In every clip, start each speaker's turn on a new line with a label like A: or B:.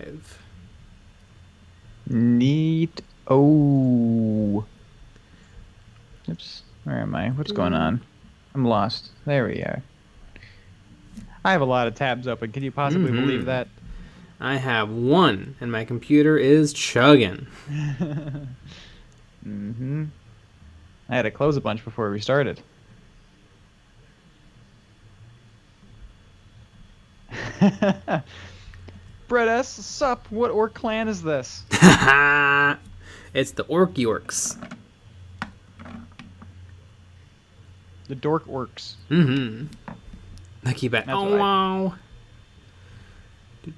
A: 5.
B: Neat. Oh. Oops. Where am I? What's going on? I'm lost. There we are. I have a lot of tabs open. Can you possibly believe that?
A: I have 1, and my computer is chugging.
B: Mm-hmm. I had to close a bunch before we started. Brett S. Sup? What orc clan is this?
A: It's the Ork Yorks.
B: The Dork Orcs.
A: I keep it.
B: That's
A: Oh,
B: what
A: wow.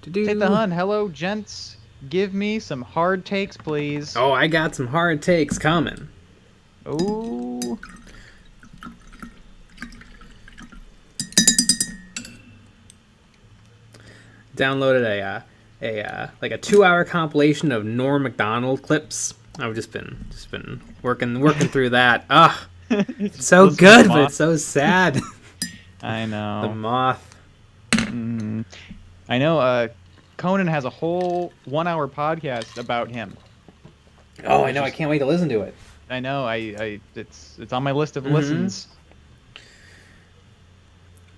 B: Take the hun. Hello, gents. Give me some hard takes, please.
A: Oh, I got some hard takes coming.
B: Ooh.
A: Downloaded like a 2-hour compilation of Norm Macdonald clips. I've just been working through that. Ah, it's so good, but it's so sad.
B: I know.
A: The moth.
B: I know. Conan has a whole 1-hour podcast about him.
A: Oh, I know. I can't wait to listen to it.
B: I know. It's on my list of listens.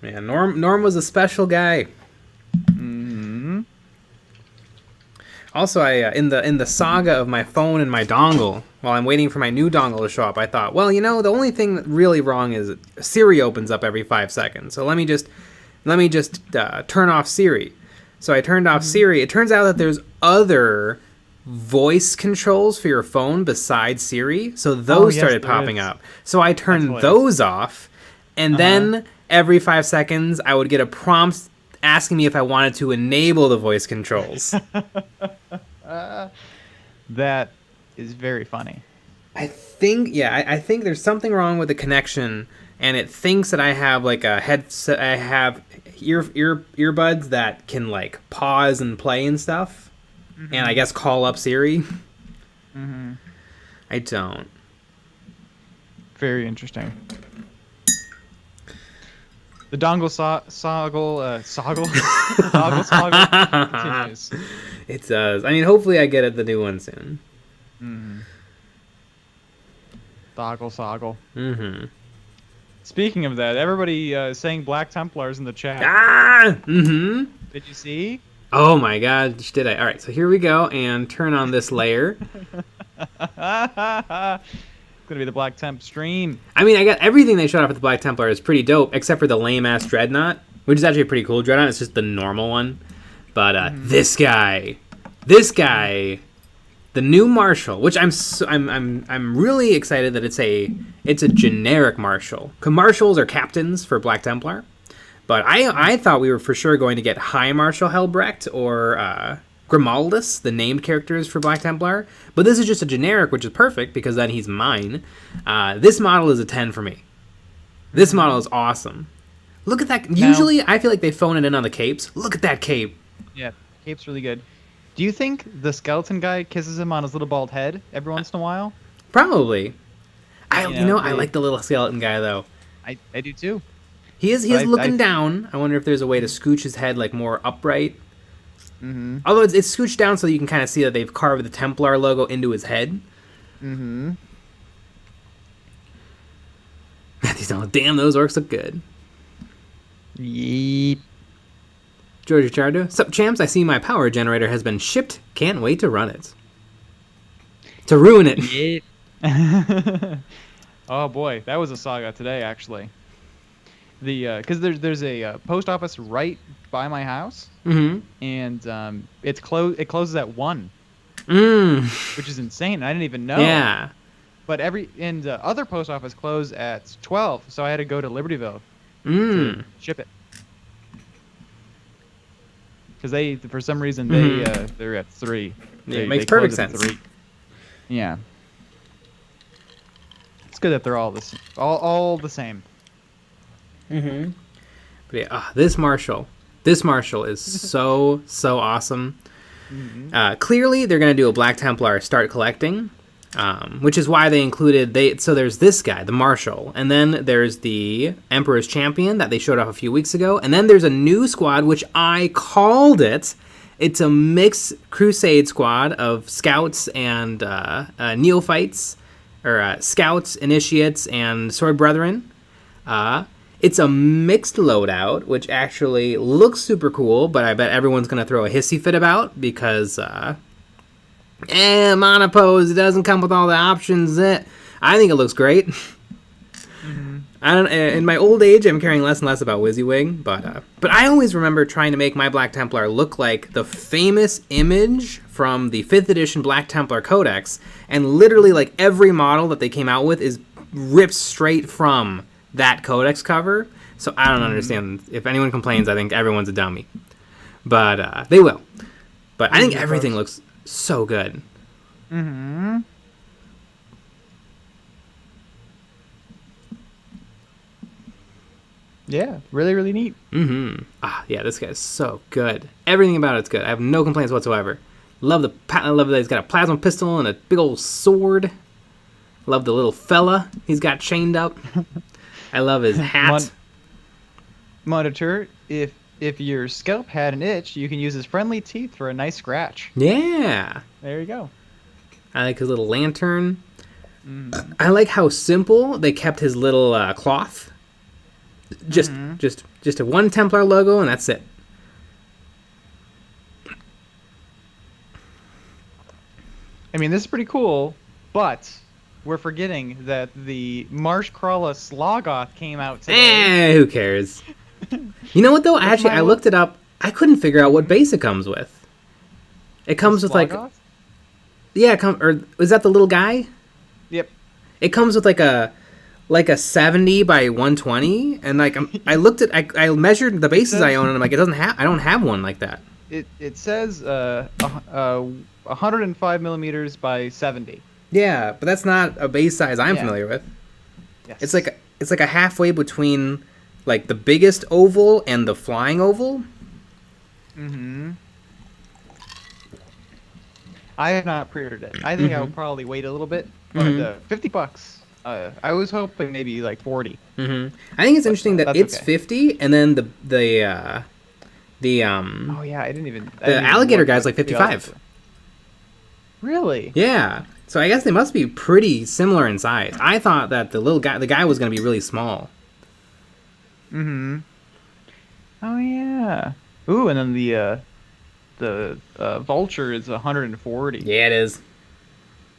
A: Man, Norm was a special guy. Also, I in the saga of my phone and my dongle, while I'm waiting for my new dongle to show up, I thought, well, the only thing that really wrong is Siri opens up every 5 seconds. So let me just turn off Siri. So I turned off Siri. It turns out that there's other voice controls for your phone besides Siri. So those started popping up. So I turned those off, and then every 5 seconds I would get a prompt asking me if I wanted to enable the voice controls.
B: That is very funny.
A: I think there's something wrong with the connection, and it thinks that I have like a headset. I have earbuds that can like pause and play and stuff, and I guess call up Siri. I don't.
B: Very interesting. The dongle continues.
A: It does. I mean, hopefully I get the new one soon.
B: Soggle. Speaking of that, everybody saying Black Templars in the chat. Did you see?
A: Oh my god, did I? Alright, so here we go, and turn on this layer.
B: It's gonna be the Black Temp stream.
A: I mean, I got everything they showed off at the Black Templar is pretty dope, except for the lame-ass Dreadnought, which is actually a pretty cool Dreadnought. It's just the normal one. But this guy, the new Marshal, which I'm really excited that it's a generic Marshal. Cause Marshals are captains for Black Templar, but I thought we were for sure going to get High Marshal Helbrecht or Grimaldus, the named characters for Black Templar. But this is just a generic, which is perfect because then he's mine. This model is a 10 for me. This model is awesome. Look at that. Usually I feel like they phone it in on the capes. Look at that cape.
B: Yeah, cape's really good. Do you think the skeleton guy kisses him on his little bald head every once in a while?
A: Probably. I like the little skeleton guy though.
B: I do too.
A: He is looking down. I wonder if there's a way to scooch his head like more upright. Although it's scooched down so you can kind of see that they've carved the Templar logo into his head. Damn, those orcs look good.
B: Yeep.
A: George Richardo, sup champs, I see my power generator has been shipped. Can't wait to run it. To ruin it.
B: Yeah. Oh boy, that was a saga today actually. Because there's a post office right by my house, and it closes at 1, which is insane. I didn't even know.
A: Yeah.
B: But other post office close at 12, so I had to go to Libertyville to ship it. Because for some reason they're at 3.
A: It makes perfect sense.
B: 3. Yeah. It's good that they're all the same.
A: But yeah, this Marshal is so awesome. Clearly, they're gonna do a Black Templar start collecting, which is why they included So there's this guy, the Marshal, and then there's the Emperor's Champion that they showed off a few weeks ago, and then there's a new squad which I called it, It's a mixed crusade squad of scouts and neophytes, or scouts, initiates, and sword brethren. It's a mixed loadout, which actually looks super cool, but I bet everyone's going to throw a hissy fit about because, monopose, it doesn't come with all the options. I think it looks great. I don't. In my old age, I'm caring less and less about WYSIWYG, but I always remember trying to make my Black Templar look like the famous image from the 5th edition Black Templar Codex, and literally like every model that they came out with is ripped straight from that Codex cover. So I don't understand. If anyone complains, I think everyone's a dummy, but they will. But I think everything looks so good.
B: Mm-hmm. Yeah, really, really neat.
A: Mm-hmm. Yeah, this guy's so good. Everything about it's good. I have no complaints whatsoever. I love that he's got a plasma pistol and a big old sword. Love the little fella he's got chained up. I love his hat.
B: Monitor, if your scalp had an itch, you can use his friendly teeth for a nice scratch.
A: Yeah.
B: There you go.
A: I like his little lantern. I like how simple they kept his little cloth. Just a one Templar logo, and that's it.
B: I mean, this is pretty cool, but we're forgetting that the Marshcrawler Slogoth came out today.
A: Who cares? You know what, though? I looked it up. I couldn't figure out what base it comes with. It comes with, like... Yeah, or is that the little guy?
B: Yep.
A: It comes with, like a 70 by 120, and like I looked at, I measured the bases I own, and I'm like, I don't have one like that.
B: It says 105 millimeters by 70.
A: Yeah, but that's not a base size I'm familiar with.
B: Yes.
A: It's like a halfway between like the biggest oval and the flying oval.
B: Mm-hmm. I have not pre-ordered it. I think I'll probably wait a little bit, but $50. I was hoping maybe like 40.
A: Mm-hmm. I think it's interesting that it's okay. 50, and then the
B: oh yeah, I didn't even
A: the alligator guy's like 55.
B: Really?
A: Yeah. So I guess they must be pretty similar in size. I thought that the guy was going to be really small.
B: Mm-hmm. Oh yeah. Ooh, and then the vulture is 140.
A: Yeah, it is.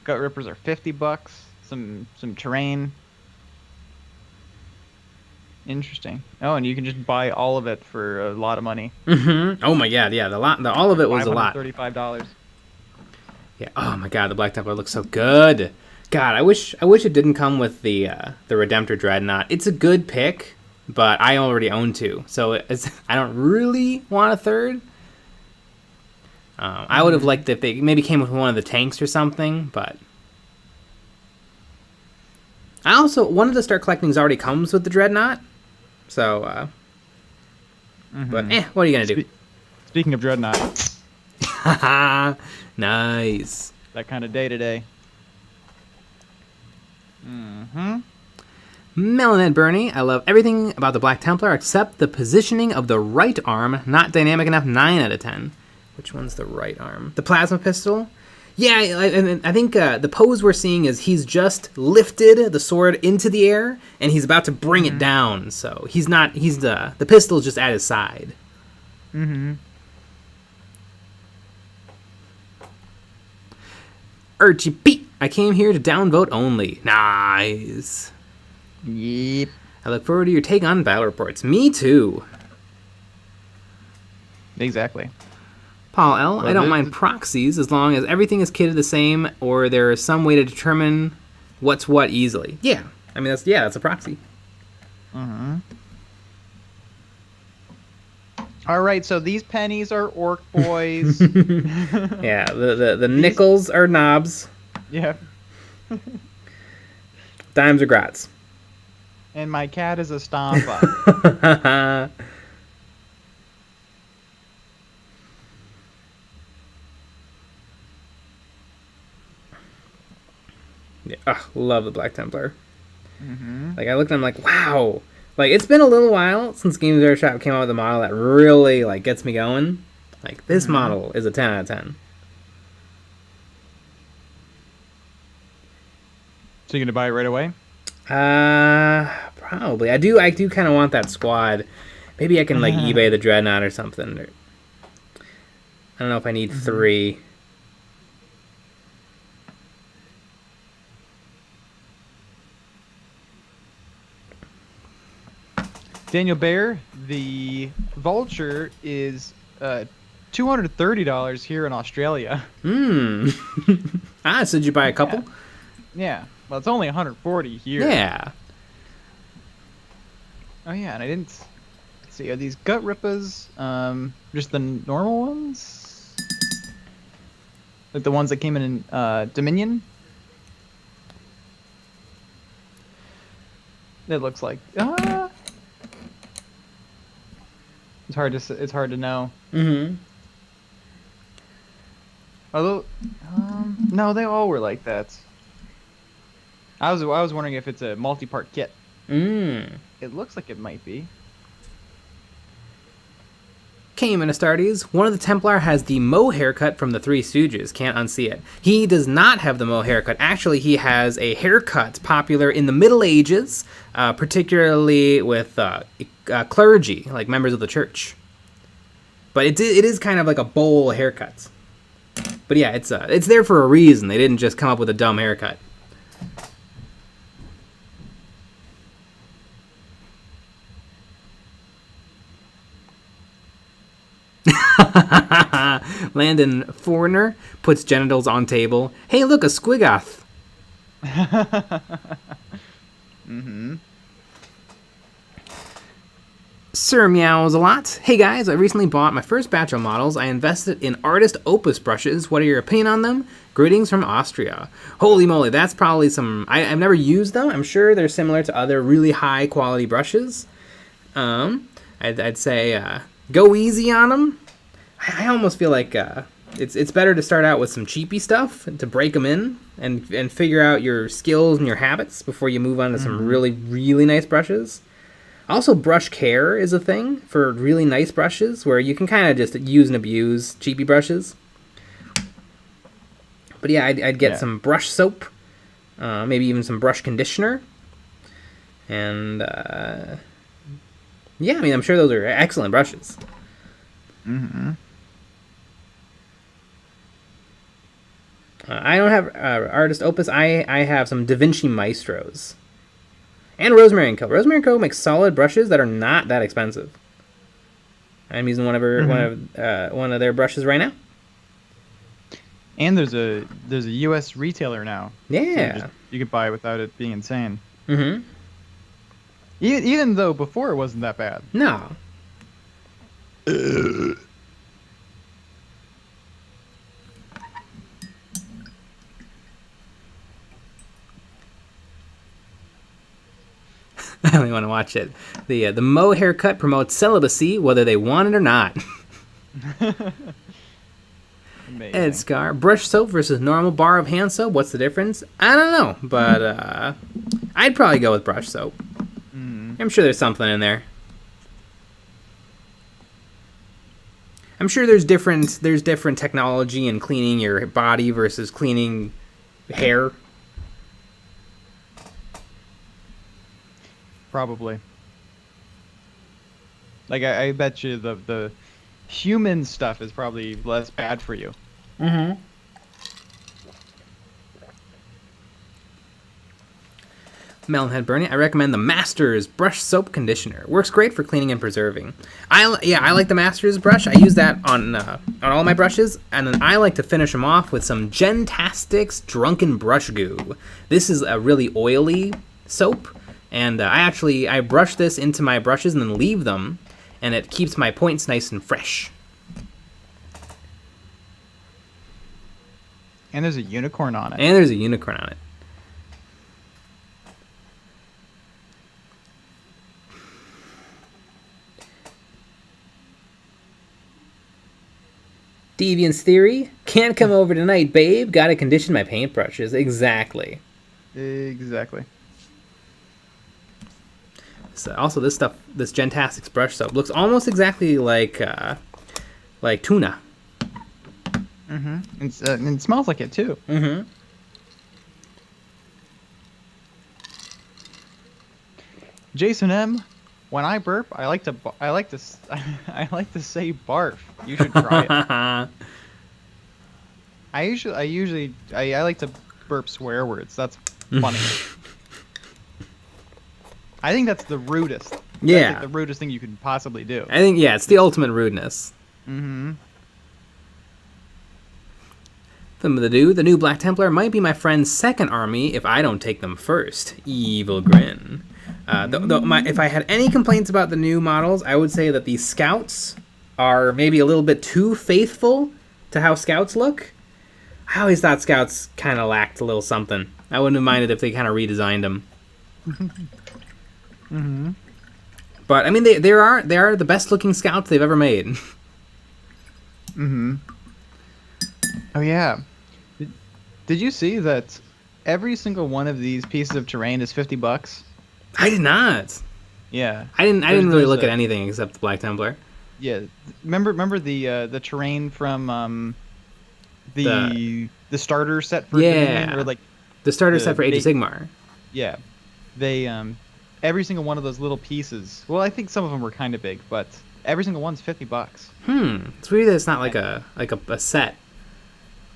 B: Gut rippers are $50. Some terrain. Interesting. Oh, and you can just buy all of it for a lot of money.
A: Mm-hmm. Oh my god, yeah, all of it was a lot.
B: $35.
A: Yeah. Oh my god, the Black Templar looks so good. God, I wish it didn't come with the Redemptor Dreadnought. It's a good pick, but I already own 2, so I don't really want a third. I would have liked if they maybe came with one of the tanks or something, but. I also, one of the start collectings already comes with the Dreadnought, so, but what are you going to do?
B: Speaking of Dreadnought.
A: Nice.
B: That kind of day today.
A: Melanet Bernie, I love everything about the Black Templar except the positioning of the right arm, not dynamic enough, 9 out of 10. Which one's the right arm? The plasma pistol? Yeah, and I think the pose we're seeing is he's just lifted the sword into the air, and he's about to bring it down. So the pistol's just at his side. Archie Pete, I came here to downvote only. Nice.
B: Yep.
A: I look forward to your take on battle reports. Me too.
B: Exactly.
A: Paul L., I don't mind proxies as long as everything is kitted the same or there is some way to determine what's what easily. Yeah. I mean, that's a proxy.
B: All right, so these pennies are orc boys.
A: Yeah, the nickels are knobs.
B: Yeah.
A: Dimes are grots.
B: And my cat is a stompa.
A: Yeah, love the Black Templar. Like, I looked and I'm like, wow. Like, it's been a little while since Games Workshop came out with a model that really, like, gets me going. Like, this model is a 10 out of 10.
B: So you're gonna buy it right away?
A: Probably. I do kind of want that squad. Maybe I can like eBay the Dreadnought or something. I don't know if I need 3.
B: Daniel Bear, the Vulture is $230 here in Australia.
A: So did you buy a couple?
B: Yeah. Well, it's only 140 here.
A: Yeah.
B: Oh yeah, and I didn't. Let's see, are these Gut Rippers just the normal ones? Like the ones that came in Dominion? It looks like. It's hard to know. Although, no, they all were like that. I was wondering if it's a multi-part kit. It looks like it might be.
A: Came in Astartes. One of the Templar has the Moe haircut from the Three Stooges. Can't unsee it. He does not have the Moe haircut. Actually, he has a haircut popular in the Middle Ages, particularly with clergy, like members of the church. But it is kind of like a bowl haircut. But yeah, it's there for a reason. They didn't just come up with a dumb haircut. Landon Foreigner puts genitals on table. Hey, look, a squigoth. Sir Meows a lot. Hey guys, I recently bought my first batch of models. I invested in Artist Opus brushes. What are your opinion on them? Greetings from Austria. Holy moly, that's probably some... I've never used them. I'm sure they're similar to other really high quality brushes. I'd say go easy on them. I almost feel like it's better to start out with some cheapy stuff to break them in and figure out your skills and your habits before you move on to some really, really nice brushes. Also, brush care is a thing for really nice brushes where you can kind of just use and abuse cheapy brushes. But yeah, I'd get some brush soap, maybe even some brush conditioner. And yeah, I mean, I'm sure those are excellent brushes. I don't have Artist Opus. I have some Da Vinci Maestros. And Rosemary & Co. Rosemary & Co. makes solid brushes that are not that expensive. I'm using one of their brushes right now.
B: And there's a U.S. retailer now.
A: Yeah.
B: So you could buy it without it being insane. Even though before it wasn't that bad.
A: No. I only want to watch it. The Moe haircut promotes celibacy, whether they want it or not. Ed Scar, brush soap versus normal bar of hand soap. What's the difference? I don't know, but I'd probably go with brush soap. I'm sure there's something in there. I'm sure there's different technology in cleaning your body versus cleaning hair.
B: Probably. Like I bet you the human stuff is probably less bad for you.
A: Melonhead Bernie, I recommend the Masters Brush Soap Conditioner. Works great for cleaning and preserving. I like the Masters brush. I use that on all my brushes, and then I like to finish them off with some Gentastics Drunken Brush Goo. This is a really oily soap, and I brush this into my brushes and then leave them, and it keeps my points nice and fresh.
B: And there's a unicorn on it.
A: Deviant's Theory, can't come over tonight, babe. Gotta condition my paintbrushes. Exactly. So also, this Gentastics brush soap looks almost exactly like like tuna.
B: Mm-hmm. And it smells like it too.
A: Mm-hmm.
B: Jason M. When I burp, I like to I like to say barf. You should try it. I like to burp swear words. That's funny. I think that's the rudest.
A: Yeah.
B: That's like the rudest thing you could possibly do.
A: I think, yeah, it's the ultimate rudeness.
B: Mm-hmm.
A: The new Black Templar might be my friend's second army if I don't take them first. Evil grin. If I had any complaints about the new models, I would say that the scouts are maybe a little bit too faithful to how scouts look. I always thought scouts kind of lacked a little something. I wouldn't have minded if they kind of redesigned them.
B: Mm-hmm.
A: But I mean, they are the best looking scouts they've ever made.
B: Mm-hmm. Oh yeah. Did you see that every single one of these pieces of terrain is $50?
A: I did not.
B: Yeah.
A: I didn't really look at anything except the Black Templar.
B: Yeah. Remember the terrain from the starter set for Dominion, or like
A: the starter set for Age of Sigmar.
B: Yeah. They every single one of those little pieces. Well, I think some of them were kind of big, but every single one's $50.
A: It's weird that it's not like a set.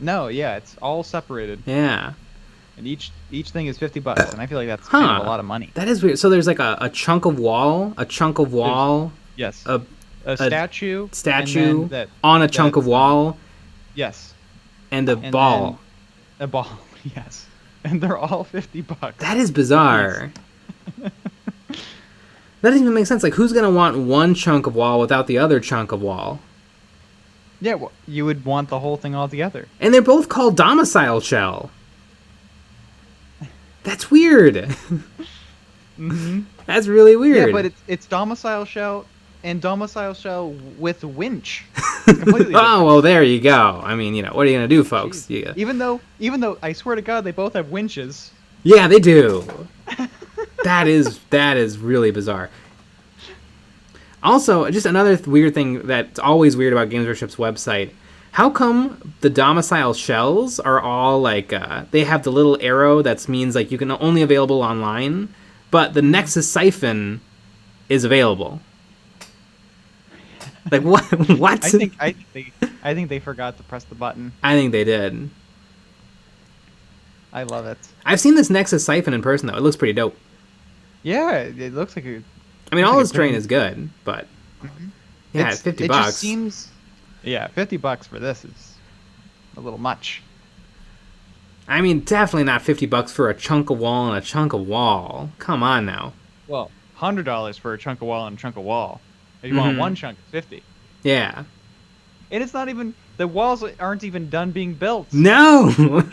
B: No, yeah, it's all separated.
A: Yeah.
B: And each thing is $50, and I feel like that's kind of a lot of money.
A: That is weird. So there's like a chunk of wall,
B: yes,
A: a
B: statue
A: on a chunk of wall,
B: yes,
A: and a ball.
B: A ball, yes, and they're all $50.
A: That is bizarre. That doesn't even make sense. Like, who's gonna want one chunk of wall without the other chunk of wall?
B: Yeah, well, you would want the whole thing all together.
A: And they're both called domicile shell. That's weird.
B: Mm-hmm.
A: That's really weird.
B: Yeah, but it's domicile shell and domicile shell with winch. Completely
A: oh, well, there you go. I mean, what are you gonna do, folks? Yeah.
B: Even though I swear to God, they both have winches.
A: Yeah, they do. That is really bizarre. Also, just another weird thing that's always weird about Games Workshop's website. How come the domicile shells are all like, they have the little arrow that means like you can only available online, but the Nexus Siphon is available? Like, what? What?
B: I think they forgot to press the button.
A: I think they did.
B: I love it.
A: I've seen this Nexus Siphon in person, though. It looks pretty dope.
B: Yeah, it looks like a...
A: I mean, all this terrain is good, but... Yeah, it's $50.
B: It just seems... Yeah, $50 for this is a little much.
A: I mean, definitely not $50 for a chunk of wall and a chunk of wall. Come on now.
B: Well, $100 for a chunk of wall and a chunk of wall. If you want one chunk, it's $50.
A: Yeah.
B: And it's not even... The walls aren't even done being built.
A: No!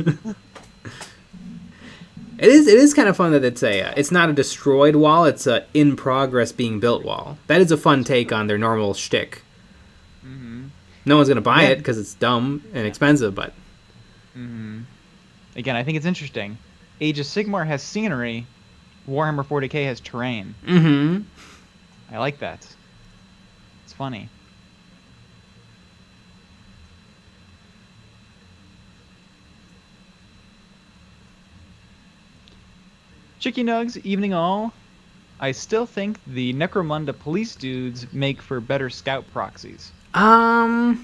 A: It is kind of fun that it's not a destroyed wall, it's a in progress being built wall. That is a fun take on their normal shtick.
B: Mm-hmm.
A: No one's gonna buy it because it's dumb and expensive, but.
B: Mm-hmm. Again, I think it's interesting. Age of Sigmar has scenery. Warhammer 40k has terrain.
A: Mm-hmm.
B: I like that. It's funny. Chicky Nugs, evening all. I still think the Necromunda police dudes make for better scout proxies.
A: I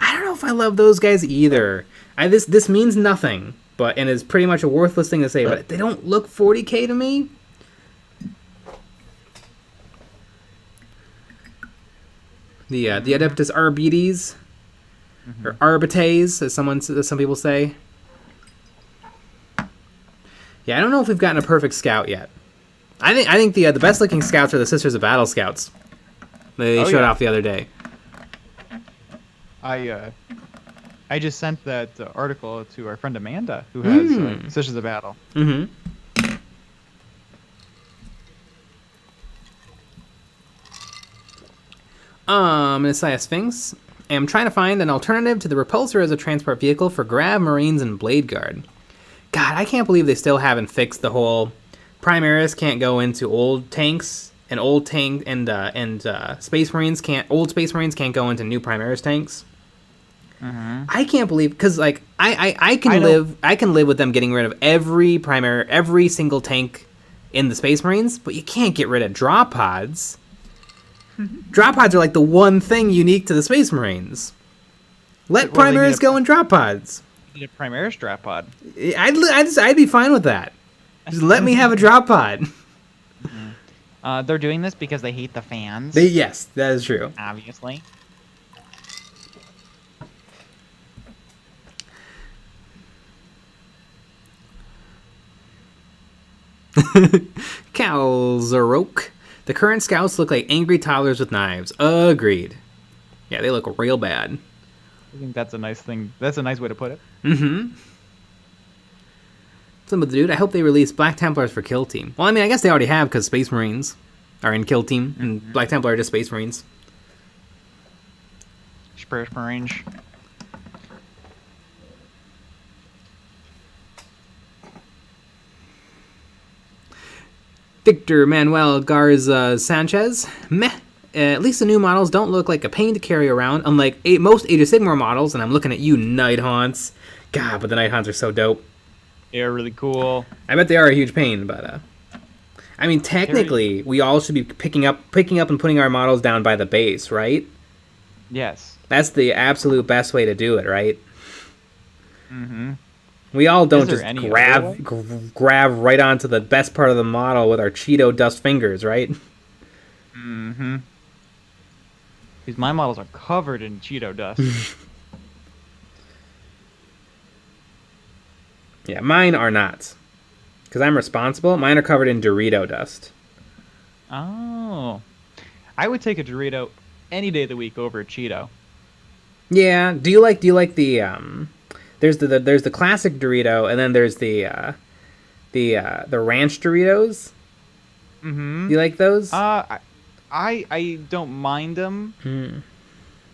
A: don't know if I love those guys either. This means nothing, and is pretty much a worthless thing to say, but they don't look 40k to me. The Adeptus Arbites, or Arbites, as some people say. Yeah, I don't know if we've gotten a perfect scout yet. I think the best looking scouts are the Sisters of Battle scouts. They showed off the other day.
B: I just sent that article to our friend Amanda, who has Sisters of Battle.
A: Mm-hmm. Messiah Sphinx. I'm trying to find an alternative to the Repulsor as a transport vehicle for Grav, Marines, and Blade Guard. God, I can't believe they still haven't fixed the whole Primaris can't go into old tanks and old tank and Space Marines can't go into new Primaris tanks. I can't believe, because like I can live with them getting rid of every single tank in the Space Marines, but you can't get rid of drop pods. Drop pods are like the one thing unique to the Space Marines. Let Primaris go in drop pods.
B: Need a Primaris drop pod.
A: I'd be fine with that. Just let me have a drop pod.
B: They're doing this because they hate the fans.
A: Yes, that is true.
B: Obviously.
A: Calzarok. The current scouts look like angry toddlers with knives. Agreed. Yeah, they look real bad.
B: I think that's a nice thing. That's a nice way to put it.
A: Some of the dude, I hope they release Black Templars for Kill Team. Well, I mean, I guess they already have, because Space Marines are in Kill Team, and Black Templar are just Space Marines.
B: Space Marines.
A: Victor Manuel Garza Sanchez. Meh. At least the new models don't look like a pain to carry around, unlike most Age of Sigmar models, and I'm looking at you, Night Haunts. God, but the Night Haunts are so dope.
B: They're really cool.
A: I bet they are a huge pain, but I mean, technically, we all should be picking up and putting our models down by the base, right?
B: Yes.
A: That's the absolute best way to do it, right? We all don't just grab right onto the best part of the model with our Cheeto dust fingers, right?
B: Because my models are covered in Cheeto dust.
A: Yeah, mine are not. Because I'm responsible. Mine are covered in Dorito dust.
B: Oh. I would take a Dorito any day of the week over a Cheeto.
A: Yeah. Do you like the there's the classic Dorito, and then there's the ranch Doritos? Do you like those?
B: I don't mind them.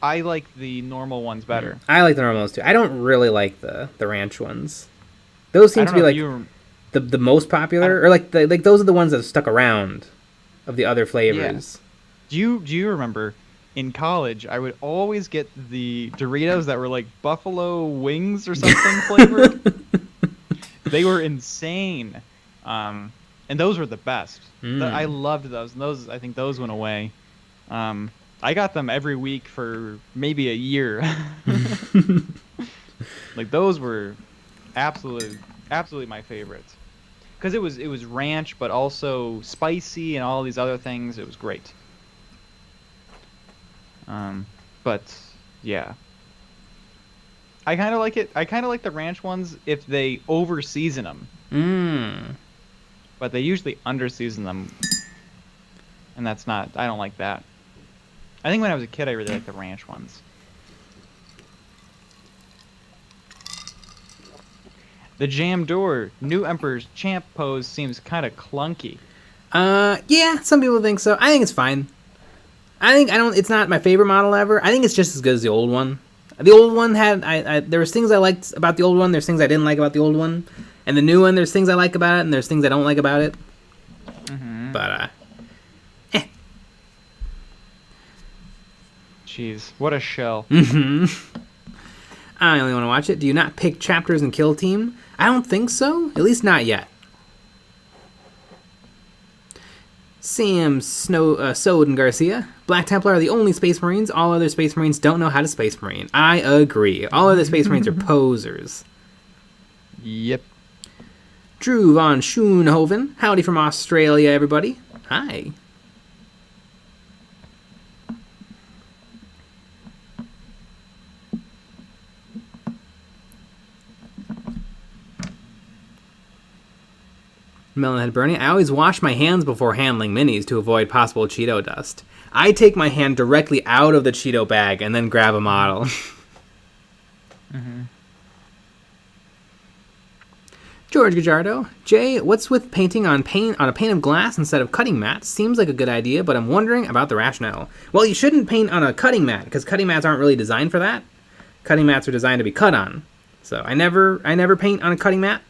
B: I like the normal ones better.
A: I like the normal ones too. I don't really like the ranch ones. Those seem to be like the most popular, or like those are the ones that have stuck around of the other flavors.
B: Yeah. Do you remember in college I would always get the Doritos that were like buffalo wings or something flavored? They were insane. And those were the best. I loved those. And those, I think those went away. I got them every week for maybe a year. Like those were absolutely my favorites. Because it was ranch, but also spicy and all these other things. It was great. But yeah, I kind of like it. I kind of like the ranch ones if they over season them. But they usually under season them, and that's not. I don't like that. I think when I was a kid, I really liked the ranch ones. The jam door, new Emperor's champ pose seems kind of clunky.
A: Yeah, some people think so. I think it's fine. It's not my favorite model ever. I think it's just as good as the old one. The old one had, there was things I liked about the old one. There's things I didn't like about the old one. And the new one, there's things I like about it, and there's things I don't like about it. But,
B: Jeez, what a shell.
A: I only want to watch it. Do you not pick chapters and kill team? I don't think so. At least not yet. Sam Soden Garcia. Black Templar are the only Space Marines. All other Space Marines don't know how to Space Marine. I agree. All other Space Marines are posers.
B: Yep.
A: Drew von Schoonhoven. Howdy from Australia, everybody. Hi. Melonhead Bernie. I always wash my hands before handling minis to avoid possible Cheeto dust. I take my hand directly out of the Cheeto bag and then grab a model. George Gajardo. Jay, what's with painting on a pane of glass instead of cutting mat? Seems like a good idea, but I'm wondering about the rationale. Well, you shouldn't paint on a cutting mat, because cutting mats aren't really designed for that. Cutting mats are designed to be cut on. So I never paint on a cutting mat.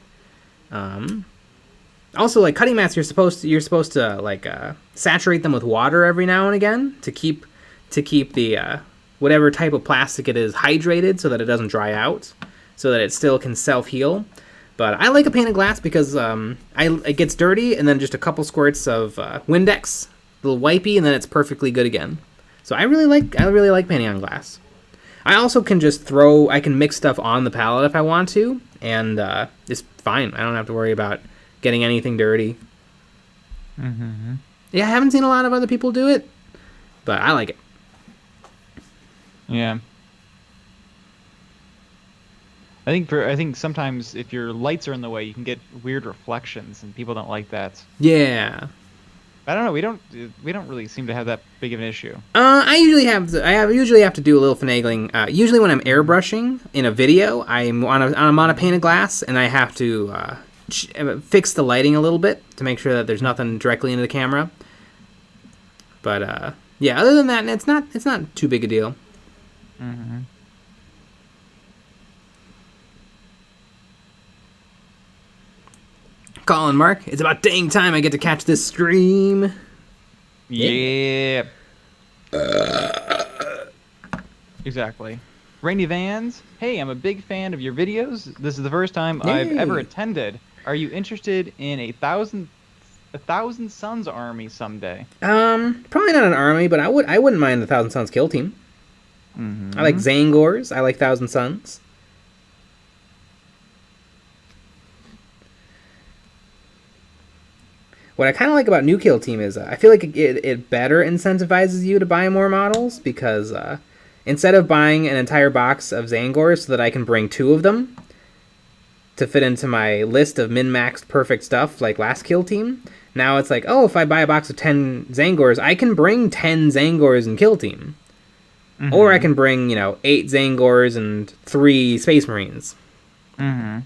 A: Also, like cutting mats, you're supposed to like saturate them with water every now and again to keep the whatever type of plastic it is hydrated so that it doesn't dry out, so that it still can self-heal. But I like a pane of glass because it gets dirty and then just a couple squirts of Windex, a little wipey, and then it's perfectly good again. So I really like painting on glass. I also can I can mix stuff on the palette if I want to, and it's fine. I don't have to worry about getting anything dirty.
B: Mm-hmm.
A: Yeah, I haven't seen a lot of other people do it, but I like it.
B: Yeah. I think sometimes if your lights are in the way, you can get weird reflections, and people don't like that.
A: Yeah.
B: I don't know. We don't really seem to have that big of an issue.
A: I usually have to do a little finagling. Usually when I'm airbrushing in a video, I'm on a pane of glass, and I have to fix the lighting a little bit to make sure that there's nothing directly into the camera. But yeah, other than that, it's not too big a deal.
B: Mm-hmm.
A: Colin, Mark, it's about dang time I get to catch this stream.
B: Yeah. Exactly. Rainy Vans, hey, I'm a big fan of your videos. This is the first time I've ever attended. Are you interested in a thousand Suns army someday?
A: Probably not an army, but I wouldn't mind the Thousand Suns kill team.
B: Mm-hmm.
A: I like Zangors. I like Thousand Suns. What I kind of like about New Kill Team is I feel like it better incentivizes you to buy more models because instead of buying an entire box of Zangors so that I can bring 2 of them to fit into my list of min-maxed perfect stuff like last Kill Team, now it's like, oh, if I buy a box of 10 Zangors, I can bring 10 Zangors in Kill Team. Mm-hmm. Or I can bring, 8 Zangors and 3 Space Marines.
B: Mm-hmm.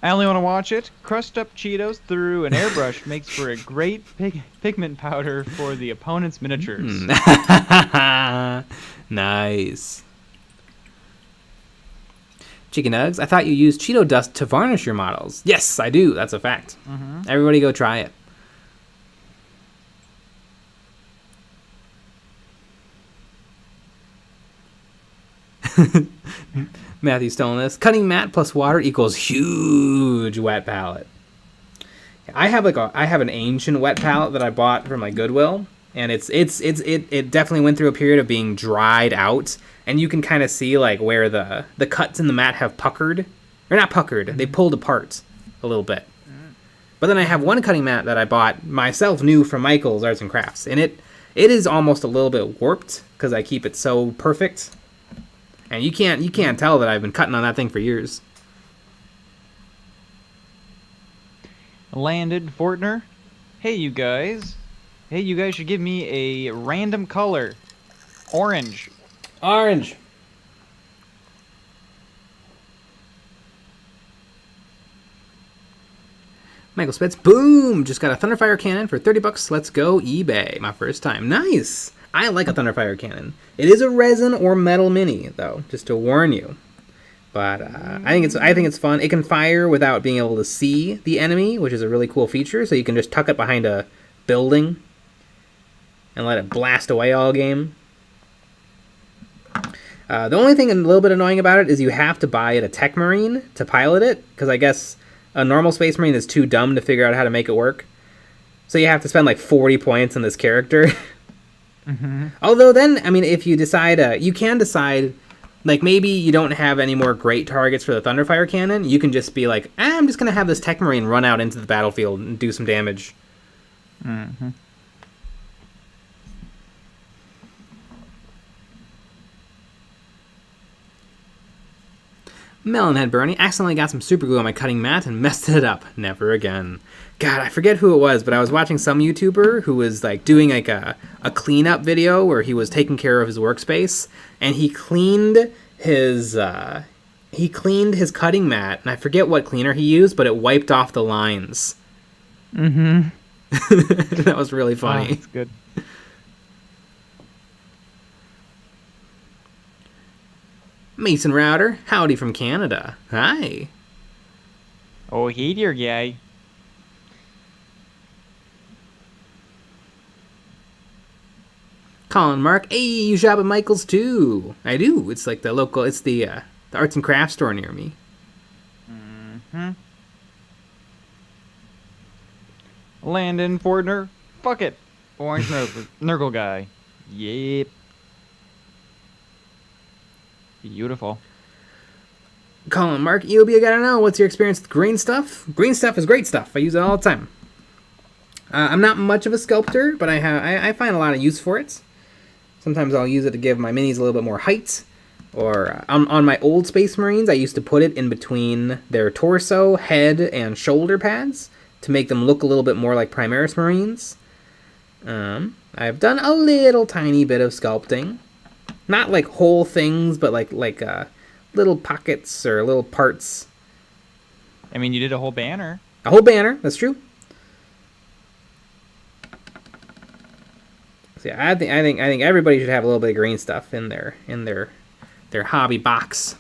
B: I only want to watch it. Crushed up Cheetos through an airbrush makes for a great pigment powder for the opponent's miniatures.
A: Nice. Chicken Nugs, I thought you used Cheeto dust to varnish your models. Yes, I do. That's a fact.
B: Mm-hmm.
A: Everybody go try it. Matthew's stolen this. Cutting mat plus water equals huge wet palette. I have an ancient wet palette that I bought from Goodwill, and it definitely went through a period of being dried out, and you can kind of see where the cuts in the mat have puckered, or not puckered, they pulled apart a little bit. But then I have one cutting mat that I bought myself new from Michael's Arts and Crafts, and it is almost a little bit warped because I keep it so perfect. And you can't tell that I've been cutting on that thing for years.
B: Landed Fortner, hey you guys should give me a random color. Orange.
A: Michael Spitz, boom! Just got a Thunderfire cannon for $30. Let's go eBay. My first time. Nice. I like a Thunderfire cannon. It is a resin or metal mini, though, just to warn you. But I think it's fun. It can fire without being able to see the enemy, which is a really cool feature. So you can just tuck it behind a building and let it blast away all game. The only thing a little bit annoying about it is you have to buy it a Tech Marine to pilot it, because I guess a normal Space Marine is too dumb to figure out how to make it work. So you have to spend 40 points on this character.
B: Mm-hmm.
A: Although then, if you decide, you can decide, maybe you don't have any more great targets for the Thunderfire cannon, you can just be I'm just going to have this Tech Marine run out into the battlefield and do some damage.
B: Mm-hmm.
A: Melonhead Bernie, accidentally got some super glue on my cutting mat and messed it up. Never again. God, I forget who it was, but I was watching some YouTuber who was doing a cleanup video where he was taking care of his workspace, and he cleaned his cutting mat, and I forget what cleaner he used, but it wiped off the lines.
B: Mm-hmm.
A: That was really funny.
B: Oh, that's good.
A: Mason Router, howdy from Canada. Hi.
B: Oh, hey there, guy.
A: Colin Mark, hey, you shop at Michael's too. I do. It's like the local, it's the arts and crafts store near me.
B: Mm-hmm. Landon Fortner, fuck it. Orange Nurgle guy. Yep. Beautiful.
A: Colin Mark, EOB, I gotta know, what's your experience with green stuff? Green stuff is great stuff. I use it all the time. I'm not much of a sculptor, but I find a lot of use for it. Sometimes I'll use it to give my minis a little bit more height. Or on my old Space Marines, I used to put it in between their torso, head, and shoulder pads to make them look a little bit more like Primaris Marines. I've done a little tiny bit of sculpting. Not like whole things, but like little pockets or little parts.
B: I mean, you did a whole banner.
A: A whole banner, that's true. So yeah, I think everybody should have a little bit of green stuff in their hobby box.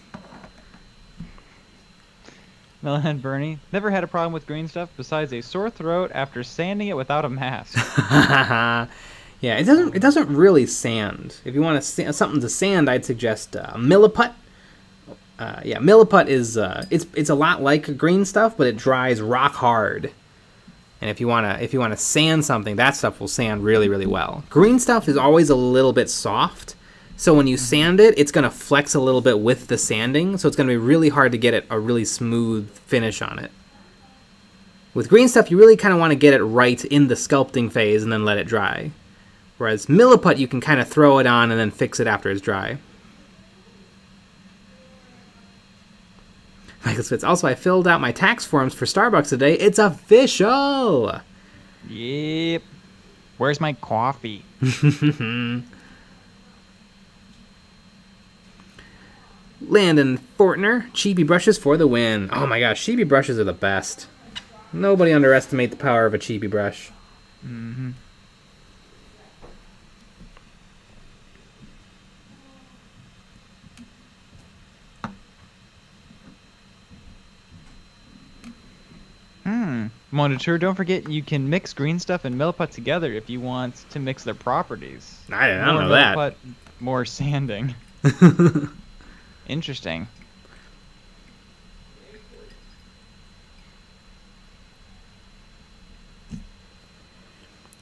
B: Melon Bernie, never had a problem with green stuff besides a sore throat after sanding it without a mask.
A: Yeah, it doesn't really sand. If you want something to sand, I'd suggest Milliput. Yeah, Milliput is it's a lot like green stuff, but it dries rock hard. And if you wanna sand something, that stuff will sand really, really well. Green stuff is always a little bit soft, so when you sand it, it's gonna flex a little bit with the sanding, so it's gonna be really hard to get a really smooth finish on it. With green stuff, you really kind of want to get it right in the sculpting phase and then let it dry. Whereas Milliput, you can kind of throw it on and then fix it after it's dry. Michael Spitz. Also, I filled out my tax forms for Starbucks today. It's official!
B: Yep. Where's my coffee?
A: Landon Fortner. Cheapy brushes for the win. Oh my gosh, cheapy brushes are the best. Nobody underestimate the power of a cheapy brush.
B: Mm-hmm. Monitor, don't forget you can mix green stuff and Milliput together if you want to mix their properties.
A: I don't know that.
B: Milliput, more sanding. Interesting.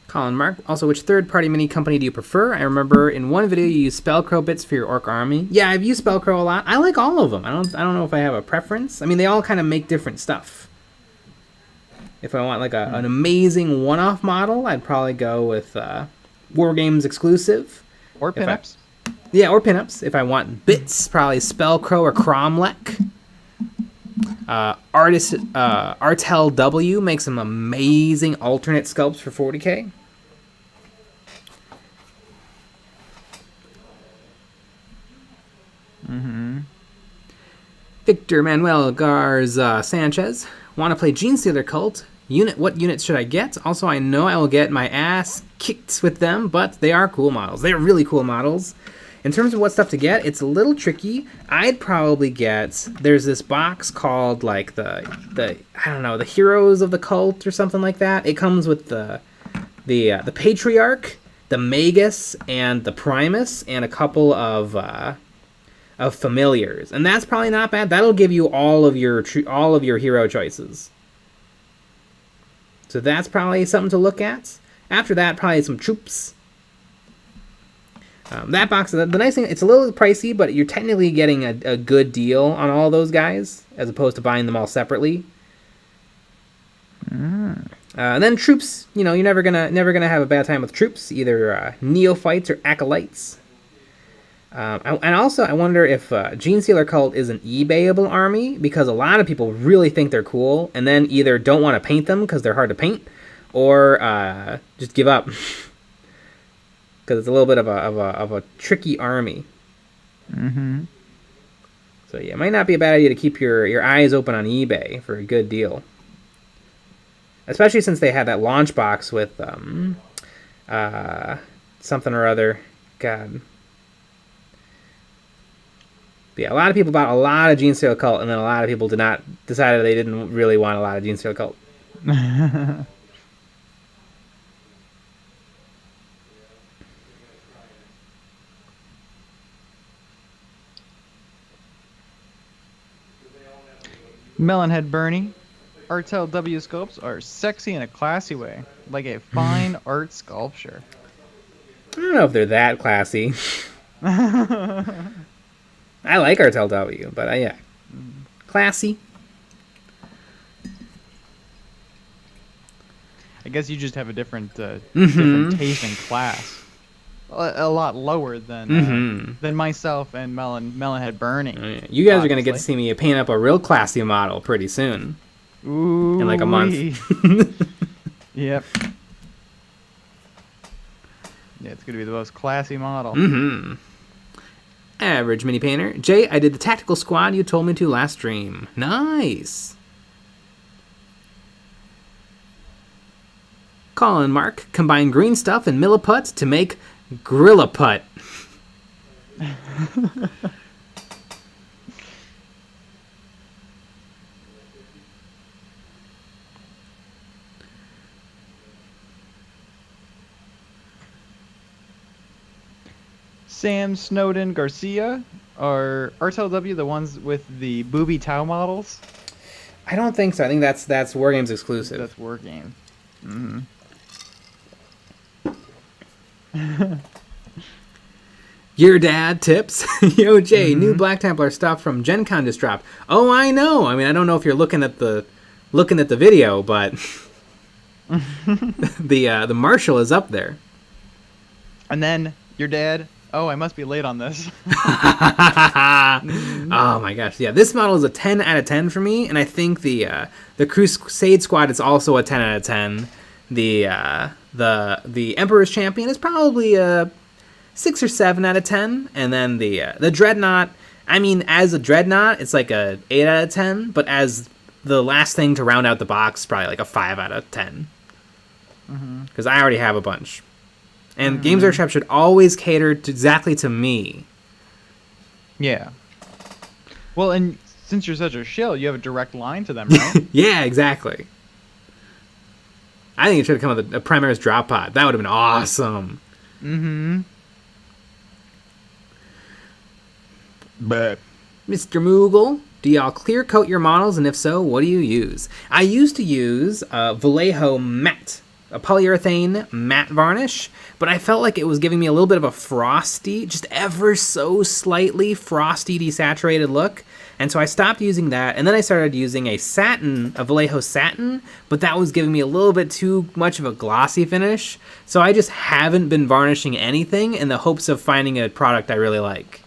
A: Colin Mark. Also, which third-party mini company do you prefer? I remember in one video you used Spellcrow bits for your Orc army. Yeah, I've used Spellcrow a lot. I like all of them. I don't know if I have a preference. I mean, they all kind of make different stuff. If I want like an amazing one-off model, I'd probably go with Wargames exclusive.
B: Or pinups.
A: Yeah, or pinups. If I want bits, probably Spellcrow or Cromlech. Artel W makes some amazing alternate sculpts for 40k.
B: Mm-hmm.
A: Victor Manuel Garza Sanchez. Want to play Genestealer Cult? What units should I get? Also, I know I will get my ass kicked with them, but they are cool models. They are really cool models. In terms of what stuff to get, it's a little tricky. I'd probably get, there's this box called like the I don't know, the Heroes of the Cult or something like that. It comes with the Patriarch, the Magus, and the Primus, and a couple of familiars, and that's probably not bad. That'll give you all of your hero choices. So that's probably something to look at. After that, probably some troops. That box, the nice thing, it's a little pricey, but you're technically getting a good deal on all those guys, as opposed to buying them all separately. And then troops, you know, you're never gonna have a bad time with troops, either neophytes or acolytes. And also, I wonder if Genestealer Cult is an eBayable army, because a lot of people really think they're cool, and then either don't want to paint them because they're hard to paint, or just give up because it's a little bit of a tricky army.
B: Mm-hmm.
A: So yeah, it might not be a bad idea to keep your eyes open on eBay for a good deal, especially since they had that launch box with something or other. God. But yeah, a lot of people bought a lot of Genestealer Cult, and then a lot of people decided they didn't really want a lot of Genestealer Cult.
B: Melonhead Bernie. Artel W scopes are sexy in a classy way, like a fine art sculpture.
A: I don't know if they're that classy. I like Artel W, but yeah. Classy.
B: I guess you just have a different different taste in class. A lot lower than myself and Melonhead Bernie.
A: Oh, yeah. You guys are gonna get to see me paint up a real classy model pretty soon.
B: Ooh,
A: in like a month.
B: Yep. Yeah, it's gonna be the most classy model.
A: Average mini painter. Jay, I did the tactical squad you told me to last stream. Nice. Colin Mark, combine green stuff and milliput to make Grillaput.
B: Sam Snowden Garcia are Artel W the ones with the booby Tau models?
A: I don't think so. I think that's Wargames exclusive.
B: That's Wargame.
A: Your dad tips. Yo, Jay, new Black Templar stuff from Gen Con just dropped. Oh, I know. I mean, I don't know if you're looking at the video, but the Marshal is up there.
B: And then your dad. Oh, I must be late on this.
A: Oh my gosh, yeah, this model is a 10 out of 10 for me, and I think the Crusade Squad is also a 10 out of 10. The Emperor's Champion is probably a 6 or 7 out of 10, and then the Dreadnought. I mean, as a Dreadnought, it's like a 8 out of 10, but as the last thing to round out the box, probably like a 5 out of 10. Because I already have a bunch. And Games Workshop should always cater exactly to me.
B: Yeah. Well, and since you're such a shill, you have a direct line to them, right?
A: Yeah, exactly. I think it should have come with a Primaris drop pod. That would have been awesome.
B: But
A: Mr. Moogle, do y'all clear coat your models, and if so, what do you use? I used to use Vallejo Matte, a polyurethane matte varnish, but I felt like it was giving me a little bit of a frosty, just ever so slightly frosty desaturated look, and so I stopped using that, and then I started using a Vallejo satin, but that was giving me a little bit too much of a glossy finish, so I just haven't been varnishing anything in the hopes of finding a product I really like.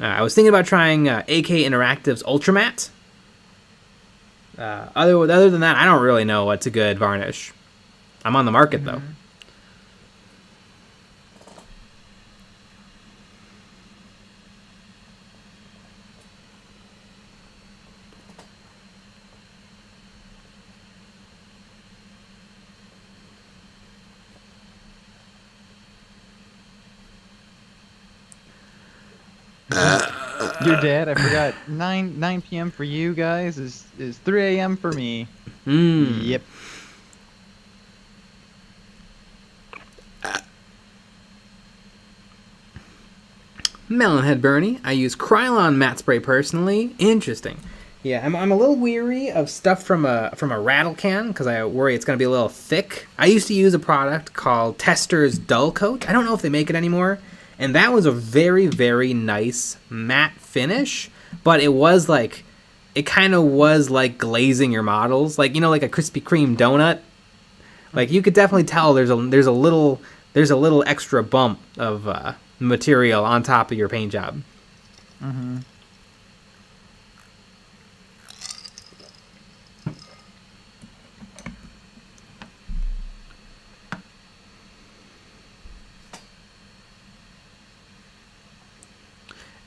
A: I was thinking about trying AK Interactive's Ultra Matte. Other than that, I don't really know what's a good varnish. I'm on the market, though.
B: your dad, I forgot, 9 p.m. for you guys is 3 a.m. for me. Yep.
A: Melonhead Bernie. I use Krylon matte spray personally. Interesting. Yeah, I'm a little weary of stuff from a rattle can because I worry it's going to be a little thick. I used to use a product called Tester's Dull Coat. I don't know if they make it anymore. And that was a very, very nice matte finish. But it was like, it kind of was like glazing your models. Like, you know, like a Krispy Kreme donut. Like, you could definitely tell there's a little extra bump of material on top of your paint job.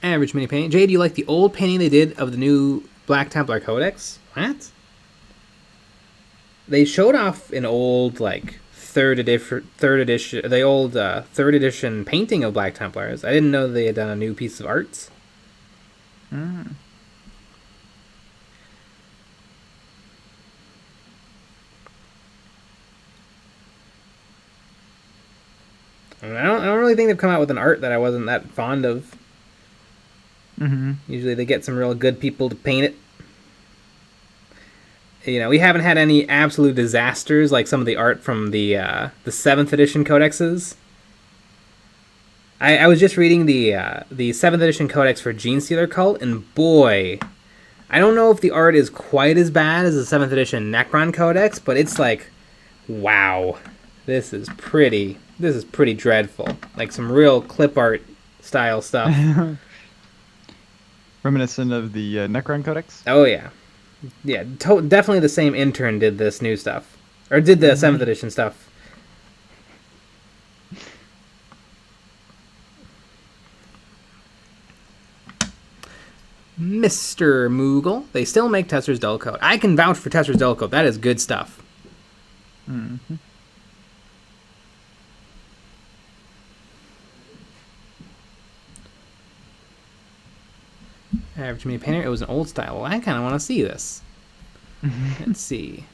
A: Average mini paint. Jay, do you like the old painting they did of the new Black Templar Codex? What? They showed off an old, like, third edition painting of Black Templars. I didn't know they had done a new piece of art.
B: Mm.
A: I don't really think they've come out with an art that I wasn't that fond of.
B: Mm-hmm.
A: Usually they get some real good people to paint it. You know, we haven't had any absolute disasters like some of the art from the 7th edition codexes. I was just reading the 7th edition codex for Genestealer Cult, and boy, I don't know if the art is quite as bad as the 7th edition Necron codex, but it's like, wow, this is pretty dreadful. Like some real clip art style stuff.
B: Reminiscent of the Necron Codex.
A: Oh yeah, yeah, definitely the same intern did this new stuff, or did the 7th edition stuff. Mr. Moogle, they still make Tesser's Dull Coat. I can vouch for Tesser's Dull Coat. That is good stuff.
B: Mm-hmm.
A: Average Mini Painter, it was an old style. Well, I kind of want to see this. Let's see.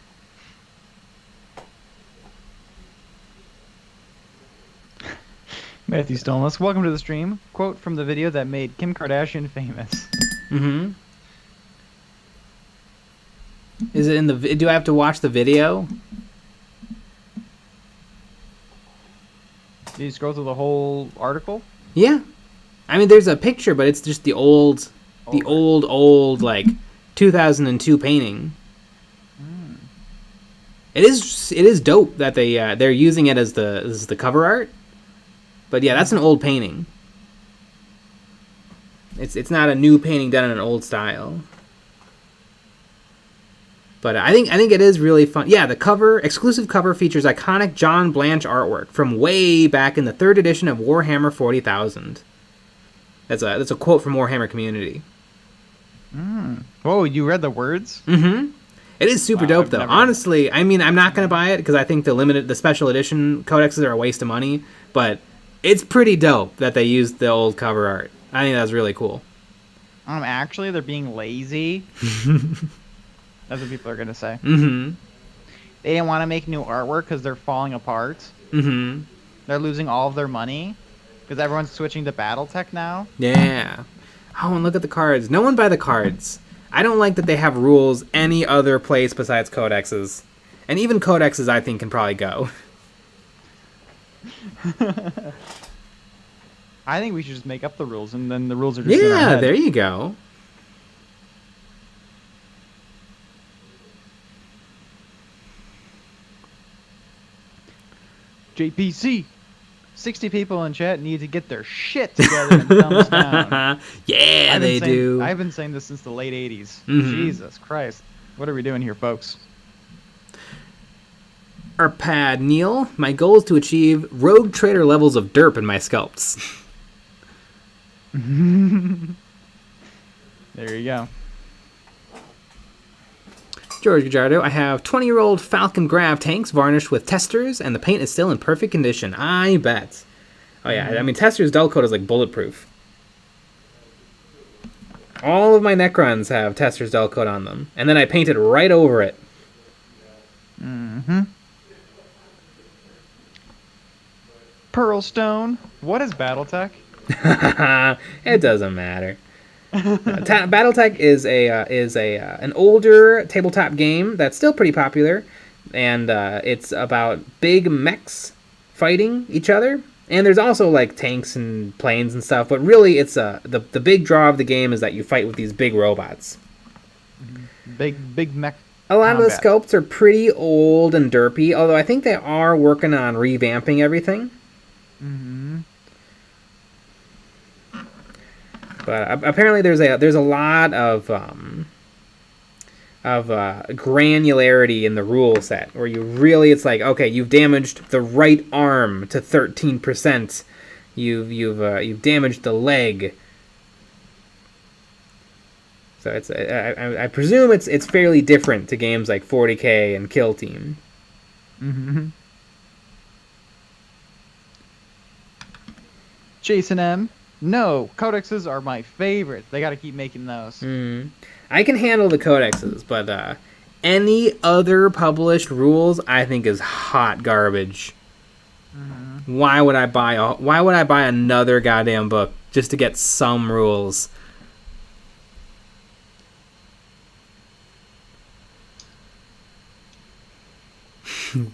B: Matthew Stoneless, welcome to the stream. Quote from the video that made Kim Kardashian famous.
A: Mm-hmm. Is it in the... Do I have to watch the video?
B: Did you scroll through the whole article?
A: Yeah. I mean, there's a picture, but it's just the old, like, 2002 painting.
B: Mm.
A: It is dope that they're using it as the cover art. But yeah, that's an old painting. It's not a new painting done in an old style. But I think it is really fun. Yeah, the exclusive cover features iconic John Blanche artwork from way back in the 3rd edition of Warhammer 40,000. That's a quote from Warhammer Community.
B: Mm. Whoa, you read the words?
A: Mm-hmm. It is super dope, though. Honestly, I mean, I'm not going to buy it because I think the special edition codexes are a waste of money. But it's pretty dope that they used the old cover art. I think that's really cool.
B: Actually, they're being lazy. That's what people are going to say.
A: Mm-hmm.
B: They didn't want to make new artwork because they're falling apart.
A: Mm-hmm.
B: They're losing all of their money because everyone's switching to BattleTech now.
A: Yeah. Oh, and look at the cards. No one buy the cards. I don't like that they have rules any other place besides codexes. And even codexes, I think, can probably go.
B: I think we should just make up the rules, and then the rules are just in our
A: Yeah,
B: head.
A: there you go.
B: JPC. 60 people in chat need to get their shit together and thumbs down.
A: Yeah, they do.
B: I've been saying this since the late 80s.
A: Mm-hmm.
B: Jesus Christ. What are we doing here, folks?
A: Arpad Neil, my goal is to achieve Rogue Trader levels of derp in my sculpts.
B: There you go.
A: George Gajardo, I have 20-year-old Falcon Grav tanks varnished with testers, and the paint is still in perfect condition. I bet. Oh yeah, I mean, testers dull coat is like bulletproof. All of my Necrons have testers dull coat on them, and then I painted right over it.
B: Mm-hmm. Pearlstone. What is BattleTech?
A: It doesn't matter. BattleTech is an older tabletop game that's still pretty popular, and it's about big mechs fighting each other. And there's also like tanks and planes and stuff, but really it's the big draw of the game is that you fight with these big robots.
B: Big mech.
A: A lot of the sculpts are pretty old and derpy, although I think they are working on revamping everything.
B: Mm-hmm.
A: But apparently there's a lot of granularity in the rule set where it's like, okay, you've damaged the right arm to 13%. You've damaged the leg. So it's I presume it's fairly different to games like 40K and Kill Team.
B: Mm-hmm. Jason M. No, codexes are my favorite. They got to keep making those.
A: I can handle the codexes, but any other published rules I think is hot garbage. Why would I buy another goddamn book just to get some rules?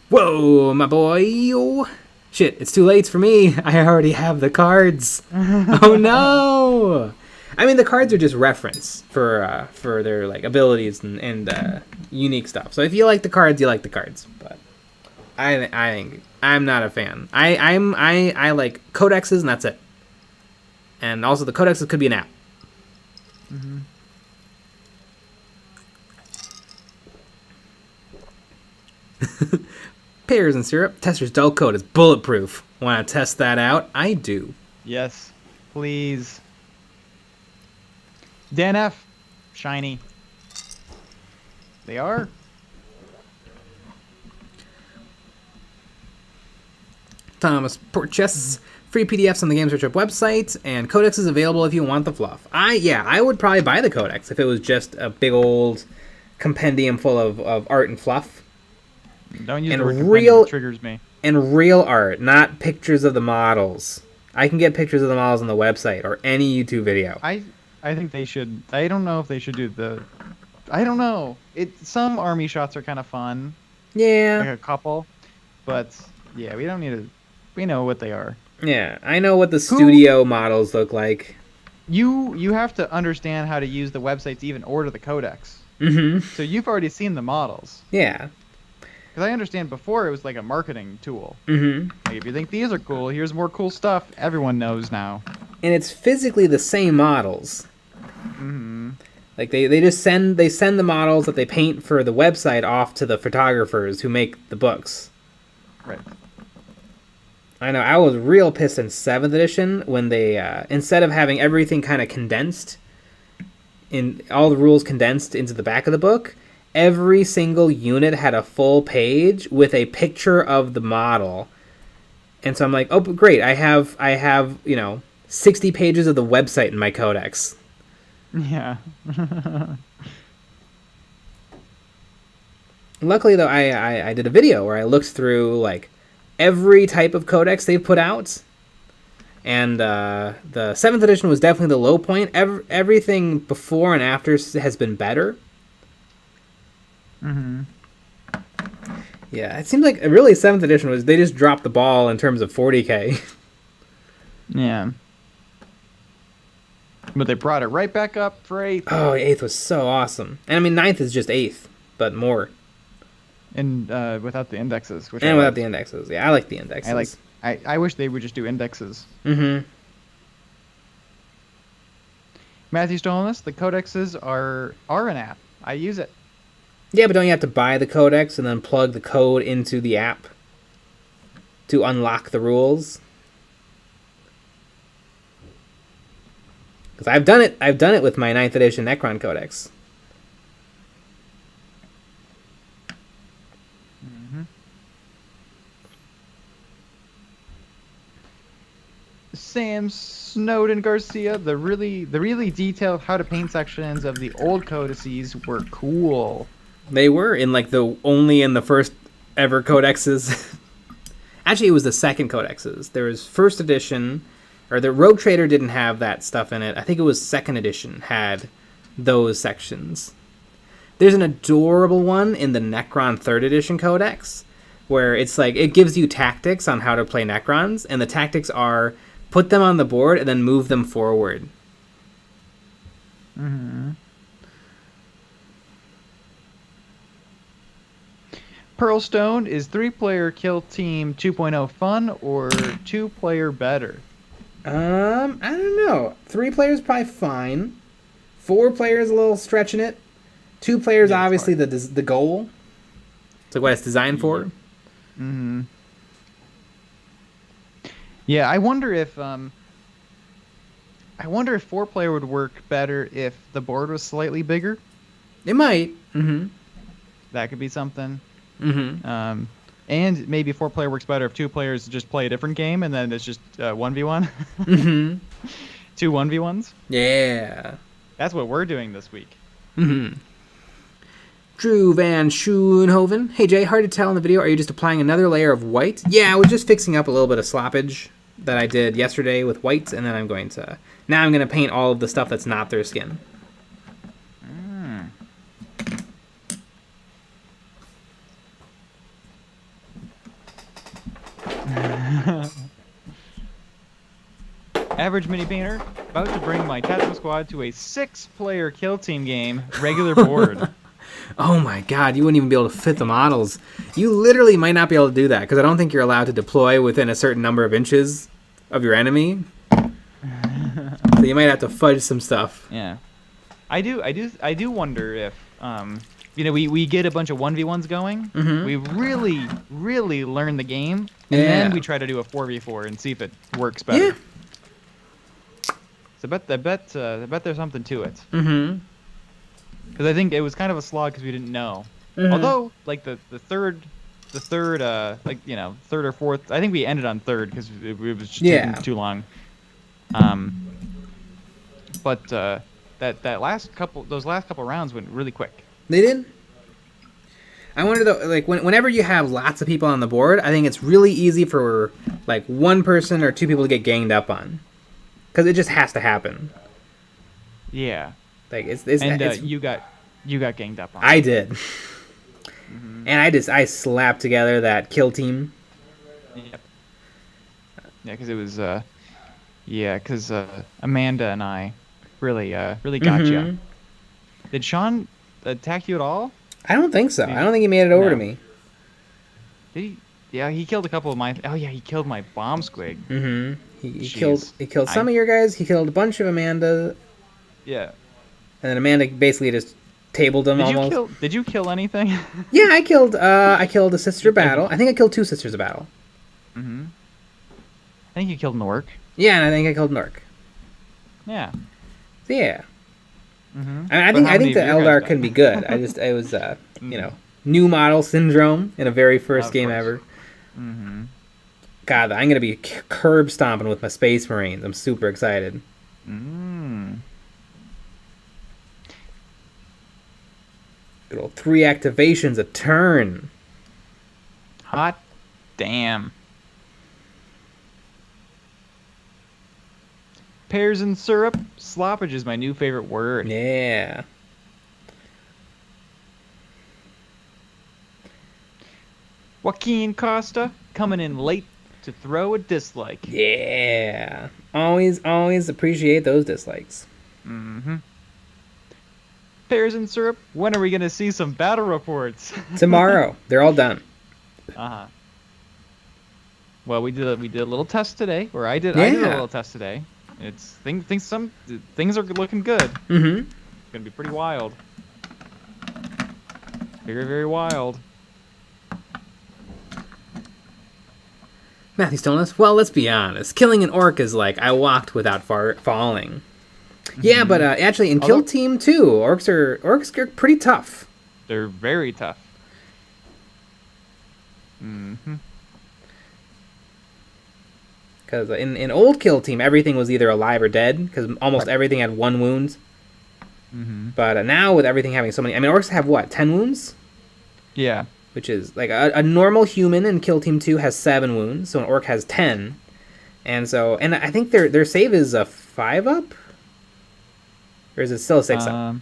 A: Whoa, my boy. Shit, it's too late for me. I already have the cards. Oh no. I mean, the cards are just reference for their like abilities and unique stuff. So if you like the cards, you like the cards. But I think I'm not a fan. I like codexes and that's it. And also the codexes could be an app. Pears and syrup. Tester's dull coat is bulletproof. Want to test that out? I do.
B: Yes, please. Dan F. Shiny. They are.
A: Thomas Porches. Free PDFs on the Games Workshop website, and Codex is available if you want the fluff. I would probably buy the Codex if it was just a big old compendium full of art and fluff.
B: Don't use
A: and
B: the word
A: real,
B: it triggers me.
A: And real art, not pictures of the models. I can get pictures of the models on the website or any YouTube video.
B: I think they should. I don't know if they should do the. I don't know. Some army shots are kind of fun.
A: Yeah.
B: Like a couple, but yeah, we don't need to. We know what they are.
A: Yeah, I know what the studio models look like.
B: You have to understand how to use the website to even order the codex. So you've already seen the models.
A: Yeah.
B: Because I understand before it was like a marketing tool. Like if you think these are cool, here's more cool stuff. Everyone knows now.
A: And it's physically the same models. Like they just send the models that they paint for the website off to the photographers who make the books.
B: Right.
A: I know, I was real pissed in 7th edition when they, instead of having everything kind of condensed, in all the rules condensed into the back of the book, every single unit had a full page with a picture of the model. And so I'm like, oh, great, I have 60 pages of the website in my codex.
B: Yeah.
A: Luckily, though, I did a video where I looked through, like, every type of codex they've put out, and the 7th edition was definitely the low point. Everything before and after has been better. Yeah, it seems like really 7th edition they just dropped the ball in terms of 40k.
B: Yeah. But they brought it right back up for 8th.
A: Oh, 8th was so awesome. And I mean, 9th is just 8th, but more.
B: And without the indexes.
A: Without the indexes. Yeah, I like the indexes.
B: I wish they would just do indexes.
A: Mm-hmm.
B: Matthew Stolenus, the codexes are an app. I use it.
A: Yeah, but don't you have to buy the codex and then plug the code into the app to unlock the rules? Because I've done it. I've done it with my 9th edition Necron codex.
B: Sam Snowden Garcia, the really detailed how to paint sections of the old codices were cool.
A: They were only in the first ever codexes. Actually, it was the second codexes. There was first edition, or the Rogue Trader didn't have that stuff in it. I think it was second edition had those sections. There's an adorable one in the Necron 3rd edition codex where it's like it gives you tactics on how to play Necrons, and the tactics are put them on the board and then move them forward.
B: Pearlstone, is 3-player kill team 2.0 fun or 2-player better?
A: I don't know. 3 players probably fine. 4 players a little stretching it. 2 players obviously the goal. It's like what it's designed for.
B: Yeah, I wonder if 4-player would work better if the board was slightly bigger.
A: It might.
B: That could be something. And maybe 4-player works better if 2 players just play a different game and then it's just 1v1. 2 1v1s?
A: Yeah.
B: That's what we're doing this week.
A: Mm-hmm. Drew Van Schoenhoven. Hey, Jay, hard to tell in the video. Are you just applying another layer of white? Yeah, I was just fixing up a little bit of sloppage that I did yesterday with white, and then I'm going to paint all of the stuff that's not their skin.
B: Average mini painter, about to bring my Tactical Squad to a 6-player kill team game, regular board.
A: Oh my god, you wouldn't even be able to fit the models. You literally might not be able to do that, because I don't think you're allowed to deploy within a certain number of inches of your enemy. So you might have to fudge some stuff.
B: Yeah. I do wonder if, we get a bunch of 1v1s going, we really learn the game, and then we try to do a 4v4 and see if it works better.
A: Yeah.
B: So I bet there's something to it.
A: Mm-hmm.
B: Because I think it was kind of a slog because we didn't know. Mm-hmm. Although, like the third, third or fourth, I think we ended on third because it was just taking too long. But those last couple rounds went really quick.
A: They did. I wonder though, like whenever you have lots of people on the board, I think it's really easy for like one person or two people to get ganged up on, because it just has to happen.
B: Yeah.
A: Like it's
B: you got ganged up on.
A: I did. Mm-hmm. And I slapped together that kill team.
B: Yep. Yeah, because it was because Amanda and I really got you. Did Sean attack you at all?
A: I don't think so. I don't think he made it over to me.
B: Did he? Yeah, he killed a couple of mine. Oh yeah, he killed my bomb squig.
A: Mm-hmm. He killed some of your guys. He killed a bunch of Amanda.
B: Yeah.
A: And then Amanda basically just tabled them almost.
B: Did you kill anything?
A: Yeah, I killed a Sister of Battle. I think I killed 2 Sisters of Battle.
B: Mm-hmm. I think you killed an orc.
A: Yeah, and I think I killed an orc.
B: Yeah.
A: So, yeah.
B: Mm-hmm.
A: I think the Eldar can be good. It was new model syndrome in a very first game ever.
B: Mm-hmm.
A: God, I'm gonna be curb stomping with my Space Marines. I'm super excited. Good old 3 activations a turn.
B: Hot damn. Pears and syrup. Sloppage is my new favorite word.
A: Yeah.
B: Joaquin Costa coming in late to throw a dislike.
A: Yeah. Always appreciate those dislikes.
B: Mm-hmm. Pears and syrup. When are we going to see some battle reports?
A: Tomorrow. They're all done.
B: Uh-huh. Well, we did a little test today, or I did a little test today. Some things are looking good.
A: Mm-hmm.
B: It's gonna be pretty wild. Very, very wild.
A: Matthew's telling us, well, let's be honest. Killing an orc is like I walked without falling. Mm-hmm. Yeah, but actually in Kill Team 2, orcs are pretty tough.
B: They're very tough. Mm-hmm.
A: Because in old Kill Team, everything was either alive or dead, because almost everything had 1 wound.
B: Mm-hmm.
A: But now, with everything having so many... I mean, orcs have, 10 wounds?
B: Yeah.
A: Which is, like, a normal human in Kill Team 2 has 7 wounds, so an orc has 10. And I think their save is a 5-up? Or is it still a 6-up?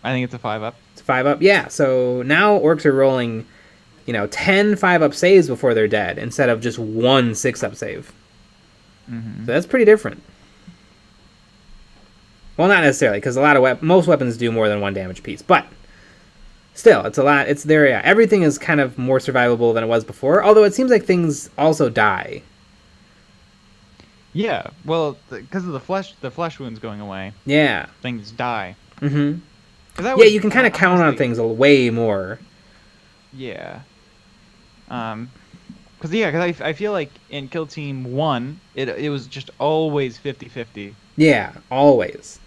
B: I think it's a 5-up.
A: It's a 5-up? Yeah, so now orcs are rolling, 10 5-up saves before they're dead, instead of just 1 6-up save.
B: Mm-hmm.
A: So that's pretty different. Well, not necessarily, because most weapons do more than 1 damage piece, but still, it's a lot. It's there. Yeah, everything is kind of more survivable than it was before. Although it seems like things also die.
B: Yeah, well, because of the flesh wounds going away.
A: Yeah,
B: things die.
A: Mm-hmm. Yeah, you can kind of count on things way more.
B: Yeah. Because I feel like in Kill Team 1, it was just always 50-50.
A: Yeah, always.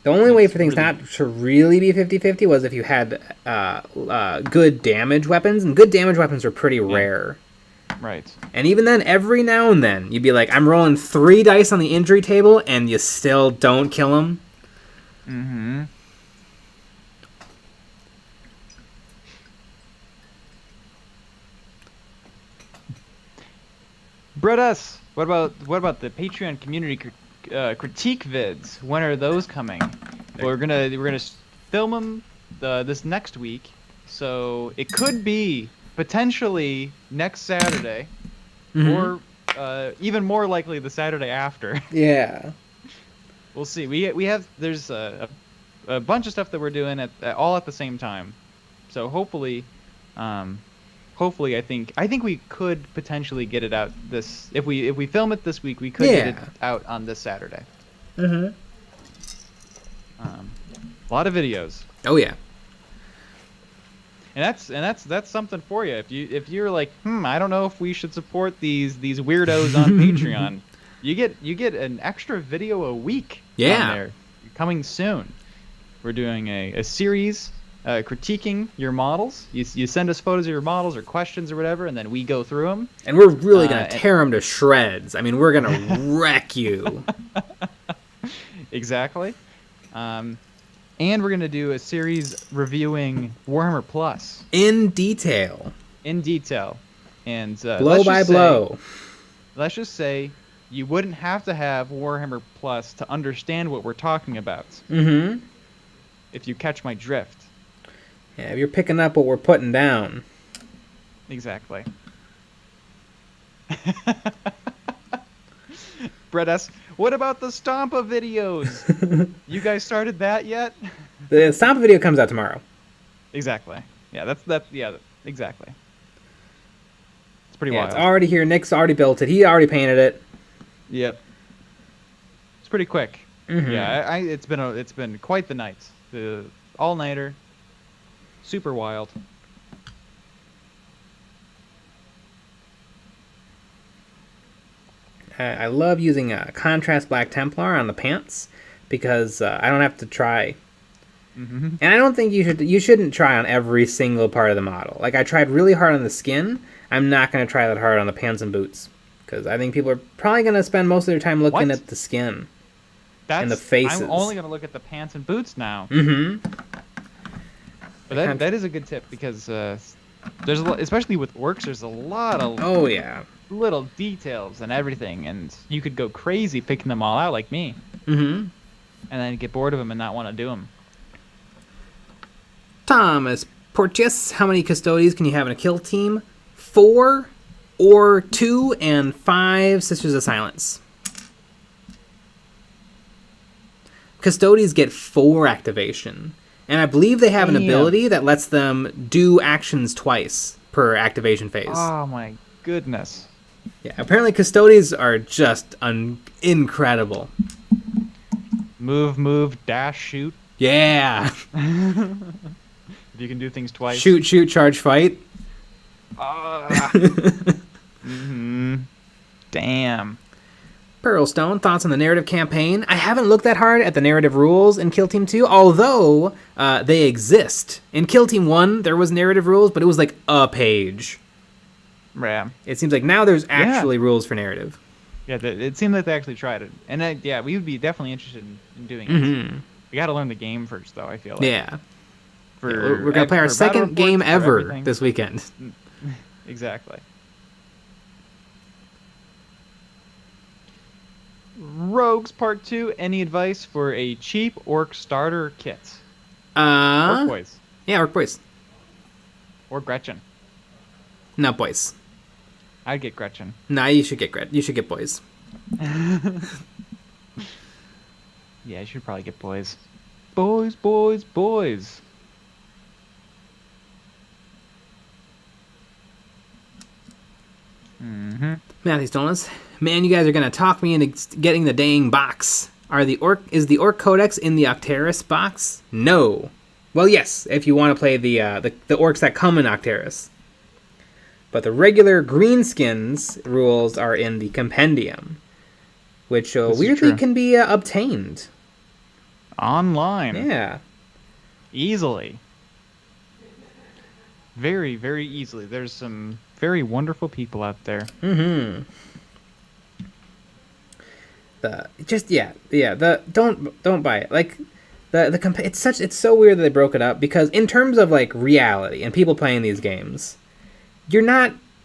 A: The only way for things not to really be 50-50 was if you had good damage weapons, and good damage weapons are pretty rare.
B: Right.
A: And even then, every now and then, you'd be like, I'm rolling 3 dice on the injury table, and you still don't kill him.
B: Mm-hmm. Bredas, what about the Patreon community critique vids? When are those coming? We're gonna film them this next week, so it could be potentially next Saturday, or even more likely the Saturday after.
A: Yeah.
B: We'll see. There's a bunch of stuff that we're doing all at the same time, so hopefully. Hopefully, I think we could potentially get it out this if we film it this week, we could get it out on this Saturday.
A: Mm-hmm.
B: A lot of videos.
A: Oh yeah.
B: And that's something for you. If you're like, I don't know if we should support these weirdos on Patreon, you get an extra video a week.
A: Yeah.
B: On there, coming soon. We're doing a series. Critiquing your models. You send us photos of your models or questions or whatever, and then we go through them.
A: And we're really going to tear them to shreds. I mean, we're going to wreck you.
B: Exactly. And we're going to do a series reviewing Warhammer Plus.
A: In detail.
B: And
A: blow by blow.
B: Let's just say you wouldn't have to have Warhammer Plus to understand what we're talking about.
A: Mm-hmm.
B: If you catch my drift.
A: Yeah, if you're picking up what we're putting down.
B: Exactly. Brett S., what about the Stompa videos? You guys started that yet?
A: The Stompa video comes out tomorrow.
B: Exactly. Yeah, exactly. It's pretty wild.
A: It's already here. Nick's already built it. He already painted it.
B: Yep. It's pretty quick.
A: Mm-hmm.
B: Yeah, it's been quite the night. The all-nighter. Super wild.
A: I love using a contrast Black Templar on the pants because I don't have to try. Mm-hmm. And I don't think you shouldn't try on every single part of the model. Like, I tried really hard on the skin. I'm not going to try that hard on the pants and boots because I think people are probably going to spend most of their time looking at the skin and the faces.
B: I'm only going to look at the pants and boots now.
A: Mm-hmm.
B: But that is a good tip because there's a lot, especially with orcs, there's a lot of little details and everything, and you could go crazy picking them all out like me.
A: Mm-hmm.
B: And then get bored of them and not want to do them.
A: Thomas Porteous, how many custodians can you have in a kill team? 4 or 2 and 5 Sisters of Silence. Custodians get 4 activation. And I believe they have an ability that lets them do actions twice per activation phase.
B: Oh my goodness.
A: Yeah, apparently custodians are just incredible.
B: Move, dash, shoot.
A: Yeah.
B: If you can do things twice.
A: Shoot, charge, fight.
B: Mm-hmm. Damn.
A: Pearlstone, thoughts on the narrative campaign? I haven't looked that hard at the narrative rules in Kill Team 2, although they exist. In Kill Team 1, there was narrative rules, but it was like a page.
B: Yeah.
A: It seems like now there's actually rules for narrative.
B: Yeah, it seemed like they actually tried it. And we would be definitely interested in doing it. We got to learn the game first, though, I feel like.
A: Yeah. We're going to play our second game ever this weekend.
B: Exactly. Rogues Part 2, any advice for a cheap orc starter kit? Orc boys.
A: Yeah, orc boys.
B: Or Gretchen.
A: No, boys.
B: I'd get Gretchen.
A: Nah, you should get Gretchen. You should get boys.
B: Yeah, you should probably get boys. Boys, boys, boys. Mm-hmm.
A: Matthew Stolas. Man, you guys are going to talk me into getting the dang box. Is the Orc Codex in the Octeris box? No. Well, yes, if you want to play the orcs that come in Octeris. But the regular greenskins rules are in the Compendium, which weirdly can be obtained.
B: Online.
A: Yeah.
B: Easily. Very, very easily. There's some very wonderful people out there.
A: Mm-hmm. Don't buy it. Like it's so weird that they broke it up, because in terms of like reality and people playing these games,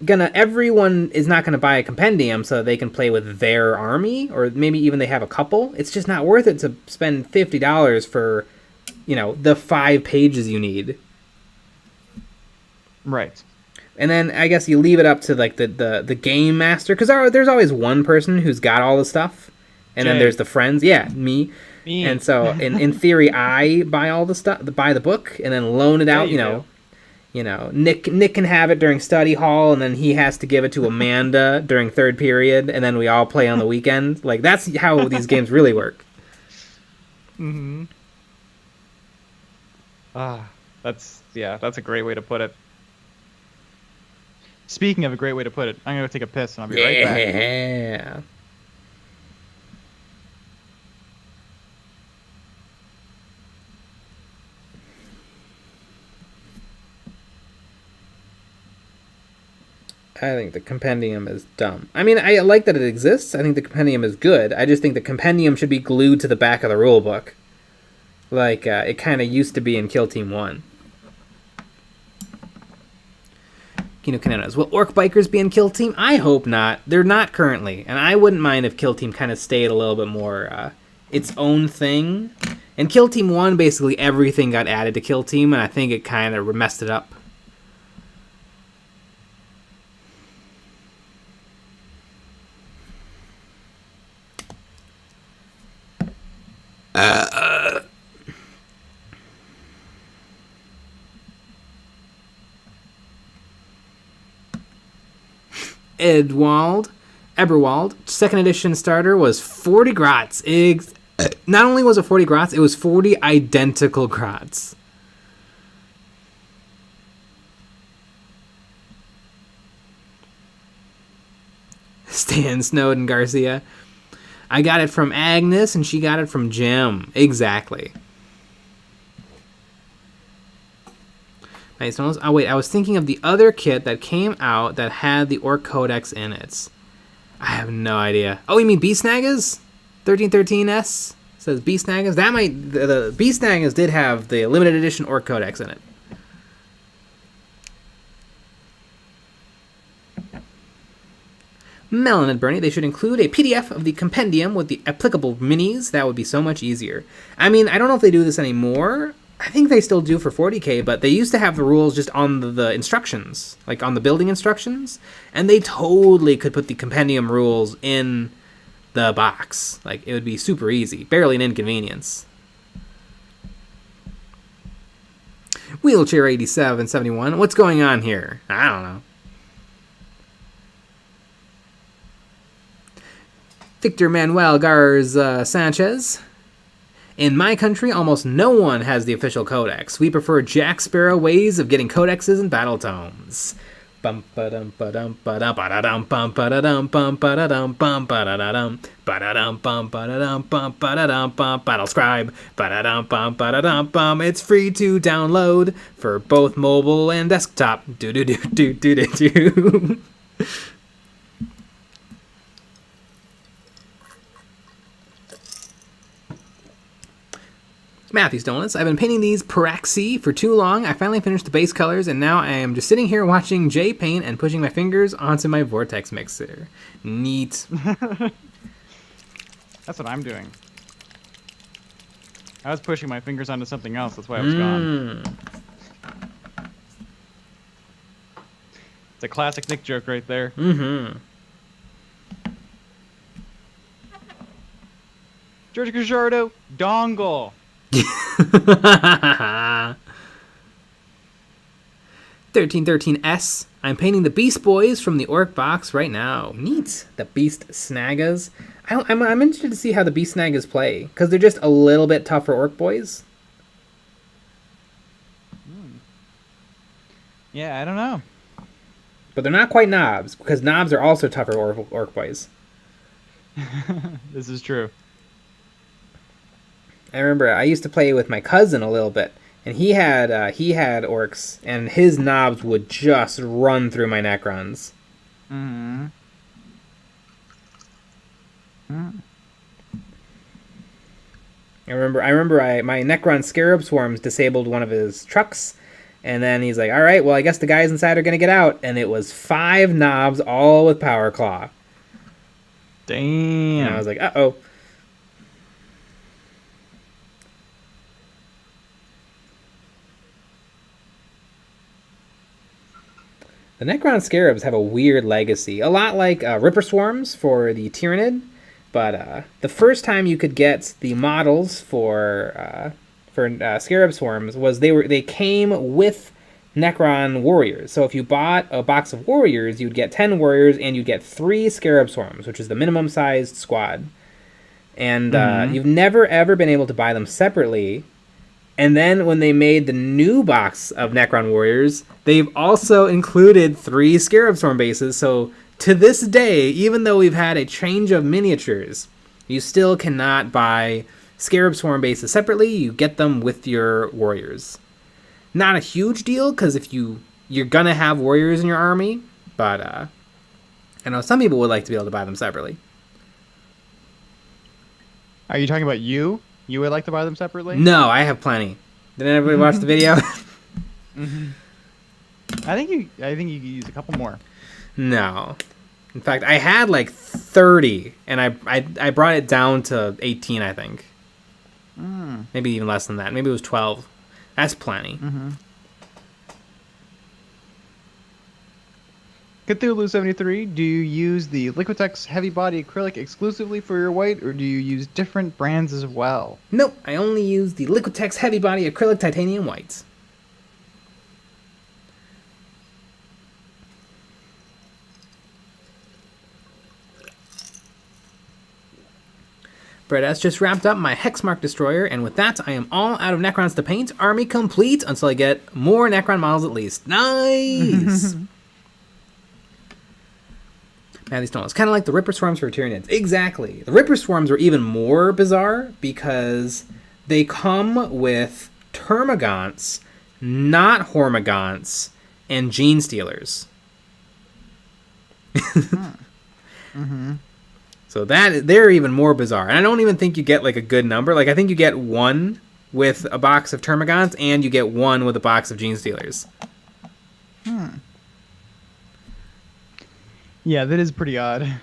A: everyone is not gonna buy a compendium so that they can play with their army, or maybe even they have a couple. It's just not worth it to spend $50 for, the 5 pages you need.
B: Right.
A: And then I guess you leave it up to like the game master, because there's always one person who's got all the stuff, and then there's the friends. Yeah, me. And so in theory, I buy all the stuff, buy the book, and then loan it out. Nick can have it during study hall, and then he has to give it to Amanda during third period, and then we all play on the weekend. Like, that's how these games really work.
B: Mm-hmm. That's a great way to put it. Speaking of a great way to put it, I'm going to take a piss, and I'll be right back.
A: Yeah. I think the compendium is dumb. I mean, I like that it exists. I think the compendium is good. I just think the compendium should be glued to the back of the rule book. Like, it kind of used to be in Kill Team 1. Kino Cananas. Will Orc Bikers be in Kill Team? I hope not. They're not currently. And I wouldn't mind if Kill Team kind of stayed a little bit more its own thing. In Kill Team 1, basically everything got added to Kill Team, and I think it kind of messed it up. Eberwald, second edition starter was 40 grots. Not only was it 40 grots, it was 40 identical grots. Stan Snowden Garcia. I got it from Agnes, and she got it from Jim. Exactly. Nice. Oh, wait. I was thinking of the other kit that came out that had the Orc Codex in it. I have no idea. Oh, you mean Beastnagas? 1313S says Beastnagas. The Beastnagas did have the limited edition Orc Codex in it. Melon and Bernie, they should include a PDF of the compendium with the applicable minis. That would be so much easier. I mean, I don't know if they do this anymore. I think they still do for 40K, but they used to have the rules just on the instructions, like on the building instructions, and they totally could put the compendium rules in the box. Like, it would be super easy. Barely an inconvenience. Wheelchair 8771, what's going on here? I don't know. Victor Manuel Garza Sanchez. In my country, almost no one has the official codex. We prefer Jack Sparrow ways of getting codexes and battle tomes. Bum ba-dum ba-dum ba-dum ba-da-dum bum ba-da-dum bum ba-da-dum bum ba-da-da-dum ba-da-dum bum ba-da-dum bum ba-da-dum bum battle scribe ba-da-dum bum ba-da-dum bum. It's free to download for both mobile and desktop. Do do do do do do do. Matthew's Donuts. I've been painting these Paraxi for too long. I finally finished the base colors, and now I am just sitting here watching Jay paint and pushing my fingers onto my Vortex mixer. Neat.
B: That's what I'm doing. I was pushing my fingers onto something else. That's why I was gone. It's a classic Nick joke right there.
A: Mm-hmm.
B: George Gajardo, dongle.
A: 1313S. I'm painting the Beast Boys from the Orc box right now. Neat. The Beast Snaggas. I'm interested to see how the Beast Snaggas play, because they're just a little bit tougher Orc Boys.
B: Yeah, I don't know.
A: But they're not quite knobs, because knobs are also tougher Orc Boys.
B: This is true.
A: I remember I used to play with my cousin a little bit, And he had orcs, and his knobs would just run through my Necrons.
B: Mm-hmm. Mm.
A: I remember my Necron Scarab Swarms disabled one of his trucks, and then he's like, all right, well, I guess the guys inside are going to get out. And it was 5 knobs, all with Power Claw.
B: Damn.
A: And I was like, uh-oh. The Necron Scarabs have a weird legacy. A lot like Ripper Swarms for the Tyranid. But the first time you could get the models for Scarab Swarms was they came with Necron Warriors. So if you bought a box of Warriors, you'd get 10 Warriors and you'd get 3 Scarab Swarms, which is the minimum sized squad. And you've never ever been able to buy them separately. And then when they made the new box of Necron Warriors, they've also included 3 Scarab Swarm bases. So to this day, even though we've had a change of miniatures, you still cannot buy Scarab Swarm bases separately. You get them with your Warriors. Not a huge deal, because if you're going to have Warriors in your army, but I know some people would like to be able to buy them separately.
B: Are you talking about you? You would like to buy them separately?
A: No, I have plenty. Did everybody watch the video?
B: Mm-hmm. I think you could use a couple more.
A: No. In fact, I had like 30, and I brought it down to 18, I think. Maybe even less than that. Maybe it was 12. That's plenty.
B: Mm-hmm. Cthulhu 73, do you use the Liquitex heavy body acrylic exclusively for your white, or do you use different brands as well?
A: Nope, I only use the Liquitex heavy body acrylic titanium whites. Brett S. just wrapped up my Hexmark Destroyer, and with that, I am all out of Necrons to paint. Army complete until I get more Necron models at least. Nice! Matthew Stone. It's kind of like the Ripper Swarms for Tyranids. Exactly. The Ripper Swarms are even more bizarre because they come with Termagants, not Hormagaunts, and Gene Stealers. So they're even more bizarre. And I don't even think you get like a good number. Like I think you get 1 with a box of Termagants and you get 1 with a box of Gene Stealers.
B: Yeah, that is pretty odd.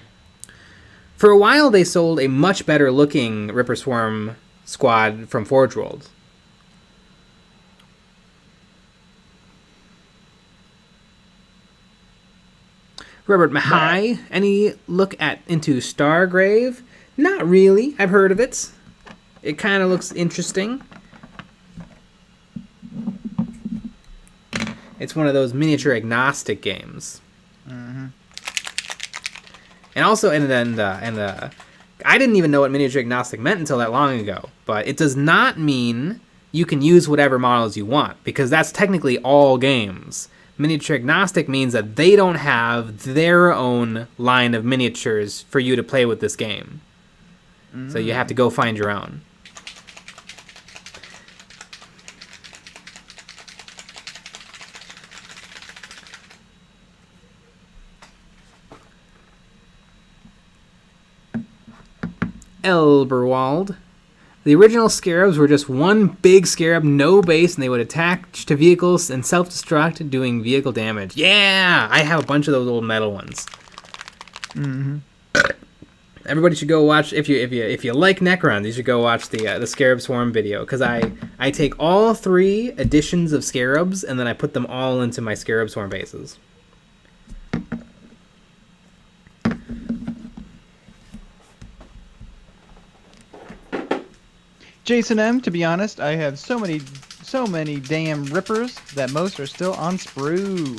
A: For a while, they sold a much better looking Ripper Swarm squad from Forge World. Robert Mahai, any look into Stargrave? Not really. I've heard of it. It kind of looks interesting. It's one of those miniature agnostic games. And also, I didn't even know what miniature agnostic meant until that long ago. But it does not mean you can use whatever models you want, because that's technically all games. Miniature agnostic means that they don't have their own line of miniatures for you to play with this game. So you have to go find your own. Elberwald. The original Scarabs were just one big Scarab, no base, and they would attach to vehicles and self-destruct, doing vehicle damage. Yeah! I have a bunch of those old metal ones. Everybody should go watch, if you like Necrons, you should go watch the Scarab Swarm video, because I take all 3 editions of Scarabs, and then I put them all into my Scarab Swarm bases.
B: Jason M, to be honest, I have so many damn Rippers that most are still on sprue.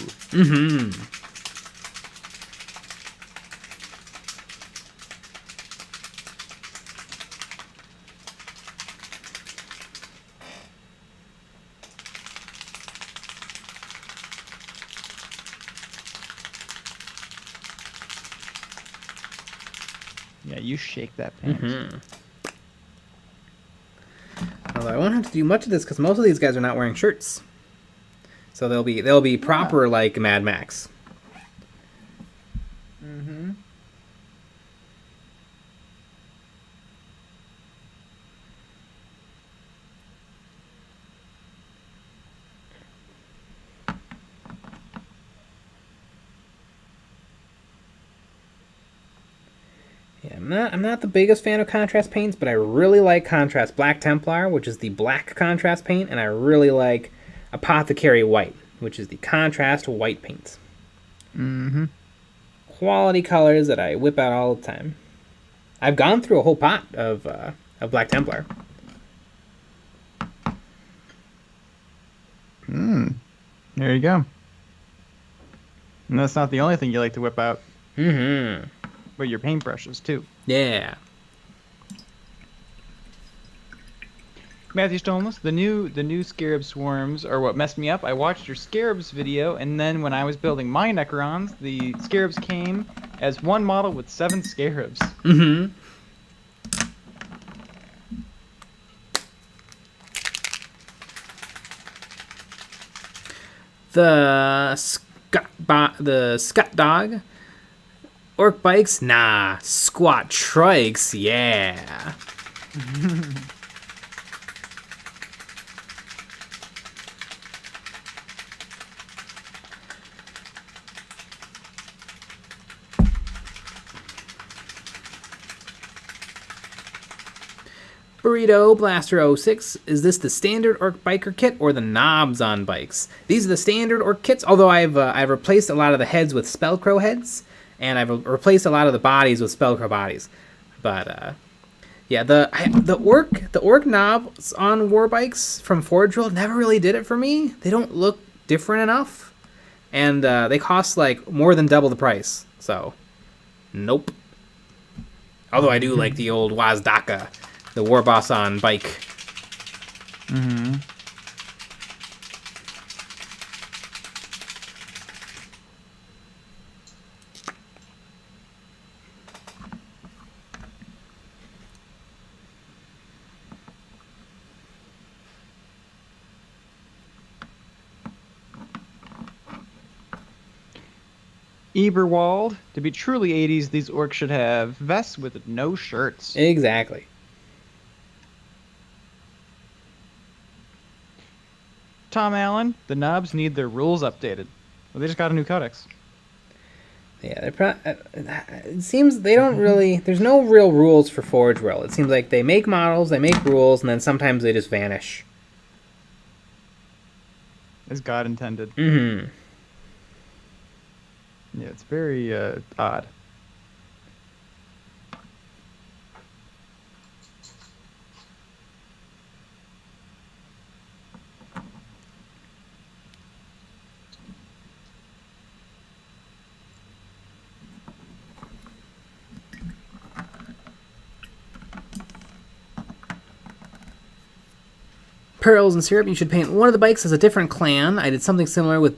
B: Yeah, you shake that pants.
A: Although I won't have to do much of this because most of these guys are not wearing shirts. So they'll be proper like Mad Max.
B: Mm-hmm.
A: Yeah, I'm not the biggest fan of contrast paints, but I really like contrast Black Templar, which is the black contrast paint, and I really like Apothecary White, which is the contrast white paint.
B: Mm-hmm.
A: Quality colors that I whip out all the time. I've gone through a whole pot of Black Templar.
B: There you go. And that's not the only thing you like to whip out.
A: Mm-hmm.
B: But your paintbrushes too.
A: Yeah.
B: Matthew Stonemas, the new scarab swarms are what messed me up. I watched your scarabs video, and then when I was building my Necrons, the scarabs came as one model with 7 scarabs.
A: Mm-hmm. The Scott Dog. Orc Bikes? Nah. Squat Trikes? Yeah. Burrito Blaster 06. Is this the standard Orc Biker kit or the knobs on bikes? These are the standard Orc kits, although I've replaced a lot of the heads with Spellcrow heads, and I've replaced a lot of the bodies with Spellcrow bodies. But, yeah, the Orc knobs on war bikes from Forge World never really did it for me. They don't look different enough, and they cost, like, more than double the price. So, nope. Although I do like the old Wazdaka, the war boss on bike.
B: Mm-hmm. Eberwald, to be truly 80s, these orcs should have vests with no shirts.
A: Exactly.
B: Tom Allen, the knobs need their rules updated. Well, they just got a new codex.
A: Yeah, it seems they don't really... There's no real rules for Forge World. It seems like they make models, they make rules, and then sometimes they just vanish.
B: As God intended.
A: Mm-hmm.
B: Yeah, it's very odd.
A: Pearls and Syrup, you should paint one of the bikes as a different clan. I did something similar with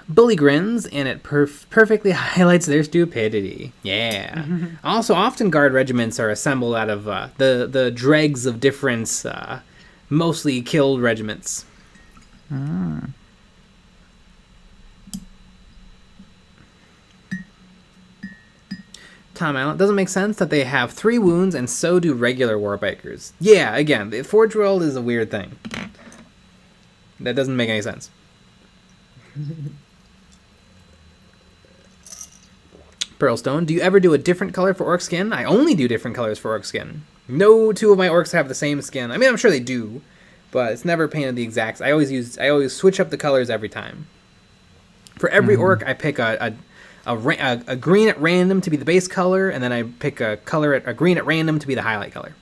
A: Bully Grins, and it perfectly highlights their stupidity. Yeah. Also, often guard regiments are assembled out of the dregs of different, mostly killed regiments. Tom Allen, it doesn't make sense that they have 3 wounds and so do regular warbikers. Yeah, again, the Forge World is a weird thing. That doesn't make any sense. Pearlstone, do you ever do a different color for orc skin? I only do different colors for orc skin. No 2 of my orcs have the same skin. I mean, I'm sure they do, but it's never painted the exact. I always switch up the colors every time. For every orc, I pick a green at random to be the base color, and then I pick a green at random to be the highlight color.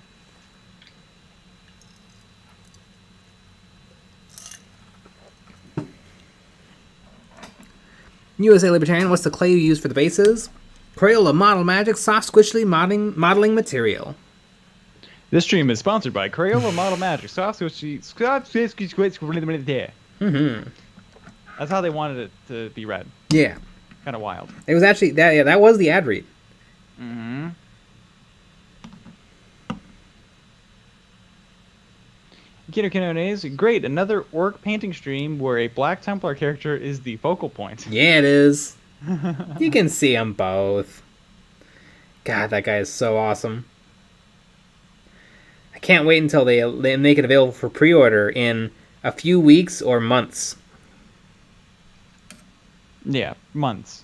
A: USA Libertarian, what's the clay you use for the bases? Crayola Model Magic Soft Squishy modeling material.
B: This stream is sponsored by Crayola Model Magic Soft Squishy.
A: Mm-hmm.
B: That's how they wanted it to be read.
A: Yeah.
B: Kind of wild.
A: It was actually that. Yeah, that was the ad read.
B: Mm-hmm. Kino Kinones, great, another orc painting stream where a Black Templar character is the focal point.
A: Yeah, it is. You can see them both. God, that guy is so awesome. I can't wait until they make it available for pre-order in a few weeks or months.
B: Yeah, months.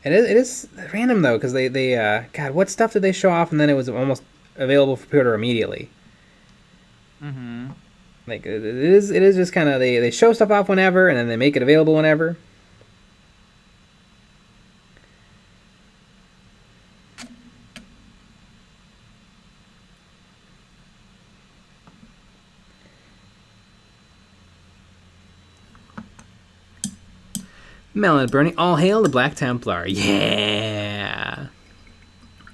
A: It is random though, because they God, what stuff did they show off and then it was almost available for pre-order immediately.
B: Mm-hmm.
A: Like it is just kind of they show stuff off whenever and then they make it available whenever. Melon Bernie, all hail the Black Templar. Yeah.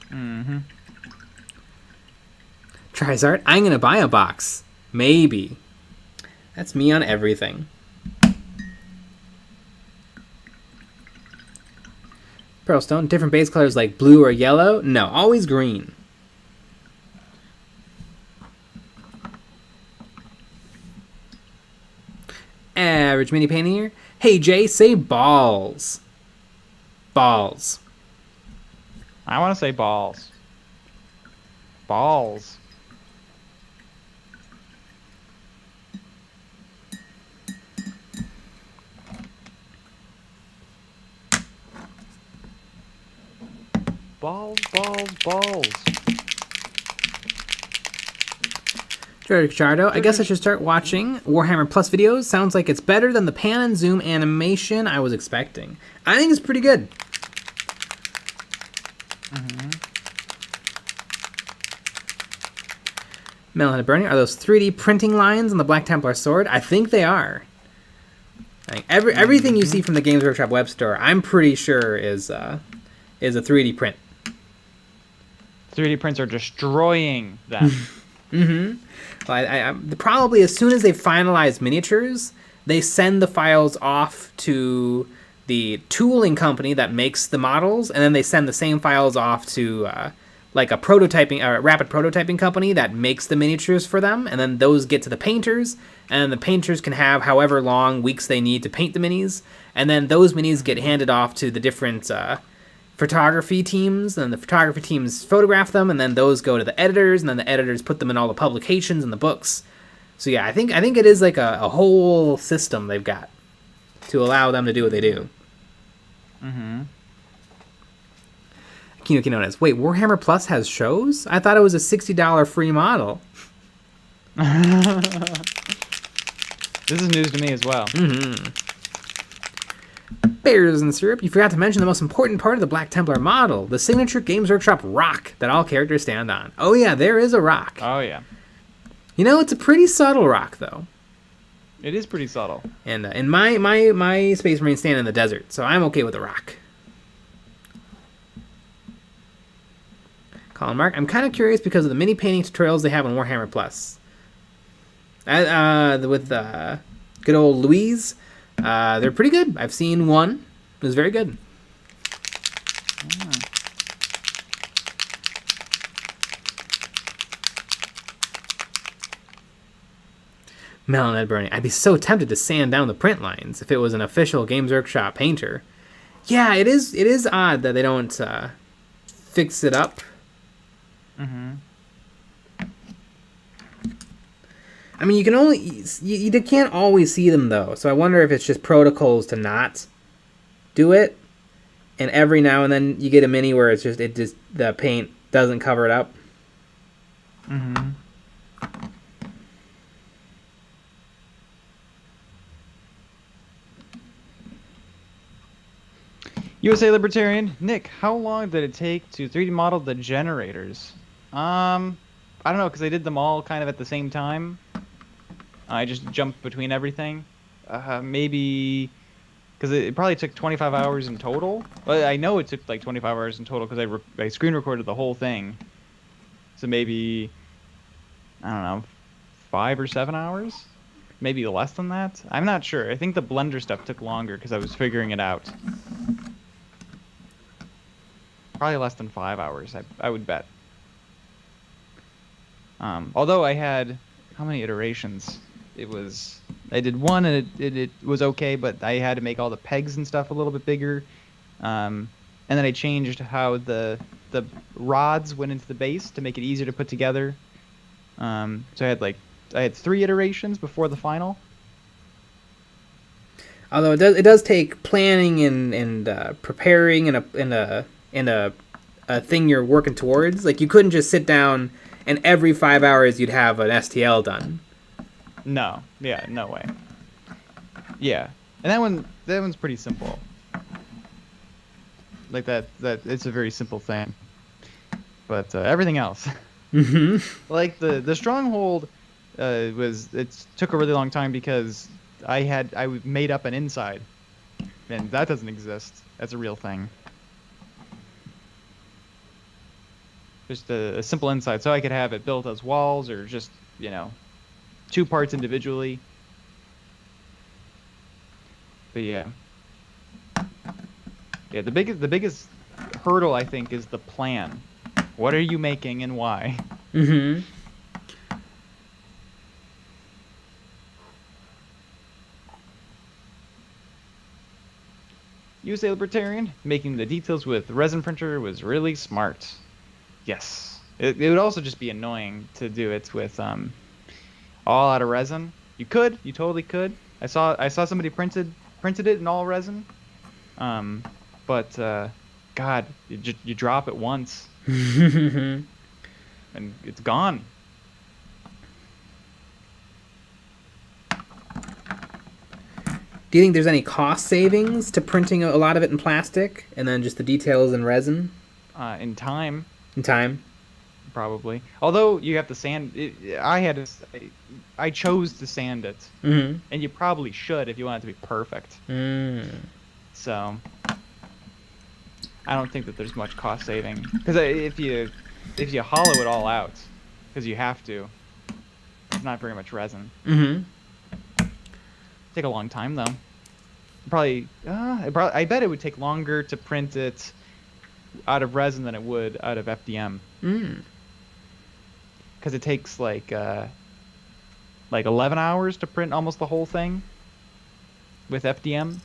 B: Mm-hmm.
A: Trizart, I'm gonna buy a box. Maybe. That's me on everything. Pearlstone, different base colors like blue or yellow? No, always green. Average mini painting here. Hey Jay, say balls. Balls.
B: I want to say balls. Balls. Balls, balls, balls.
A: George Chardo, I guess I should start watching Warhammer Plus videos. Sounds like it's better than the pan and zoom animation I was expecting. I think it's pretty good.
B: Mm-hmm.
A: Melon and Bernie, are those 3D printing lines on the Black Templar sword? I think they are. Like everything you see from the Games Workshop web store, I'm pretty sure is a 3D print.
B: 3D prints are destroying them.
A: Mm-hmm. Well, probably as soon as they finalize miniatures, they send the files off to the tooling company that makes the models, and then they send the same files off to like a rapid prototyping company that makes the miniatures for them, and then those get to the painters, and the painters can have however long weeks they need to paint the minis, and then those minis get handed off to the different photography teams, and the photography teams photograph them, and then those go to the editors, and then the editors put them in all the publications and the books. So yeah, I think it is like a whole system they've got to allow them to do what they do.
B: Mm-hmm.
A: Kino knows. Wait, Warhammer Plus has shows? I thought it was a $60 free model.
B: This is news to me as well.
A: Mm-hmm. Bears and syrup, you forgot to mention the most important part of the Black Templar model, the signature Games Workshop rock that all characters stand on. Oh yeah, there is a rock.
B: Oh yeah.
A: You know, it's a pretty subtle rock though.
B: It is pretty subtle.
A: And my Space Marines stand in the desert, so I'm okay with the rock. Colin Mark, I'm kind of curious because of the mini painting tutorials they have on Warhammer Plus. With good old Louise. They're pretty good. I've seen one. It was very good. Melon Ed Bernie, I'd be so tempted to sand down the print lines if it was an official Games Workshop painter. Yeah, it is odd that they don't fix it up.
B: Mm-hmm.
A: I mean, you can't always see them though, so I wonder if it's just protocols to not do it, and every now and then you get a mini where it just the paint doesn't cover it up.
B: Mm-hmm. USA Libertarian, Nick, how long did it take to 3D model the generators? I don't know, because I did them all kind of at the same time. I just jumped between everything. Maybe, because it probably took 25 hours in total. Well, I know it took like 25 hours in total because I screen recorded the whole thing. So maybe, I don't know, 5 or 7 hours? Maybe less than that? I'm not sure. I think the Blender stuff took longer because I was figuring it out. Probably less than 5 hours, I would bet. Although I had, how many iterations? I did one and it was okay, but I had to make all the pegs and stuff a little bit bigger. And then I changed how the rods went into the base to make it easier to put together. So I had 3 iterations before the final.
A: Although it does take planning and preparing and a thing you're working towards. Like, you couldn't just sit down and every 5 hours you'd have an STL done.
B: No, yeah, no way. Yeah, and that one's pretty simple. Like that it's a very simple thing. But everything else, like the stronghold, it took a really long time because I made up an inside, and that doesn't exist. That's a real thing. Just a simple inside, so I could have it built as walls or just 2 parts individually. But yeah, the biggest hurdle I think is the plan. What are you making and why?
A: Mm-hmm.
B: You say libertarian, making the details with resin printer was really smart. Yes. It would also just be annoying to do it with all out of resin. You totally could. I saw somebody printed it in all resin. But God, you drop it once and it's gone.
A: Do you think there's any cost savings to printing a lot of it in plastic and then just the details in resin?
B: In time.
A: In time?
B: Probably. Although you have to sand it, I chose to sand it.
A: Mm-hmm.
B: And you probably should if you want it to be perfect. So I don't think that there's much cost saving, because if you hollow it all out, because you have to, it's not very much resin. Take a long time though. I bet it would take longer to print it out of resin than it would out of FDM. Because it takes like 11 hours to print almost the whole thing with FDM.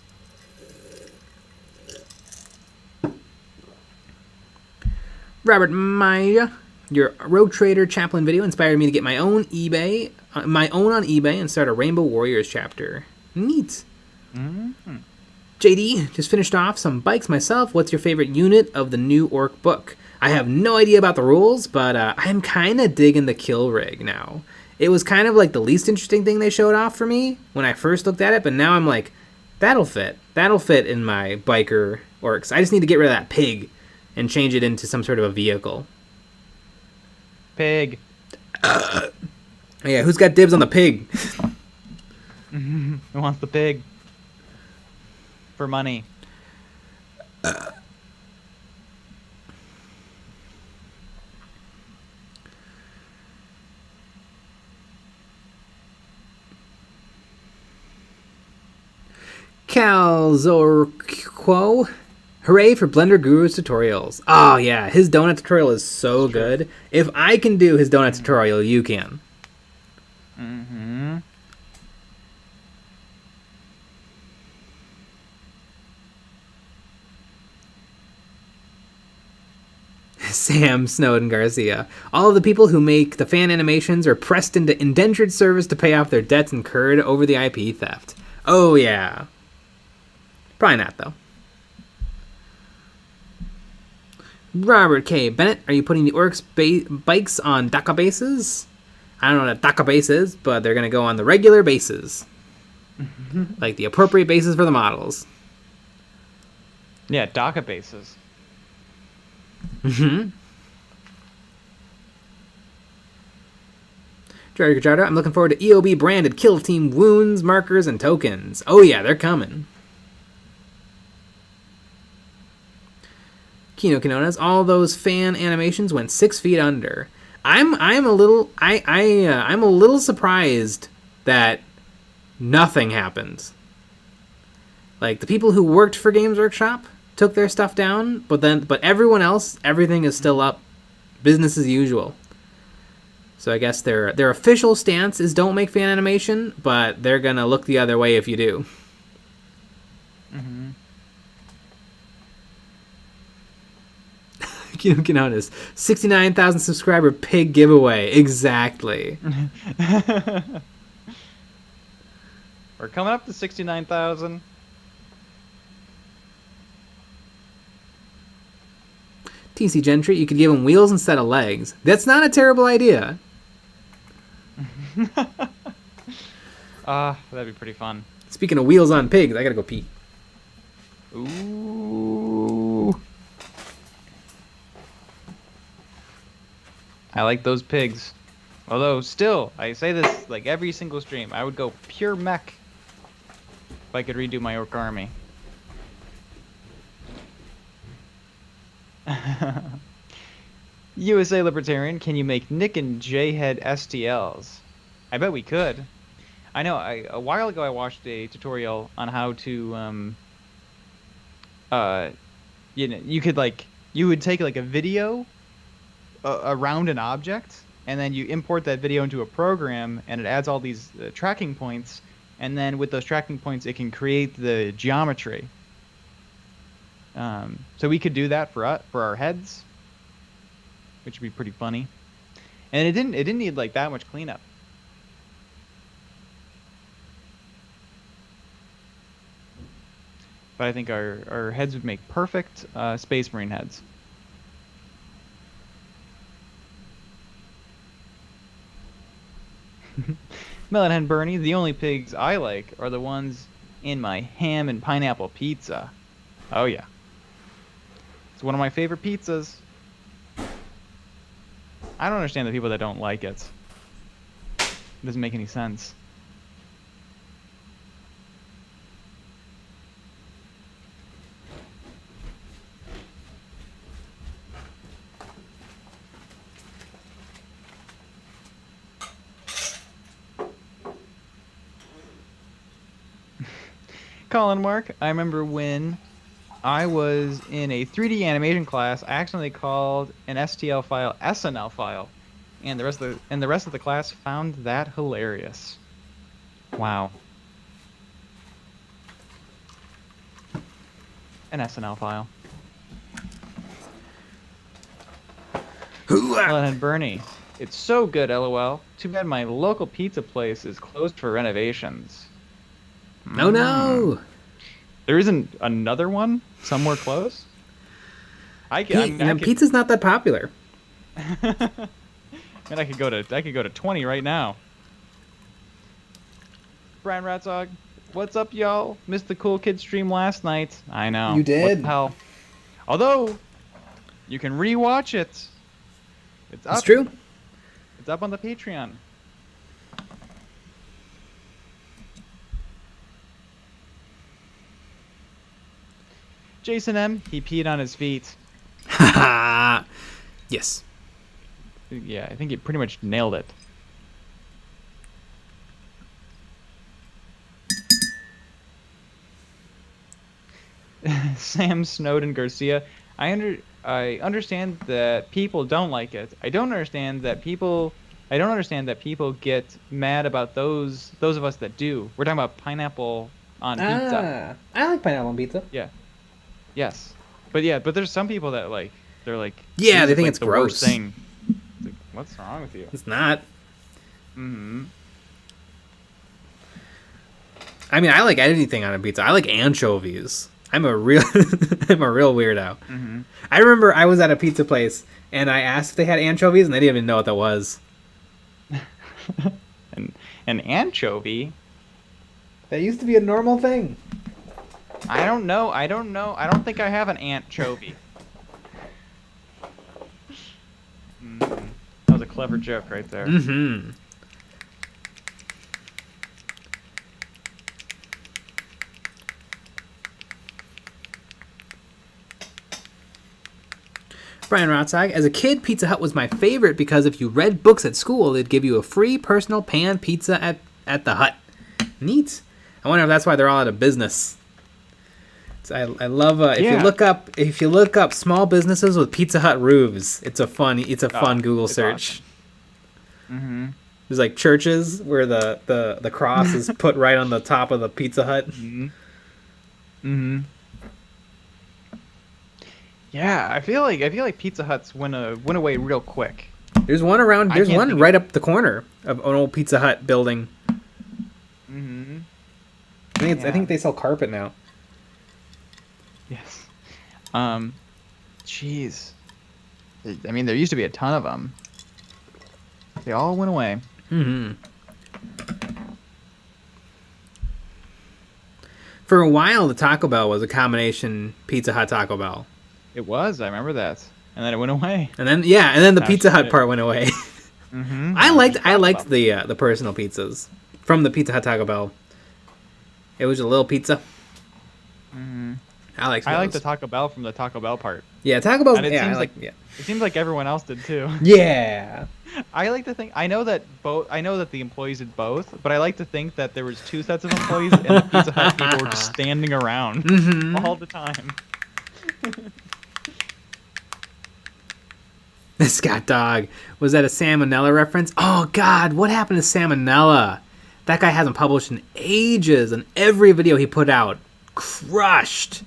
A: Robert Maya, your Rogue Trader Chaplain video inspired me to get my own on eBay and start a Rainbow Warriors chapter. Neat. JD, just finished off some bikes myself. What's your favorite unit of the new ORK book? I have no idea about the rules, but I'm kind of digging the kill rig now. It was kind of like the least interesting thing they showed off for me when I first looked at it, but now I'm like, that'll fit. That'll fit in my biker orcs. I just need to get rid of that pig and change it into some sort of a vehicle.
B: Pig.
A: Yeah, who's got dibs on the pig?
B: Who wants the pig? For money.
A: Calzorquo. Hooray for Blender Guru's tutorials. Oh yeah, his donut tutorial is so good. If I can do his donut tutorial, you can. Sam Snowden Garcia. All of the people who make the fan animations are pressed into indentured service to pay off their debts incurred over the IP theft. Oh yeah. Probably not, though. Robert K. Bennett, are you putting the Orcs bikes on DACA bases? I don't know what a DACA base is, but they're going to go on the regular bases. Like the appropriate bases for the models.
B: Yeah, DACA bases.
A: Jerry Gajardo, I'm looking forward to EOB branded kill team wounds, markers, and tokens. Oh yeah, they're coming. Kino Kinonas, all those fan animations went 6 feet under. I'm a little surprised that nothing happened. Like the people who worked for Games Workshop took their stuff down, but everyone else, everything is still up, business as usual. So I guess their official stance is don't make fan animation, but they're gonna look the other way if you do.
B: Mm-hmm.
A: You know, this 69,000 subscriber pig giveaway. Exactly.
B: We're coming up to 69,000.
A: TC Gentry, you could give him wheels instead of legs. That's not a terrible idea.
B: That'd be pretty fun.
A: Speaking of wheels on pigs, I gotta go pee.
B: Ooh. I like those pigs. Although, still, I say this like every single stream, I would go pure mech if I could redo my orc army. USA Libertarian, can you make Nick and J-Head STLs? I bet we could. I know, a while ago I watched a tutorial on how to, you know, you would take like a video around an object, and then you import that video into a program, and it adds all these tracking points, and then with those tracking points it can create the geometry. So we could do that for our heads, which would be pretty funny. And it didn't need like that much cleanup. But I think our heads would make perfect Space Marine heads. Melonhead Bernie, the only pigs I like are the ones in my ham and pineapple pizza. Oh yeah. It's one of my favorite pizzas. I don't understand the people that don't like it. It doesn't make any sense. Colin Mark, I remember when I was in a 3D animation class, I accidentally called an STL file SNL file, and the rest of the class found that hilarious. Wow. An SNL file. And Bernie, it's so good, LOL. Too bad my local pizza place is closed for renovations.
A: Oh no!
B: There isn't another one somewhere close?
A: Pizza's not that popular.
B: Man, I could go to 20 right now. Brian Ratzog, what's up, y'all? Missed the Cool Kid stream last night. I know.
A: You did.
B: What the hell? Although, you can rewatch it. It's up.
A: It's true.
B: It's up on the Patreon. Jason M, he peed on his feet.
A: Yes.
B: Yeah, I think he pretty much nailed it. Sam Snowden Garcia, I understand that people don't like it. I don't understand that people get mad about those of us that do. We're talking about pineapple on pizza.
A: I like pineapple on pizza.
B: Yeah. Yes. But there's some people that they're like,
A: yeah, they think
B: like
A: it's
B: the
A: gross.
B: Worst thing. It's like, what's wrong with you?
A: It's not.
B: Mm-hmm.
A: I mean, I like anything on a pizza. I like anchovies. I'm a real weirdo.
B: Mm-hmm.
A: I remember I was at a pizza place and I asked if they had anchovies and they didn't even know what that was.
B: An anchovy?
A: That used to be a normal thing.
B: I don't know. I don't think I have an anchovy. That was a clever joke right there.
A: Mm-hmm. Brian Rotzog, as a kid, Pizza Hut was my favorite because if you read books at school, they'd give you a free personal pan pizza at the Hut. Neat. I wonder if that's why they're all out of business. I love if you look up small businesses with Pizza Hut roofs. It's a fun Google search.
B: Mm-hmm.
A: There's like churches where the cross is put right on the top of the Pizza Hut.
B: Mm-hmm. Mm-hmm. Yeah, I feel like Pizza Huts went away real quick.
A: There's one around. There's one right up the corner of an old Pizza Hut building.
B: Mm-hmm.
A: I think they sell carpet now.
B: Yes. Jeez. I mean, there used to be a ton of them. They all went away.
A: Mm-hmm. For a while, the Taco Bell was a combination Pizza Hut Taco Bell.
B: It was. I remember that. And then it went away.
A: And then the Pizza Hut part went away.
B: Mm-hmm.
A: I liked the personal pizzas from the Pizza Hut Taco Bell. It was a little pizza.
B: Mm-hmm.
A: I like
B: the Taco Bell from the Taco Bell part.
A: Yeah, Taco Bell.
B: It seems like everyone else did too.
A: Yeah.
B: I like to think I know that the employees did both, but I like to think that there was two sets of employees and the Pizza Hut people were just standing around all the time.
A: The Scott Dog. Was that a Salmonella reference? Oh God, what happened to Salmonella? That guy hasn't published in ages, and every video he put out crushed.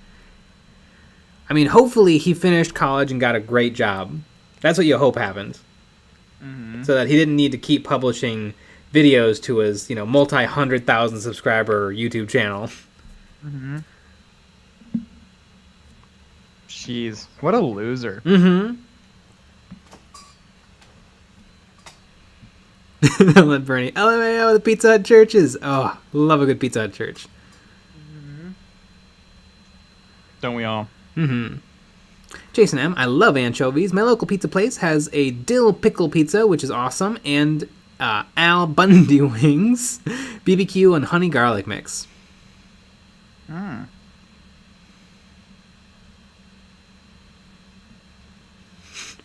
A: I mean, hopefully he finished college and got a great job. That's what you hope happened.
B: Mm-hmm.
A: So that he didn't need to keep publishing videos to his, multi-100,000 subscriber YouTube channel.
B: Mm-hmm. Jeez, what a loser.
A: Mm-hmm. Let Bernie. LMAO, the Pizza Hut churches. Oh, love a good Pizza Hut church.
B: Mm-hmm. Don't we all?
A: Mm-hmm. Jason M. I love anchovies. My local pizza place has a dill pickle pizza, which is awesome, and Al Bundy wings, BBQ, and honey garlic mix.
B: Mm.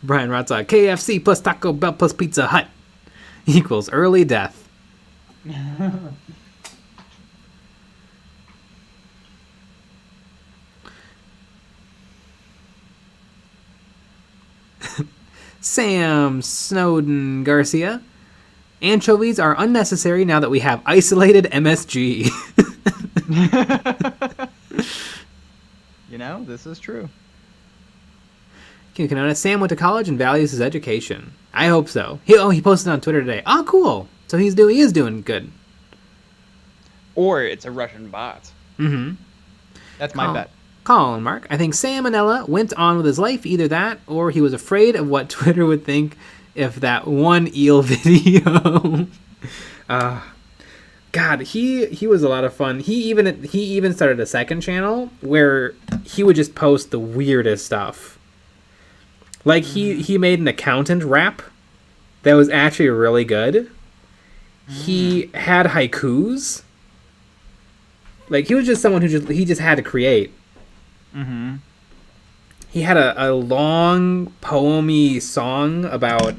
A: Brian Rotzog. KFC plus Taco Bell plus Pizza Hut equals early death. Sam Snowden Garcia. Anchovies are unnecessary now that we have isolated MSG.
B: This is true.
A: Sam went to college and values his education. I hope so. He posted on Twitter today. Oh, cool. So he is doing good.
B: Or it's a Russian bot.
A: Mm-hmm.
B: That's my bet.
A: Colin Mark. I think Sam Manella went on with his life. Either that, or he was afraid of what Twitter would think if that one eel video. God, he was a lot of fun. He even started a second channel where he would just post the weirdest stuff. Like he made an accountant rap that was actually really good. He had haikus. Like he was just someone who just had to create.
B: Mm-hmm.
A: He had a long poemy song about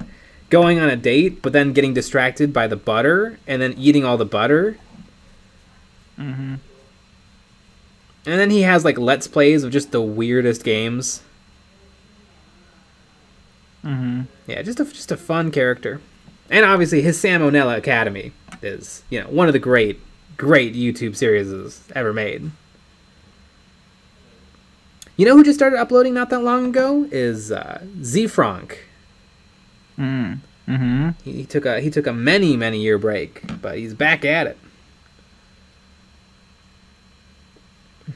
A: going on a date, but then getting distracted by the butter and then eating all the butter.
B: Mm-hmm.
A: And then he has like let's plays of just the weirdest games.
B: Mm-hmm.
A: Yeah, just a fun character. And obviously his Salmonella Academy is, one of the great YouTube series ever made. You know who just started uploading not that long ago is Z Frank.
B: Mm-hmm.
A: He took a many year break, but he's back at it.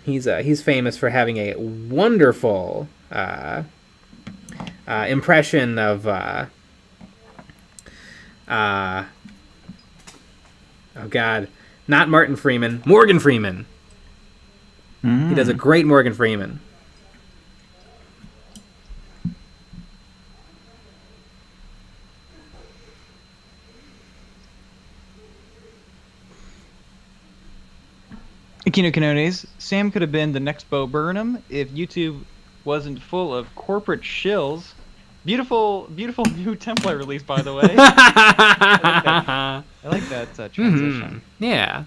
A: He's famous for having a wonderful impression of oh God, not Martin Freeman, Morgan Freeman.
B: Mm.
A: He does a great Morgan Freeman.
B: Aquino Canones, Sam could have been the next Bo Burnham if YouTube wasn't full of corporate shills. Beautiful new template release, by the way. I like that transition.
A: Mm-hmm. Yeah.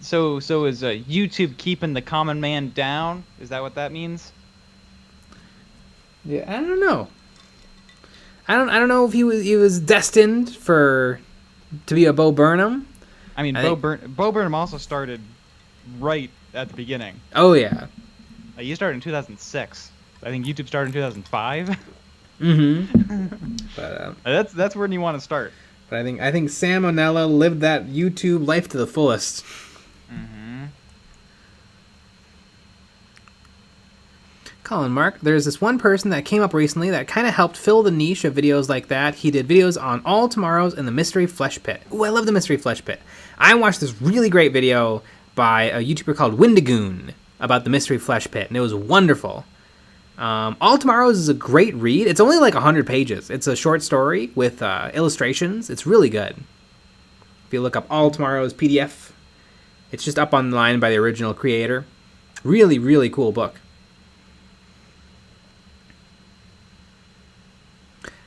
B: So is YouTube keeping the common man down? Is that what that means?
A: Yeah, I don't know. I don't know if he was destined to be a Bo Burnham.
B: I mean, Bo Burnham also started right at the beginning.
A: Oh yeah.
B: You started in 2006. I think YouTube started in 2005.
A: But
B: that's where you want to start.
A: But I think Sam O'Nella lived that YouTube life to the fullest. Colin Mark, there's this one person that came up recently that kind of helped fill the niche of videos like that. He did videos on All Tomorrows and the Mystery Flesh Pit. Ooh, I love the Mystery Flesh Pit. I watched this really great video by a YouTuber called Windigoon about the Mystery Flesh Pit, and it was wonderful. All Tomorrows is a great read. It's only like 100 pages. It's a short story with illustrations. It's really good. If you look up All Tomorrows PDF, it's just up online by the original creator. Really, really cool book.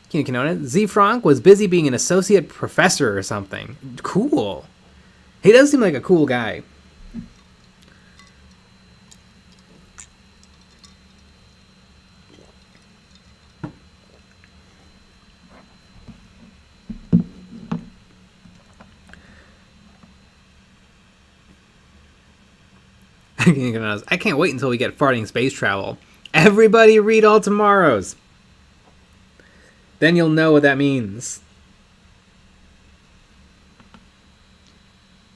A: Kina Kinona, Z Frank was busy being an associate professor or something. Cool. He does seem like a cool guy. I can't wait until we get farting space travel. Everybody read All Tomorrows. Then you'll know what that means.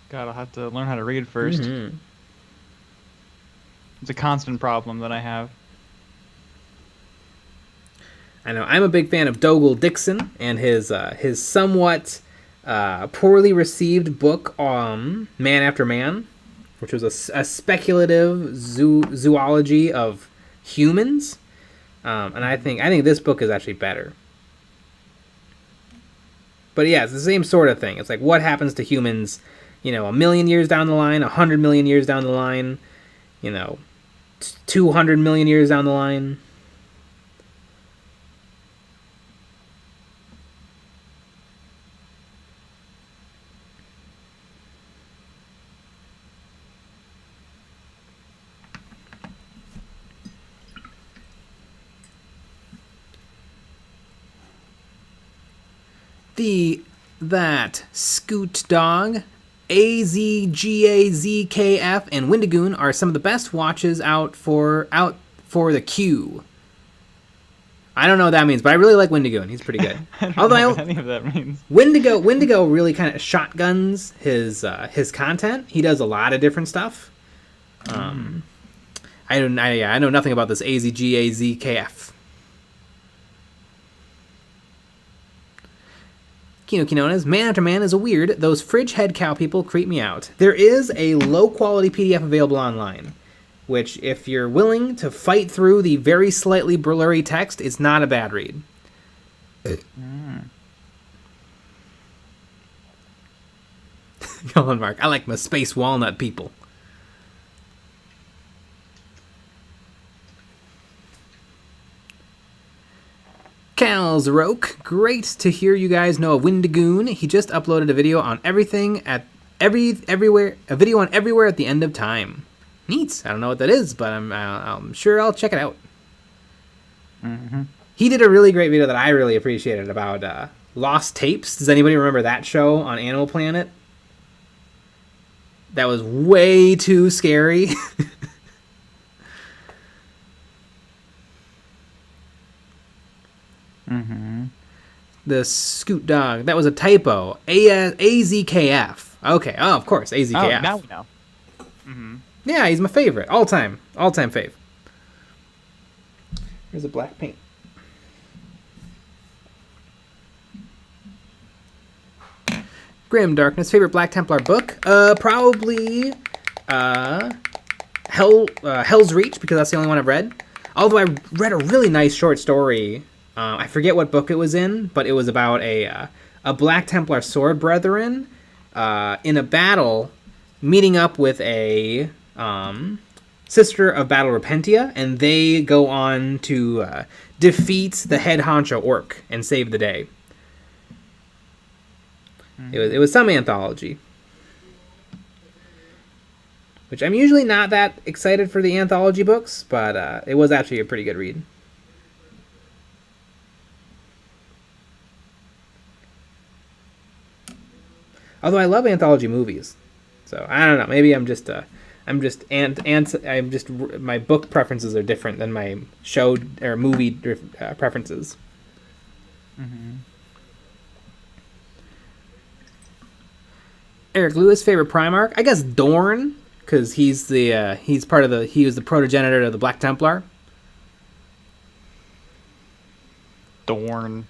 B: God, I'll have to learn how to read first. It's a constant problem that I have.
A: I know. I'm a big fan of Dougal Dixon and his somewhat poorly received book, Man After Man, which was a speculative zoology of humans. And I think this book is actually better. But yeah, it's the same sort of thing. It's like what happens to humans, 1 million years down the line, 100 million years down the line, 200 million years down the line. That Scoot Dog, AZGAZKF, and Windigoon are some of the best watches out for the queue. I don't know what that means, but I really like Windigoon. He's pretty good.
B: I don't know what any of that means.
A: Windigo really kind of shotguns his content. He does a lot of different stuff. I know nothing about this AZGAZKF. Kino Kinona's Man After Man is a weird. Those fridge head cow people creep me out. There is a low quality PDF available online, which if you're willing to fight through the very slightly blurry text, it's not a bad read. Colin Mark, I like my space walnut people. Cal's Roke, great to hear you guys know of Windigoon. He just uploaded a video on everything everywhere at the end of time. Neat. I don't know what that is, but I'm sure I'll check it out. He did a really great video that I really appreciated about lost tapes. Does anybody remember that show on Animal Planet? That was way too scary. The Scoot Dog. That was a typo. AZKF. Okay. Oh, of course. AZKF.
B: Oh, now we know.
A: Yeah, he's my favorite. All-time fave. Here's a black paint. Grim Darkness. Favorite Black Templar book? Probably Hell's Reach, because that's the only one I've read. Although I read a really nice short story. I forget what book it was in, but it was about a Black Templar sword brethren in a battle meeting up with a sister of Battle Repentia, and they go on to defeat the head honcho orc and save the day. It was some anthology. Which I'm usually not that excited for the anthology books, but it was actually a pretty good read. Although I love anthology movies, so I don't know. Maybe my book preferences are different than my show or movie preferences.
B: Mm-hmm.
A: Eric Lewis' favorite Primarch, I guess Dorn, because he was the protogenitor of the Black Templar.
B: Dorn.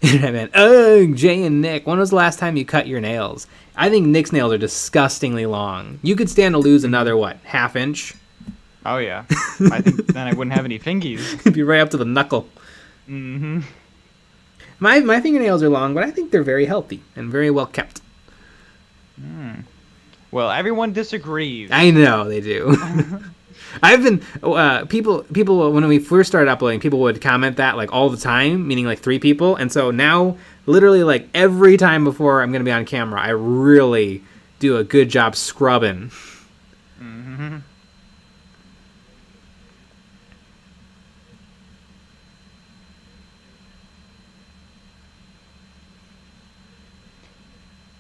A: Internet man, ugh, Jay and Nick, when was the last time you cut your nails? I think Nick's nails are disgustingly long. You could stand to lose another, half inch?
B: Oh, yeah. I think then I wouldn't have any fingies.
A: It'd be right up to the knuckle.
B: Mm-hmm.
A: My fingernails are long, but I think they're very healthy and very well kept.
B: Well, everyone disagrees.
A: I know they do. I've been people when we first started uploading, people would comment that like all the time, meaning like 3 people, and so now literally like every time before I'm gonna be on camera, I really do a good job scrubbing.
B: Mm-hmm.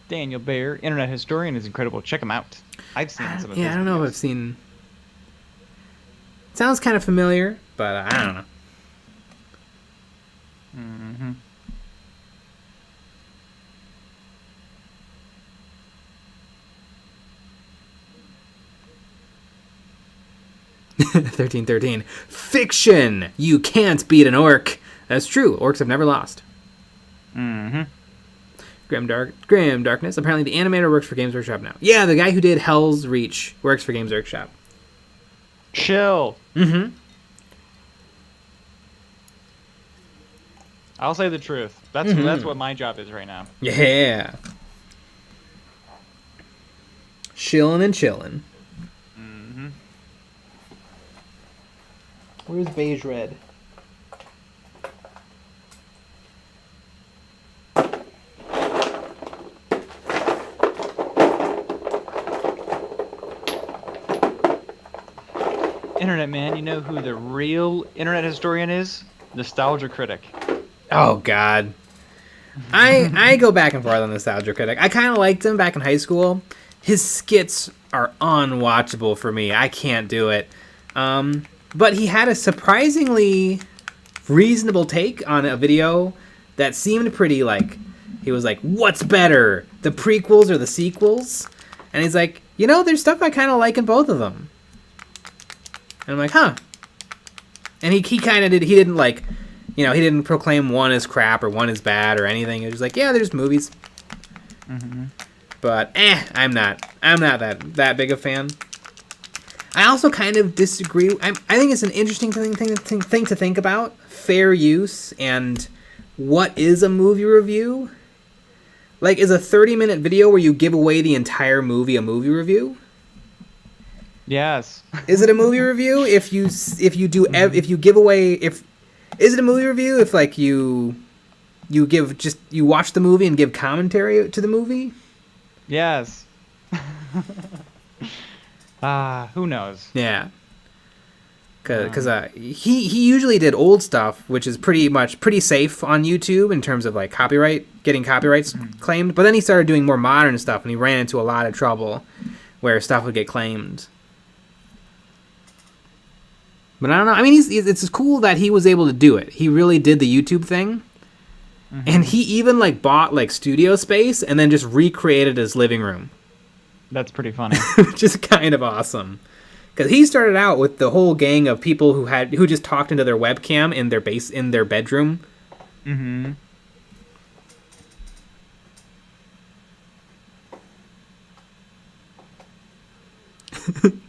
B: Daniel Bayer, internet historian, is incredible. Check him out. I've seen some of his
A: I don't know
B: videos.
A: if I've seen. Sounds kind of familiar, but I don't know.
B: Mm-hmm.
A: $13.13. Fiction! You can't beat an orc. That's true. Orcs have never lost.
B: Mm-hmm.
A: Grim Darkness. Apparently the animator works for Games Workshop now. Yeah, the guy who did Hell's Reach works for Games Workshop.
B: Chill.
A: Mm-hmm.
B: I'll say the truth. That's what my job is right now.
A: Yeah. Chillin' and chillin'.
B: Mm-hmm.
A: Where's Beige Red?
B: Internet man, you know who the real internet historian is? Nostalgia Critic.
A: Oh, God. I go back and forth on Nostalgia Critic. I kind of liked him back in high school. His skits are unwatchable for me. I can't do it. But he had a surprisingly reasonable take on a video that seemed pretty like... He was like, what's better, the prequels or the sequels? And he's like, there's stuff I kind of like in both of them. And I'm like, huh. And he kind of did... He didn't like... he didn't proclaim one as crap or one as bad or anything. He was just like, yeah, there's movies.
B: Mm-hmm.
A: But, I'm not that big a fan. I also kind of disagree. I think it's an interesting thing to think about. Fair use and what is a movie review? Like, is a 30-minute video where you give away the entire movie a movie review?
B: Yes.
A: Is it a movie review if you give away... Is it a movie review if like you watch the movie and give commentary to the movie?
B: Yes. Who knows?
A: Yeah. Because he usually did old stuff, which is pretty safe on YouTube in terms of like getting copyrights claimed. But then he started doing more modern stuff, and he ran into a lot of trouble where stuff would get claimed. But I don't know. I mean, it's cool that he was able to do it. He really did the YouTube thing. Mm-hmm. And he even like bought like studio space and then just recreated his living room.
B: That's pretty funny.
A: Which is kind of awesome. Because he started out with the whole gang of people who just talked into their webcam in their bedroom.
B: Mm-hmm.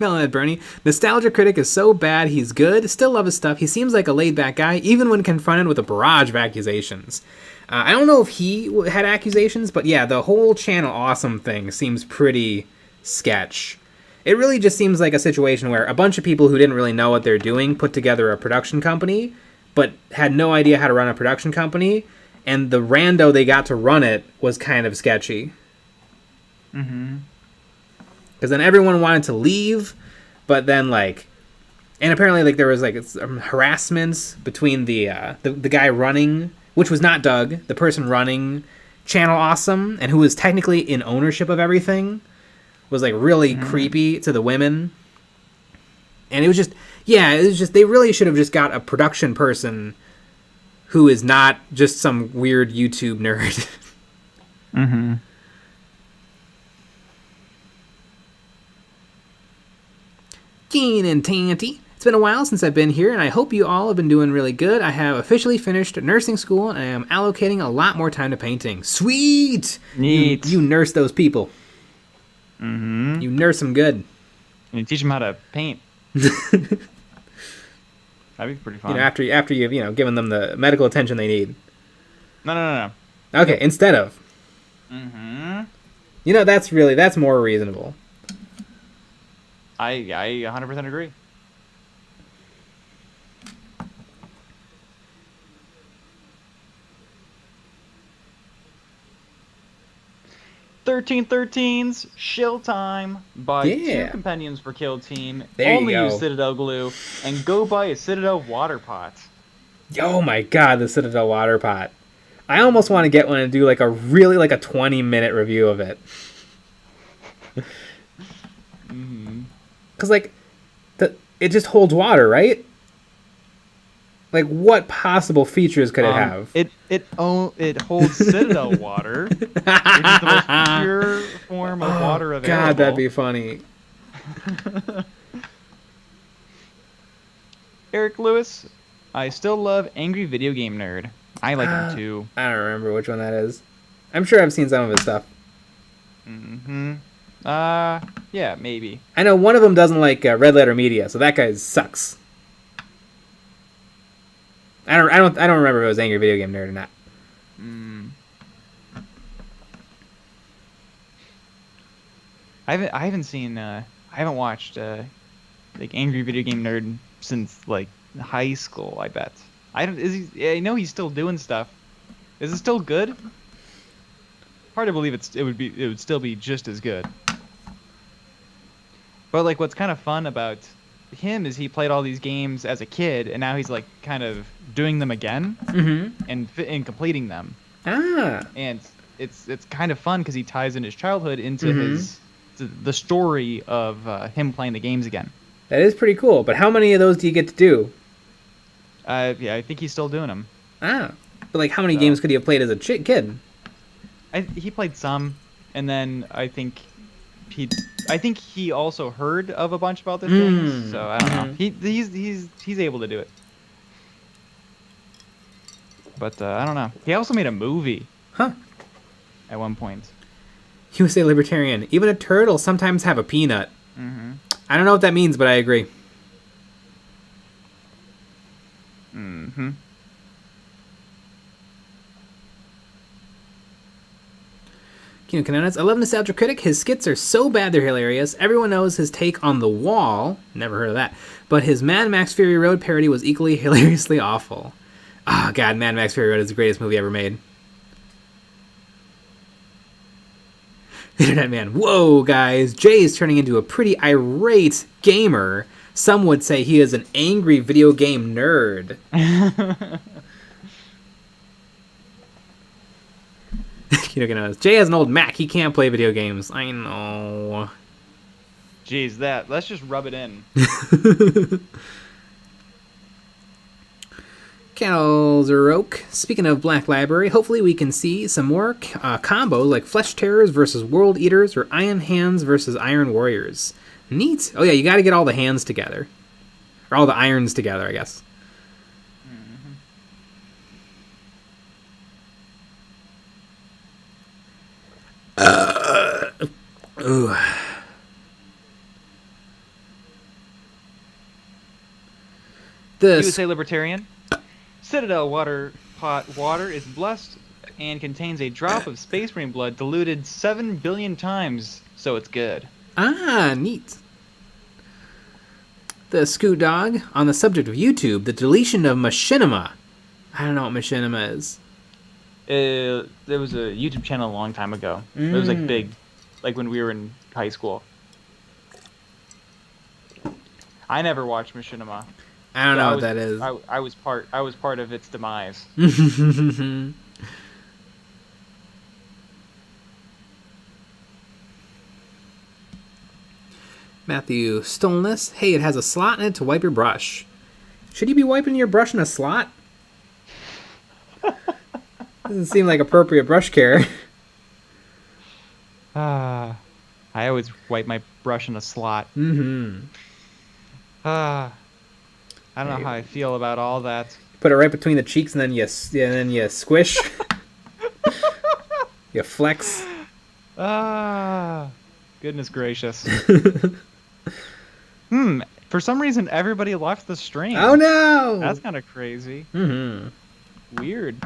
A: Melonhead Bernie. Nostalgia Critic is so bad he's good. Still love his stuff. He seems like a laid-back guy, even when confronted with a barrage of accusations. I don't know if he had accusations, but yeah, the whole channel awesome thing seems pretty sketch. It really just seems like a situation where a bunch of people who didn't really know what they're doing put together a production company, but had no idea how to run a production company, and the rando they got to run it was kind of sketchy.
B: Mm-hmm.
A: Because then everyone wanted to leave, but then like, and apparently like there was like harassments between the guy running which was not Doug, the person running Channel Awesome, and who was technically in ownership of everything, was like really creepy to the women. And it was just, they really should have just got a production person who is not just some weird YouTube nerd.
B: Mm-hmm.
A: Keen and Tanty. It's been a while since I've been here, and I hope you all have been doing really good. I have officially finished nursing school, and I am allocating a lot more time to painting. Sweet!
B: Neat.
A: You nurse those people.
B: Mm-hmm.
A: You nurse them good.
B: And you teach them how to paint. That'd be pretty fun.
A: After you've given them the medical attention they need.
B: No.
A: Okay, instead of.
B: Mm-hmm.
A: That's more reasonable.
B: I 100% agree. "1313's Shill Time. Buy 2 companions per kill team.
A: There
B: Only
A: you go.
B: use Citadel glue. And go buy a Citadel water pot."
A: Oh my god, the Citadel water pot. I almost want to get one and do like a 20-minute review of it. Because it just holds water, right? Like, what possible features could it have?
B: It holds Citadel water, which is the most pure form of water available.
A: God, that'd be funny.
B: Eric Lewis, "I still love Angry Video Game Nerd. I like him too."
A: I don't remember which one that is. I'm sure I've seen some of his stuff.
B: Mm-hmm. Yeah, maybe.
A: I know one of them doesn't like Red Letter Media, so that guy sucks. I don't remember if it was Angry Video Game Nerd or not.
B: I haven't watched like Angry Video Game Nerd since like high school. I bet. I know he's still doing stuff. Is it still good? Hard to believe it would still be just as good. But like, what's kind of fun about him is he played all these games as a kid, and now he's like kind of doing them again and completing them. And it's kind of fun because he ties in his childhood into the story of him playing the games again.
A: That is pretty cool. But how many of those do you get to do?
B: Yeah, I think he's still doing them.
A: But like, how many games could he have played as a kid?
B: He played some, and then I think he also heard of a bunch of other things. So I don't know. He's able to do it. But I don't know. He also made a movie. At one point.
A: You say libertarian. Even a turtle sometimes have a peanut. I don't know what that means, but I agree. Kino Canonas, I love Nostalgia Critic. His skits are so bad they're hilarious. Everyone knows his take on The Wall. Never heard of that. But his Mad Max Fury Road parody was equally hilariously awful. Oh, God, Mad Max Fury Road is the greatest movie ever made. Internet Man, whoa, guys. Jay is turning into a pretty irate gamer. Some would say he is an angry video game nerd. Jay has an old Mac. He can't play video games. I know.
B: Jeez, let's just rub it in.
A: Calzeroke. Speaking of Black Library, hopefully we can see some more combos like Flesh Terrors versus World Eaters or Iron Hands versus Iron Warriors. Neat. Oh yeah, you got to get all the hands together. Or all the irons together, I guess. Ooh.
B: You would say libertarian? Citadel water is blessed and contains a drop of Space Marine blood diluted 7 billion times, so it's good.
A: Neat. The Scoot Dog, on the subject of YouTube, the deletion of Machinima. I don't know what Machinima is.
B: There was a YouTube channel a long time ago. It was like big, like when we were in high school. I never watched Machinima.
A: I don't know what that is.
B: I was part of its demise.
A: Matthew Stolness. Hey, it has a slot in it to wipe your brush. Should you be wiping your brush in a slot? Doesn't seem like appropriate brush care.
B: I always wipe my brush in a slot. I don't know how I feel about all that.
A: Put it right between the cheeks and then you squish. You flex.
B: Goodness gracious. For some reason, everybody left the stream.
A: Oh no!
B: That's kind of crazy. Weird.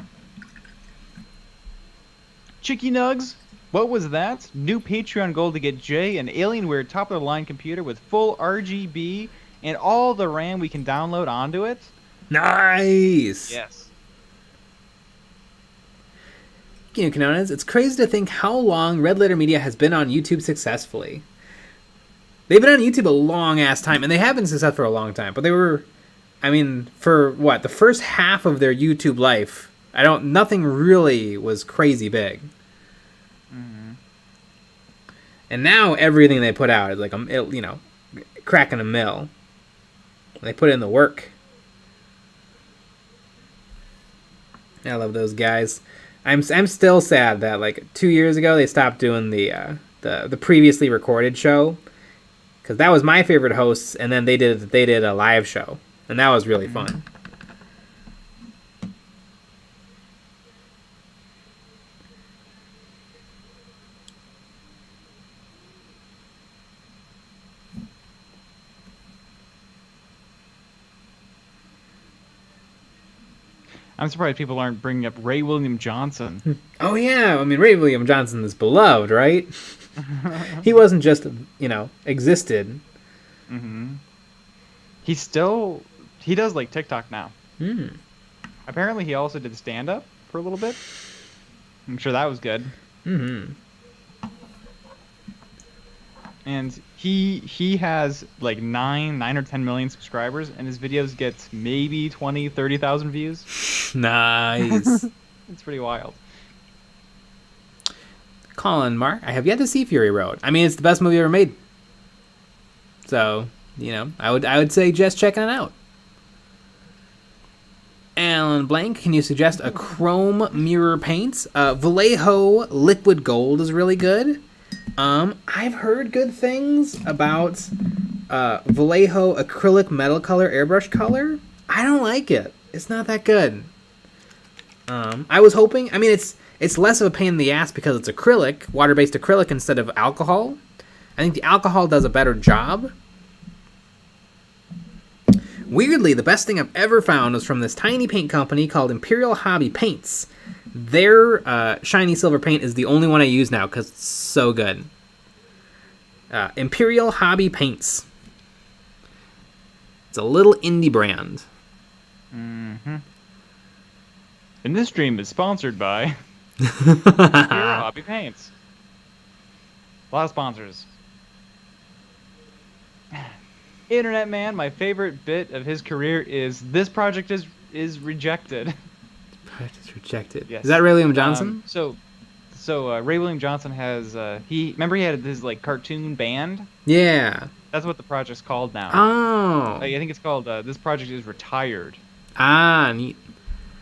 B: Chicky Nugs, what was that? New Patreon goal to get Jay an Alienware top-of-the-line computer with full RGB and all the RAM we can download onto it?
A: Nice!
B: Yes.
A: Canonas, it's crazy to think how long Red Letter Media has been on YouTube successfully. They've been on YouTube a long-ass time, and they have been successful for a long time, but they were, I mean, for what, the first half of their YouTube life, nothing really was crazy big. And now everything they put out is like, cracking a mill. They put in the work. I love those guys. I'm still sad that like 2 years ago they stopped doing the previously recorded show, because that was my favorite hosts, and then they did a live show, and that was really fun.
B: I'm surprised people aren't bringing up Ray William Johnson.
A: Oh yeah, I mean Ray William Johnson is beloved, right? He wasn't just existed.
B: He does like TikTok now. Apparently he also did stand up for a little bit. I'm sure that was good. And he has like 9 or 10 million subscribers, and his videos get maybe 20-30,000 views.
A: Nice.
B: It's pretty wild.
A: Colin Mark, I have yet to see Fury Road. I mean, it's the best movie ever made. So, I would say just check it out. Alan Blank, can you suggest a chrome mirror paint? Vallejo Liquid Gold is really good. I've heard good things about Vallejo Acrylic Metal Color Airbrush Color. I don't like it. It's not that good. I was hoping... I mean, it's less of a pain in the ass because it's acrylic, water-based acrylic instead of alcohol. I think the alcohol does a better job. Weirdly, the best thing I've ever found was from this tiny paint company called Imperial Hobby Paints. Their shiny silver paint is the only one I use now because it's so good. Imperial Hobby Paints. It's a little indie brand.
B: And this stream is sponsored by Imperial Hobby Paints. A lot of sponsors. Internet Man, my favorite bit of his career is this project is rejected.
A: Project is rejected.
B: Yes.
A: Is that Ray William Johnson?
B: So Ray William Johnson has he had his like cartoon band.
A: Yeah.
B: That's what the project's called now.
A: Oh.
B: I think it's called this project is retired.
A: Ah, neat.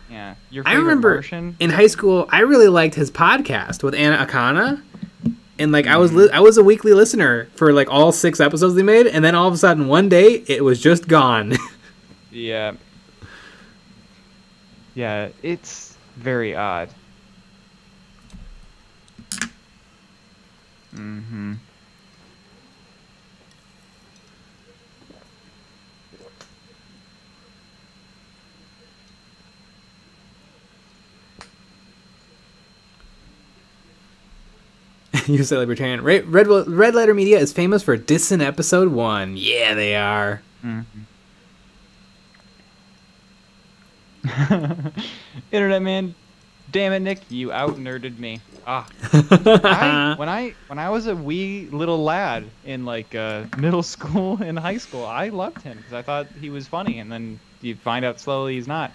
B: Yeah. Your favorite
A: I remember
B: Martian?
A: in high school, I really liked his podcast with Anna Akana. And like I was a weekly listener for like all 6 episodes they made, and then all of a sudden one day it was just gone.
B: Yeah. Yeah, it's very odd.
A: You say libertarian. Red Letter Media is famous for dissing episode 1. Yeah, they are.
B: Internet Man, Damn it, Nick! You out-nerded me. Ah. When I was a wee little lad in like middle school and high school, I loved him because I thought he was funny, and then you find out slowly he's not.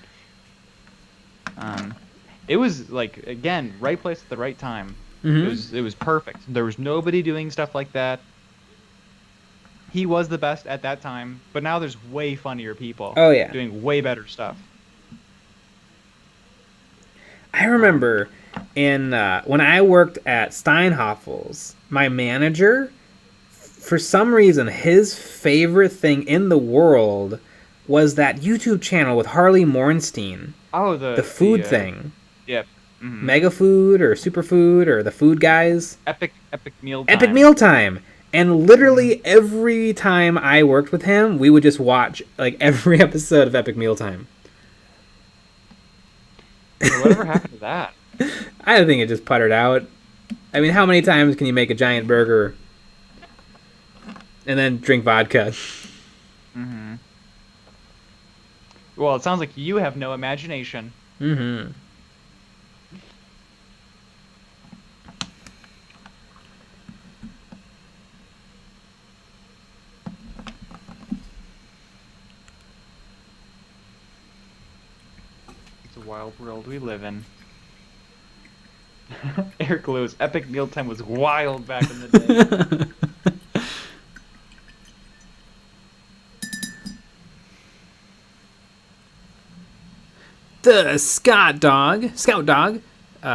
B: It was like, again, right place at the right time. It was perfect. There was nobody doing stuff like that. He was the best at that time, but now there's way funnier people.
A: Oh yeah,
B: doing way better stuff.
A: I remember when I worked at Steinhoffel's, my manager, for some reason, his favorite thing in the world was that YouTube channel with Harley Morenstein.
B: Oh,
A: the food thing.
B: Yeah.
A: Mega Food or Superfood or the Food Guys.
B: Epic Meal Time.
A: Epic Meal Time. And literally every time I worked with him, we would just watch like every episode of Epic Meal Time.
B: Whatever happened to that?
A: I think it just puttered out. I mean, how many times can you make a giant burger and then drink vodka?
B: Well, it sounds like you have no imagination. It's a wild world we live in. Eric Lewis, Epic Mealtime was wild back in the day.
A: The Scout Dog.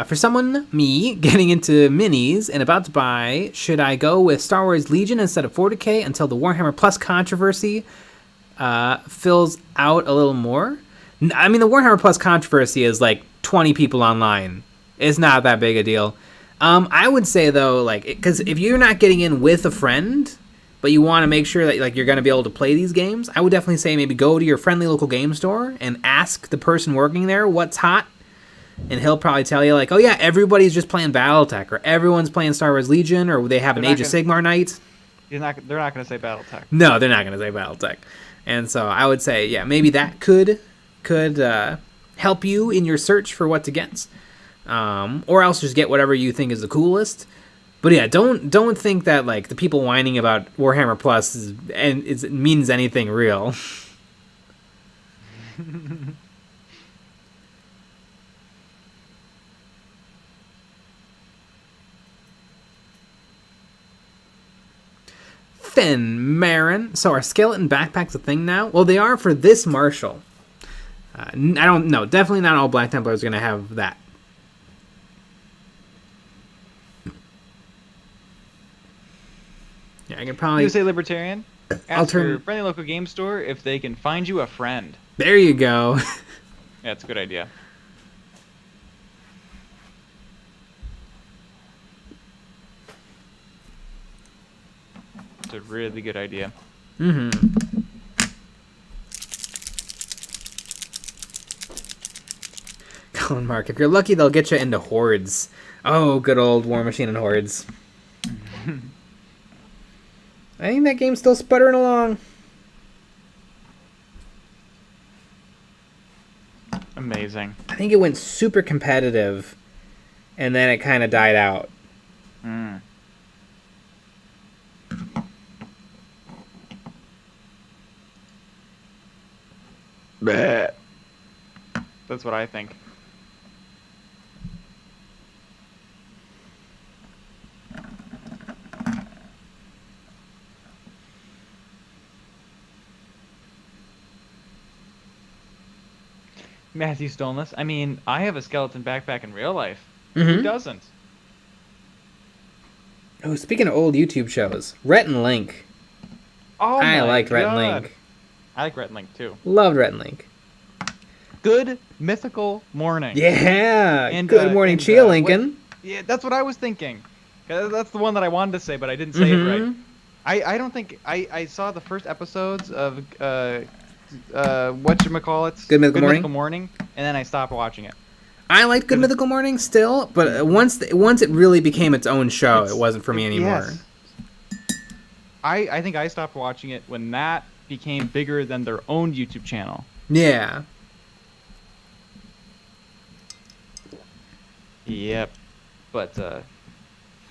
A: For someone, me, getting into minis and about to buy, should I go with Star Wars Legion instead of 40k until the Warhammer Plus controversy fills out a little more? I mean, the Warhammer Plus controversy is like 20 people online. It's not that big a deal. I would say, though, like, because if you're not getting in with a friend, but you want to make sure that like you're going to be able to play these games, I would definitely say maybe go to your friendly local game store and ask the person working there what's hot. And he'll probably tell you, like, oh, yeah, everybody's just playing Battletech, or everyone's playing Star Wars Legion, or they have an Age of Sigmar night.
B: They're not going to say Battletech.
A: No, they're not going to say Battletech. And so I would say, yeah, maybe that could help you in your search for what to get. Or else just get whatever you think is the coolest. But yeah, don't think that like the people whining about Warhammer Plus means anything real. Finn Marin. So are skeleton backpacks a thing now? Well, they are for this Marshal. I don't know. Definitely not all Black Templars are going to have that. Yeah, I can probably...
B: You say Libertarian? Ask your friendly local game store if they can find you a friend.
A: There you go.
B: Yeah, it's a good idea. It's a really good idea.
A: Colin Mark, if you're lucky, they'll get you into Hordes. Oh, good old War Machine and Hordes. I think that game's still sputtering along.
B: Amazing.
A: I think it went super competitive, and then it kind of died out.
B: Bleh. That's what I think. Matthew Stolness. I mean, I have a skeleton backpack in real life. Who doesn't?
A: Oh, speaking of old YouTube shows, Rhett and Link.
B: Oh,
A: I liked Rhett and Link.
B: I like Rhett and Link too.
A: Loved Rhett and Link.
B: Good mythical morning.
A: Yeah. And good morning, Chia Lincoln.
B: Yeah, that's what I was thinking. That's the one that I wanted to say, but I didn't say it right. I don't think I saw the first episodes of whatchamacallits?
A: Good Mythical
B: Morning, and then I stopped watching it.
A: I liked Good Mythical Morning still, but once it really became its own show, it wasn't for me anymore.
B: Yes. I think I stopped watching it when that became bigger than their own YouTube channel.
A: Yeah.
B: Yep. But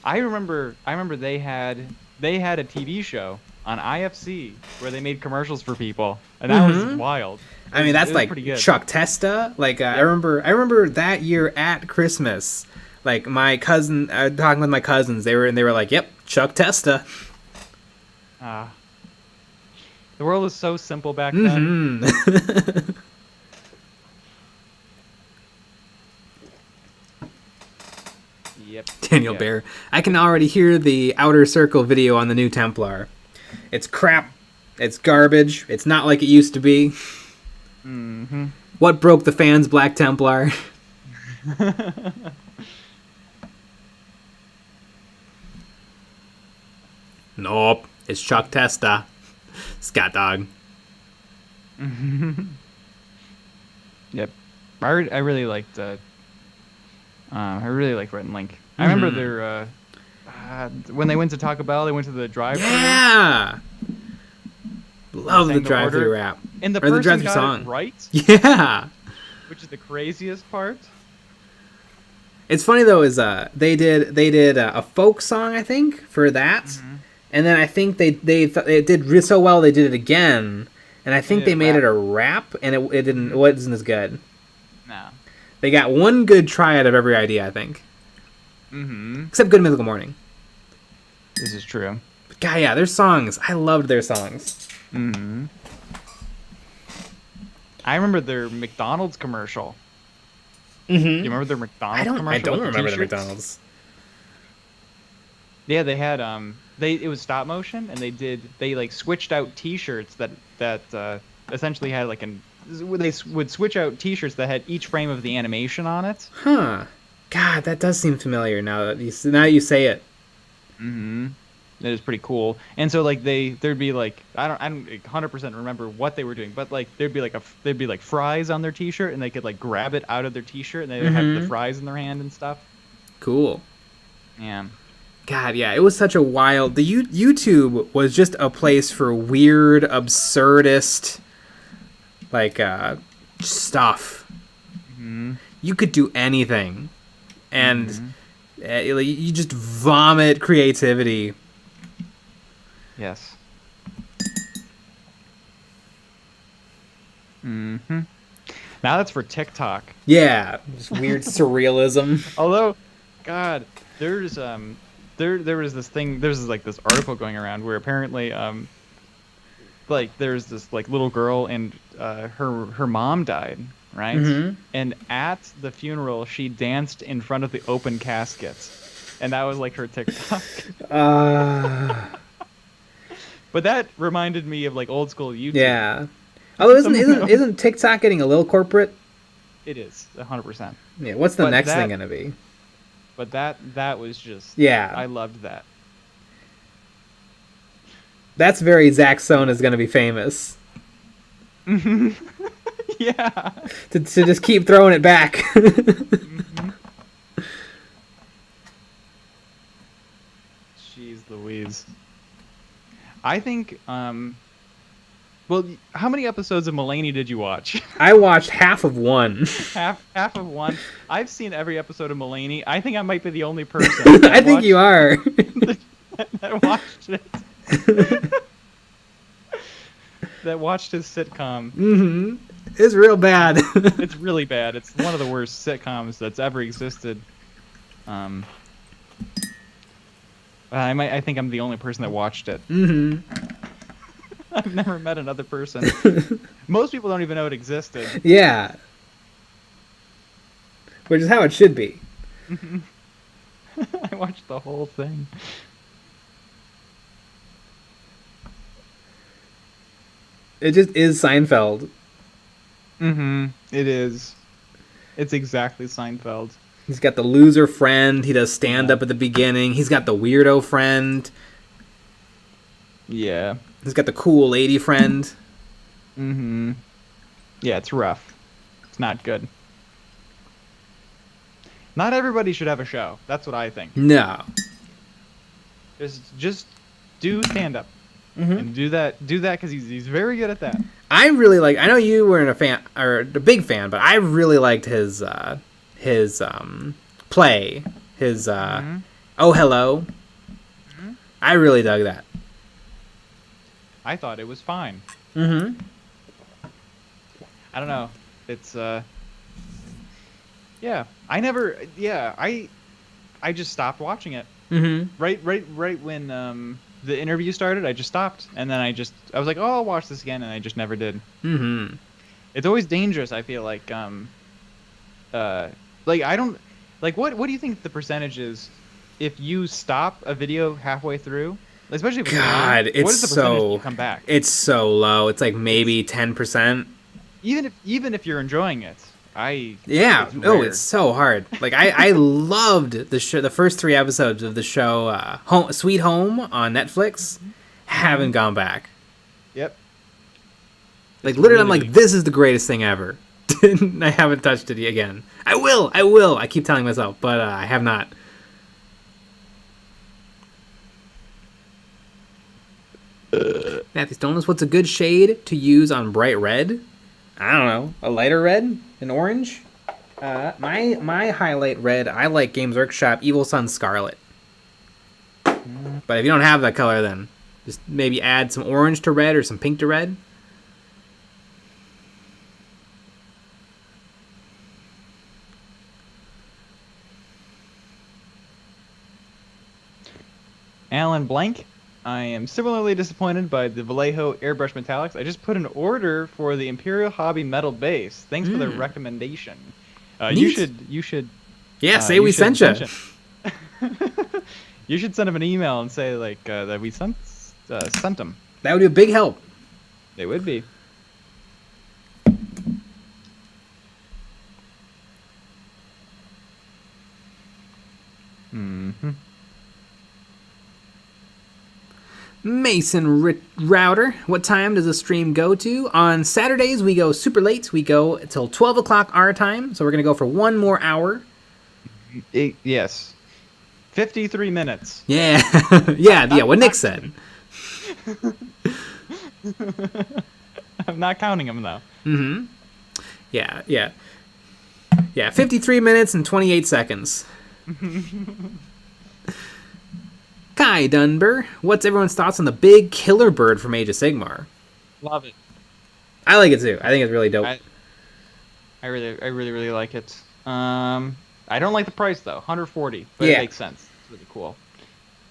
B: I remember they had a TV show on IFC where they made commercials for people, and that was wild.
A: I mean, that's like
B: pretty good.
A: Chuck Testa. Like I remember that year at Christmas, like my cousin, talking with my cousins, they were like, "Yep, Chuck Testa."
B: The world was so simple back then. Yep.
A: Daniel Bear. I can already hear the Outer Circle video on the new Templar. It's crap. It's garbage. It's not like it used to be. What broke the fans, Black Templar? Nope. It's Chuck Testa. Scat Dog.
B: Yep. I really liked Red and Link. I remember their when they went to Taco Bell, they went to the drive-thru.
A: Yeah. Love the drive-thru rap.
B: And the
A: or the
B: person
A: drive-thru
B: got
A: song.
B: it right.
A: Yeah.
B: Which is the craziest part.
A: It's funny though, is they did a folk song, I think, for that, and then I think they did so well they did it again, and I think they made it a rap, and it wasn't as good.
B: No.
A: They got one good try out of every idea, I think. Except Good Mythical Morning.
B: This is true.
A: But God, yeah, their songs. I loved their songs.
B: I remember their McDonald's commercial. You remember their McDonald's commercial?
A: I don't remember the
B: t-shirts?
A: McDonald's.
B: Yeah, they had it was stop motion, and they like switched out T-shirts that essentially had like they would switch out T-shirts that had each frame of the animation on it.
A: Huh. God, that does seem familiar now that you say it.
B: That is pretty cool. And so like there'd be like I don't 100% remember what they were doing, but like there'd be like fries on their T-shirt, and they could like grab it out of their T-shirt, and they would have the fries in their hand and stuff.
A: Cool.
B: Yeah.
A: God, yeah, it was such a wild. The YouTube was just a place for weird, absurdist, like stuff. You could do anything, and you just vomit creativity.
B: Yes. Now that's for TikTok.
A: Yeah, just weird surrealism.
B: Although, God, there's there was this thing. There's like this article going around where apparently like there's this like little girl, and her mom died, right? And at the funeral, she danced in front of the open caskets, and that was like her TikTok. But that reminded me of like old school YouTube.
A: Yeah. Oh, isn't TikTok getting a little corporate?
B: It is 100%.
A: Yeah. What's the next thing gonna be?
B: But that was just.
A: Yeah.
B: I loved that.
A: That's very Zach Stone is gonna be famous.
B: Yeah.
A: To just keep throwing it back.
B: Jeez Louise. I think, well, how many episodes of Mulaney did you watch?
A: I watched half of one.
B: half of one. I've seen every episode of Mulaney. I think I might be the only person.
A: I think you are.
B: that watched it. That watched his sitcom.
A: It's real bad.
B: It's really bad. It's one of the worst sitcoms that's ever existed. I think I'm the only person that watched it. I've never met another person. Most people don't even know it existed.
A: Yeah. Which is how it should be.
B: I watched the whole thing.
A: It just is Seinfeld.
B: It is. It's exactly Seinfeld.
A: He's got the loser friend. He does stand-up at the beginning. He's got the weirdo friend.
B: Yeah.
A: He's got the cool lady friend.
B: Yeah, it's rough. It's not good. Not everybody should have a show. That's what I think.
A: No.
B: Just do stand-up. And do that because he's very good at that.
A: I really like. I know you weren't a fan or a big fan, but I really liked his play. His
B: Mhm.
A: Oh Hello.
B: Mhm.
A: I really dug that.
B: I thought it was fine.
A: Mm-hmm.
B: I don't know. It's yeah. I just stopped watching it.
A: Mm-hmm.
B: Right when the interview started, I just stopped, and then I was like, oh, I'll watch this again, and I just never did.
A: Mm-hmm.
B: It's always dangerous. I feel uh, like I don't like what do you think the percentage is if you stop a video halfway through, especially if it's long?
A: God,
B: What is the percentage that you come back?
A: it's so low. It's like maybe
B: It's
A: 10%.
B: even if you're enjoying it,
A: Yeah.
B: it's
A: Oh, it's
B: rare.
A: so hard. Like I loved the show. The first 3 episodes of the show, Sweet Home on Netflix. Haven't gone back.
B: Yep.
A: Like
B: It's
A: literally, I'm
B: really
A: like, this is the greatest thing ever. I haven't touched it again. I will. I will. I keep telling myself, but I have not. Matthew Stone's, what's a good shade to use on bright red? I don't know. A lighter red? An orange? My highlight red, I like Games Workshop Evil Sun Scarlet. But if you don't have that color, then just maybe add some orange to red or some pink to red.
B: Alan Blank. I am similarly disappointed by the Vallejo Airbrush Metallics. I just put an order for the Imperial Hobby metal base. Thanks for the recommendation. You
A: Neat.
B: should
A: Yeah, say
B: you
A: we
B: should
A: sent you.
B: mention- You should send him an email and say like that we sent them.
A: That would be a big help.
B: They would be. Mm-hmm.
A: Mason Router, what time does the stream go to? On Saturdays, we go super late. We go until 12 o'clock our time, so we're going to go for 1 more hour.
B: Yes. 53 minutes.
A: Yeah, yeah, what Nick said.
B: I'm not counting them though.
A: Mm-hmm. Yeah. 53 minutes and 28 seconds. Kai Dunbar, what's everyone's thoughts on the big killer bird from Age of Sigmar?
B: Love it.
A: I like it too. I think it's really dope.
B: I really like it. I don't like the price though, 140, but
A: Yeah.
B: it makes sense. It's really cool.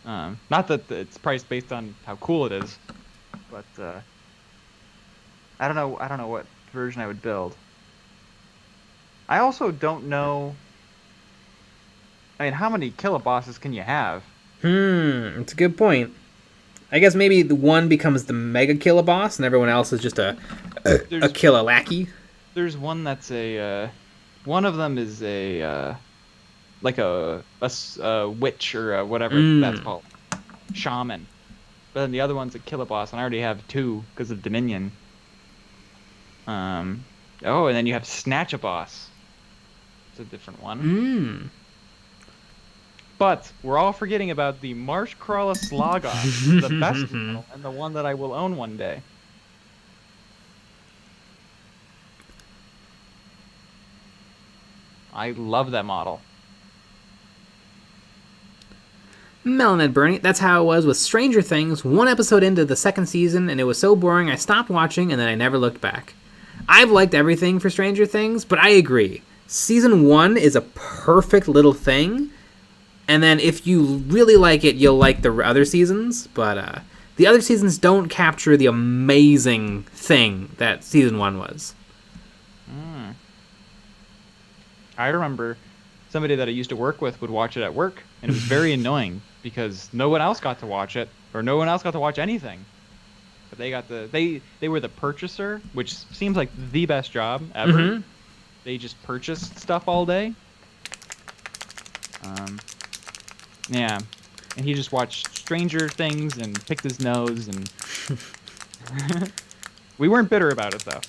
B: Not that it's priced based on how cool it is, but I don't know what version I would build. I also don't know. I mean, how many killer bosses can you have?
A: It's a good point. I guess maybe the one becomes the mega killer boss, and everyone else is just a killer lackey.
B: There's one that's one of them is like a witch or whatever that's called, shaman. But then the other one's a killer boss, and I already have 2 because of Dominion. And then you have Snatch a boss. It's a different one. But we're all forgetting about the Marshcrawler Slogoth, the best model, and the one that I will own one day. I love that model.
A: Melamed Bernie, that's how it was with Stranger Things. 1 episode into the 2nd season, and it was so boring I stopped watching, and then I never looked back. I've liked everything for Stranger Things, but I agree. Season 1 is a perfect little thing, and then if you really like it, you'll like the other seasons, but the other seasons don't capture the amazing thing that Season 1 was.
B: I remember somebody that I used to work with would watch it at work, and it was very annoying because no one else got to watch it, or no one else got to watch anything. But they were the purchaser, which seems like the best job ever. They just purchased stuff all day. Yeah, and he just watched Stranger Things and picked his nose, and we weren't bitter about it though.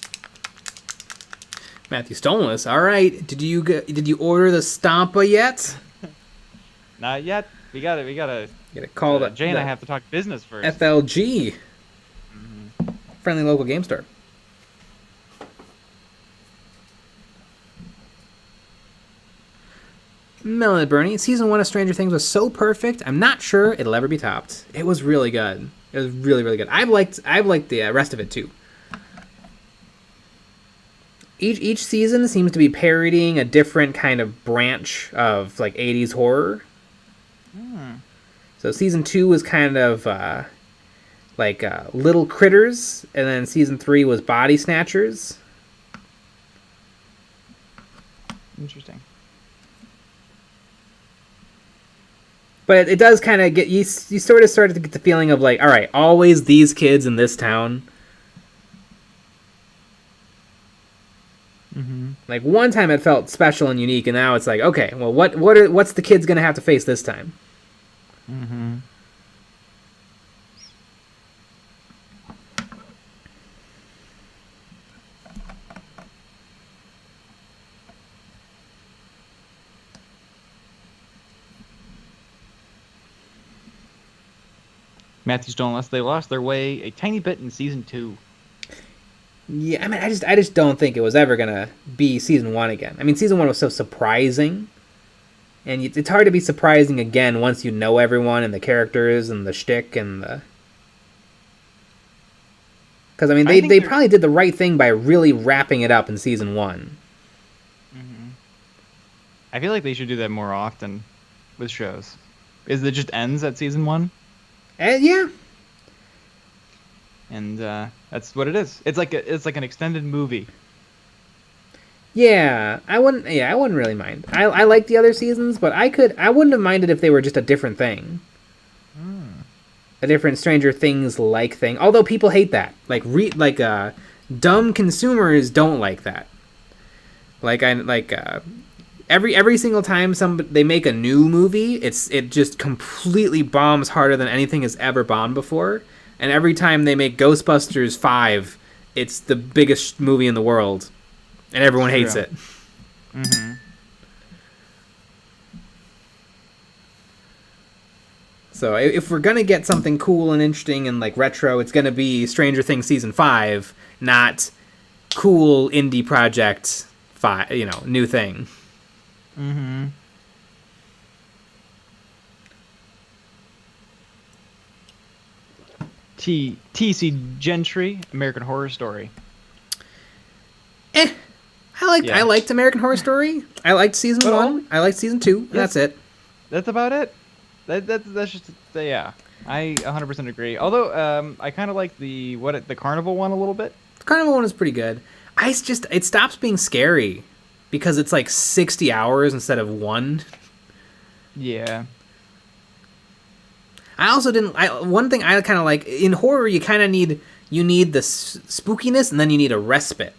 A: Matthew Stonelis, all right. Did you order the Stampa yet?
B: Not yet. We gotta.
A: Gotta call
B: Jay and I have to talk business first.
A: FLG. Friendly local game store. Melon Bernie, season 1 of Stranger Things was so perfect, I'm not sure it'll ever be topped. It was really good. It was really, really good. I've liked the rest of it too. Each season seems to be parodying a different kind of branch of like 80s horror. So season 2 was kind of Little Critters, and then season 3 was Body Snatchers.
B: Interesting.
A: But it does kind of get you sort of started to get the feeling of like, all right, always these kids in this town.
B: Mm-hmm.
A: Like one time it felt special and unique, and now it's like, okay, well, what's the kids gonna have to face this time?
B: Mm-hmm. Matthews don't unless they lost their way a tiny bit in season 2.
A: Yeah, I mean, I just don't think it was ever gonna be season 1 again. I mean, season 1 was so surprising, and it's hard to be surprising again once you know everyone and the characters and the shtick and the. Because I mean, they probably did the right thing by really wrapping it up in season 1.
B: Mm-hmm. I feel like they should do that more often with shows. Is it just ends at season 1?
A: Yeah.
B: And that's what it is. It's like an extended movie.
A: Yeah, I wouldn't really mind. I like the other seasons, but I wouldn't have minded if they were just a different thing. A different Stranger Things like thing. Although people hate that. Dumb consumers don't like that. Every single time they make a new movie, it just completely bombs harder than anything has ever bombed before. And every time they make Ghostbusters 5, it's the biggest movie in the world, and everyone hates it.
B: Mm-hmm.
A: So if we're gonna get something cool and interesting and like retro, it's gonna be Stranger Things season 5, not cool indie project 5. New thing.
B: Mm-hmm. T.C. Gentry, American Horror Story.
A: I liked American Horror Story. I liked season 1. I liked season 2. That's it.
B: That's about it. That's just yeah. I 100% agree. Although I kind of like the Carnival one a little bit.
A: The Carnival one is pretty good. It stops being scary because it's like 60 hours instead of 1.
B: Yeah.
A: I also one thing I kind of like in horror, you kind of need the spookiness and then you need a respite.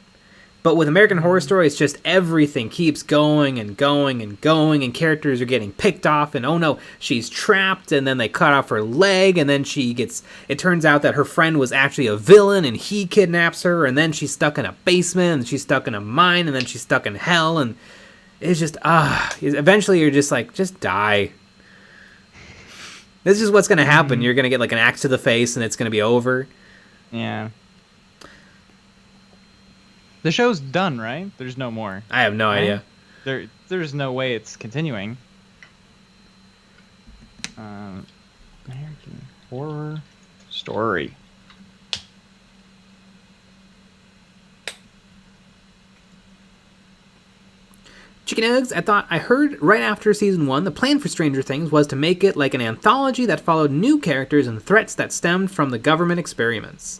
A: But with American Horror Story, it's just everything keeps going and going and going, and characters are getting picked off, and oh no, she's trapped, and then they cut off her leg, and then it turns out that her friend was actually a villain, and he kidnaps her, and then she's stuck in a basement, and she's stuck in a mine, and then she's stuck in hell, and it's just, eventually you're just like, just die. This is what's going to happen. You're going to get like an axe to the face, and it's going to be over.
B: Yeah. The show's done, right? There's no more.
A: I have no idea.
B: There's no way it's continuing. American Horror Story.
A: Chicken Eggs, I heard right after season 1, the plan for Stranger Things was to make it like an anthology that followed new characters and threats that stemmed from the government experiments.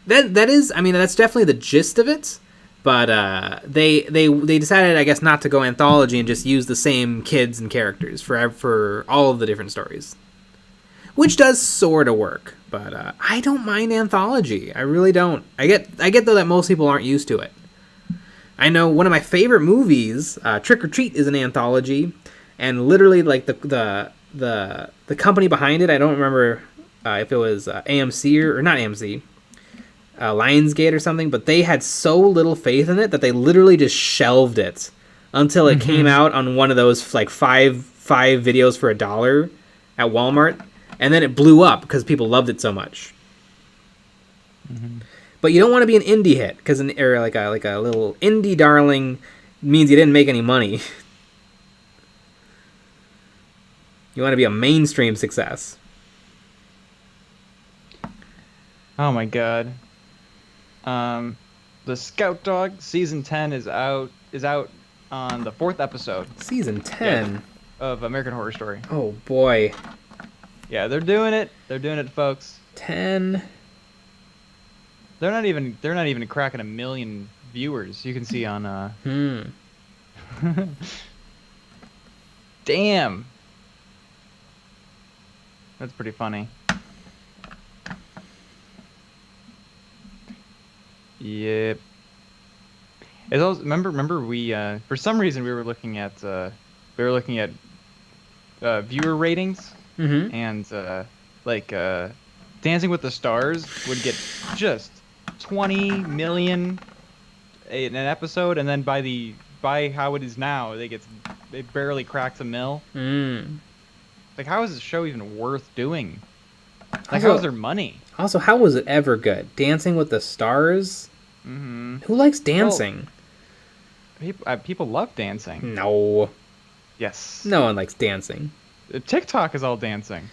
A: That's definitely the gist of it. But they decided, I guess, not to go anthology and just use the same kids and characters for all of the different stories, which does sort of work. But I don't mind anthology. I really don't. I get though that most people aren't used to it. I know one of my favorite movies, Trick or Treat, is an anthology, and literally like the company behind it, I don't remember if it was AMC or not AMC. Lionsgate or something, but they had so little faith in it that they literally just shelved it until it came out on one of those like five videos for $1 at Walmart, and then it blew up because people loved it so much. But you don't want to be an indie hit because like a little indie darling means you didn't make any money. You want to be a mainstream success.
B: Oh my god. The Scout Dog season 10 is out on the 4th episode.
A: Season 10
B: of American Horror Story.
A: Oh boy.
B: Yeah, they're doing it. They're doing it, folks.
A: 10.
B: They're not even cracking 1 million viewers. You can see on Damn. That's pretty funny. Yep. It's also, remember we for some reason we were looking at viewer ratings, and Dancing with the Stars would get just 20 million in an episode, and then by how it is now, it barely cracks 1 mil. Like, how is the show even worth doing? Like, how's their money?
A: Also, how was it ever good? Dancing with the Stars? Who likes dancing?
B: Well, people love dancing.
A: No.
B: Yes.
A: No one likes dancing.
B: TikTok is all dancing.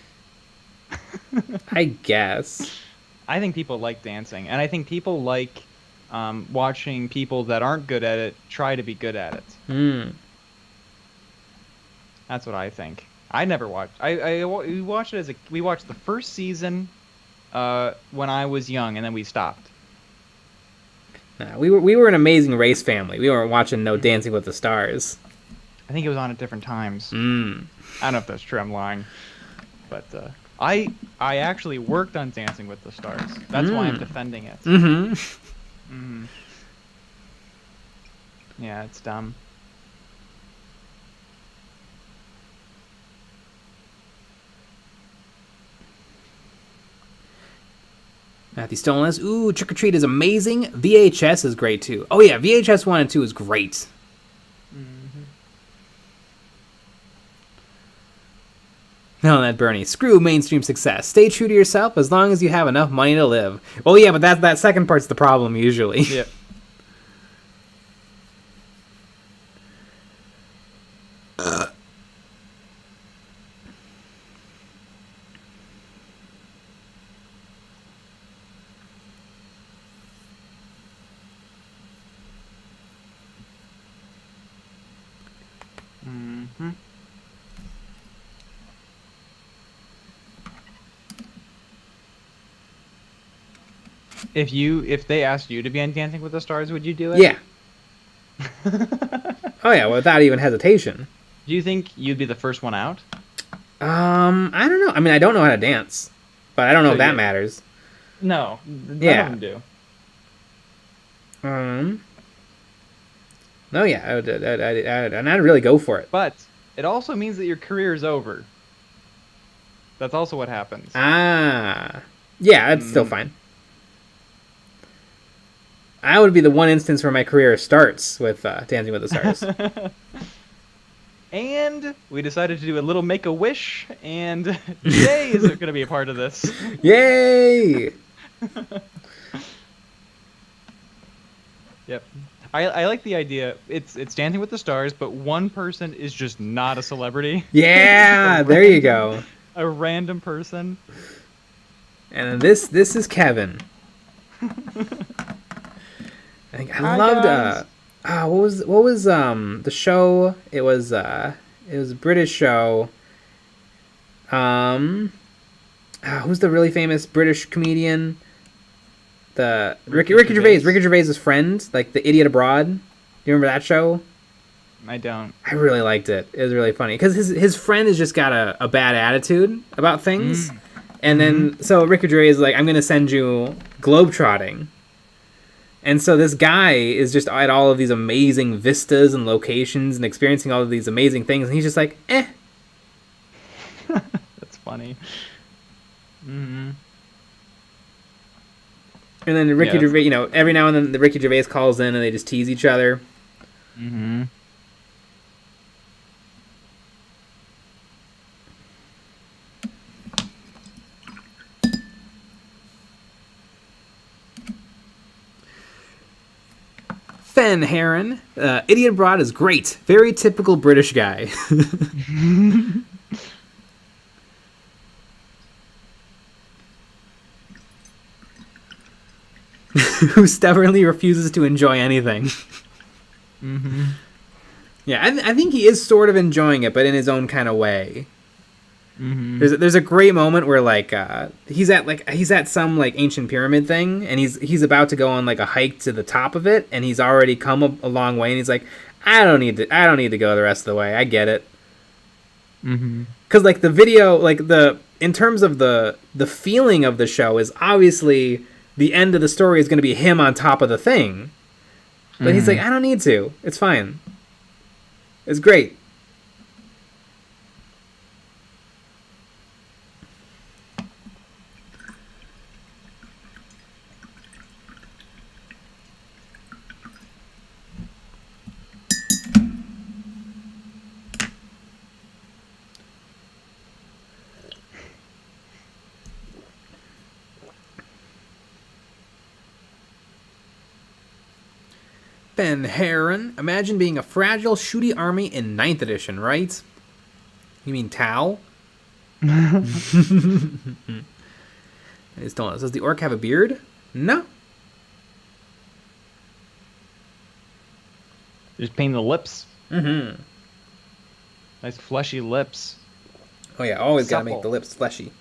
A: I guess.
B: I think people like dancing, and I think people like watching people that aren't good at it try to be good at it. That's what I think. I never watched. We watched it we watched the first season when I was young, and then we stopped.
A: Nah, we were an Amazing Race family. We weren't watching no Dancing with the Stars.
B: I think it was on at different times. I don't know if that's true. I'm lying, but I actually worked on Dancing with the Stars. That's why I'm defending it. Yeah, it's dumb.
A: Matthew Stolas. Ooh, Trick or Treat is amazing. VHS is great too. Oh yeah, VHS 1 and 2 is great. No, that Bernie. Screw mainstream success. Stay true to yourself as long as you have enough money to live. Well, yeah, but that second part's the problem usually.
B: Yep. If they asked you to be on Dancing with the Stars, would you do it?
A: Yeah. Oh yeah, without even hesitation.
B: Do you think you'd be the first one out?
A: I don't know. I mean, I don't know how to dance, but I don't know if that matters.
B: No, none of them do.
A: No, yeah, I'd really go for it.
B: But it also means that your career is over. That's also what happens.
A: Yeah, that's still fine. I would be the one instance where my career starts with Dancing with the Stars.
B: And we decided to do a little Make-A-Wish, and Jay is going to be a part of this.
A: Yay!
B: Yep. I like the idea. It's Dancing with the Stars, but one person is just not a celebrity.
A: Yeah, there you go.
B: A random person.
A: And this is Kevin. I think I loved what was the show? It was a British show. Who's the really famous British comedian? The Ricky Gervais. Ricky Gervais' friend, like the Idiot Abroad. Do you remember that show?
B: I don't.
A: I really liked it. It was really funny because his friend has just got a bad attitude about things, and then so Ricky Gervais is like, I'm gonna send you globetrotting. And so this guy is just at all of these amazing vistas and locations and experiencing all of these amazing things, and he's just like, eh.
B: That's funny.
A: And then Ricky Gervais, every now and then the Ricky Gervais calls in and they just tease each other. Fen Heron, Idiot Abroad is great. Very typical British guy. who stubbornly refuses to enjoy anything.
B: Mm-hmm.
A: Yeah, I think he is sort of enjoying it, but in his own kind of way.
B: Mm-hmm.
A: There's a great moment where like he's at some like ancient pyramid thing, and he's about to go on like a hike to the top of it, and he's already come a long way, and he's like, I don't need to go the rest of the way. I get it.
B: Mm-hmm.
A: Because like the video, like in terms of the feeling of the show is obviously the end of the story is going to be him on top of the thing, but he's like, I don't need to. It's fine. It's great. Ben Heron, imagine being a fragile, shooty army in 9th edition, right? You mean Tau? It's telling us, does the orc have a beard? No.
B: Just paint the lips.
A: Mm-hmm.
B: Nice fleshy lips.
A: Oh yeah, always gotta
B: Supple.
A: make the lips fleshy.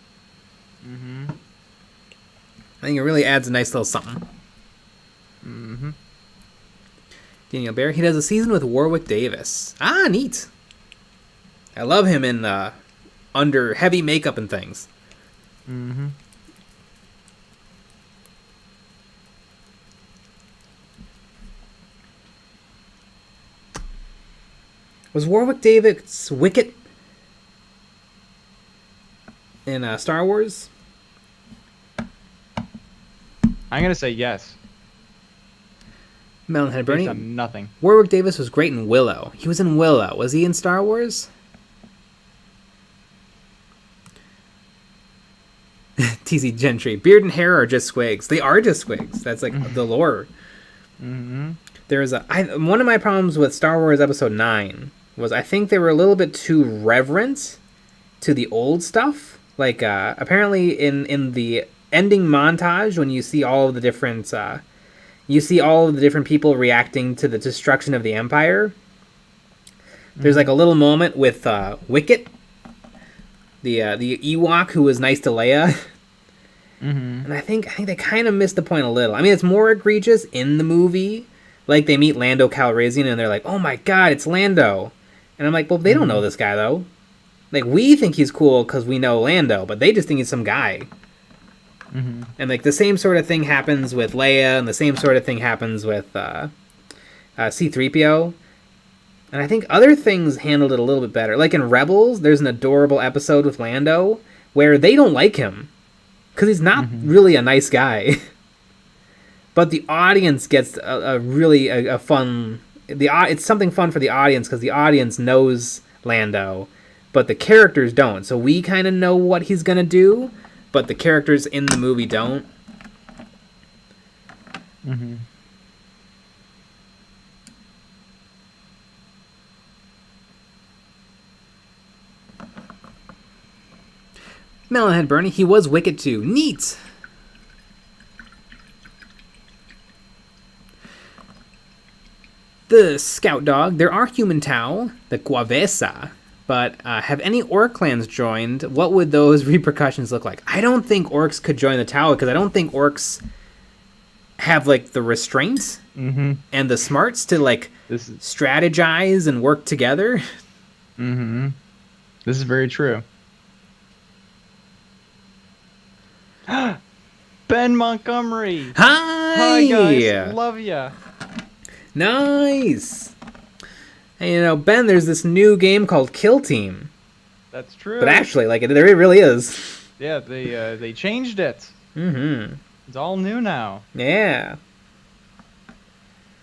B: Mm-hmm.
A: I think it really adds a nice little something.
B: Mm-hmm.
A: Daniel Bear, he does a season with Warwick Davis. Ah, neat. I love him in under heavy makeup and things.
B: Mm-hmm.
A: Was Warwick Davis Wicket in Star Wars?
B: I'm gonna say yes.
A: Melonhead
B: Based
A: Bernie.
B: on nothing.
A: Warwick Davis was great in Willow. He was in Willow. Was he in Star Wars? TC Gentry. Beard and hair are just squigs. They are just squigs. That's like the lore.
B: Mm-hmm.
A: There's one of my problems with Star Wars Episode 9 was I think they were a little bit too reverent to the old stuff. Like apparently in the ending montage when you see all of the different people reacting to the destruction of the Empire. There's like a little moment with Wicket, the Ewok who was nice to Leia.
B: Mm-hmm.
A: And I think they kind of missed the point a little. I mean, it's more egregious in the movie. Like, they meet Lando Calrissian, and they're like, oh my god, it's Lando. And I'm like, well, they don't know this guy, though. Like, we think he's cool because we know Lando, but they just think he's some guy.
B: Mm-hmm.
A: And, like, the same sort of thing happens with Leia, and the same sort of thing happens with C-3PO. And I think other things handled it a little bit better. Like, in Rebels, there's an adorable episode with Lando where they don't like him. Because he's not really a nice guy. But the audience gets a really fun... It's something fun for the audience because the audience knows Lando, but the characters don't. So we kind of know what he's going to do, but the characters in the movie don't.
B: Mm-hmm.
A: Melonhead Bernie, he was Wicked too. Neat! The Scout Dog. There are human Tau, the Guavesa, but have any orc clans joined? What would those repercussions look like? I don't think orcs could join the Tau because I don't think orcs have like the restraints and the smarts to like strategize and work together.
B: Mm-hmm. This is very true. Ben Montgomery.
A: Hi
B: guys, love ya.
A: Nice. And you know, Ben, there's this new game called Kill Team.
B: That's true.
A: But actually, like, there really is.
B: Yeah, they changed it.
A: Mm-hmm.
B: It's all new now.
A: Yeah.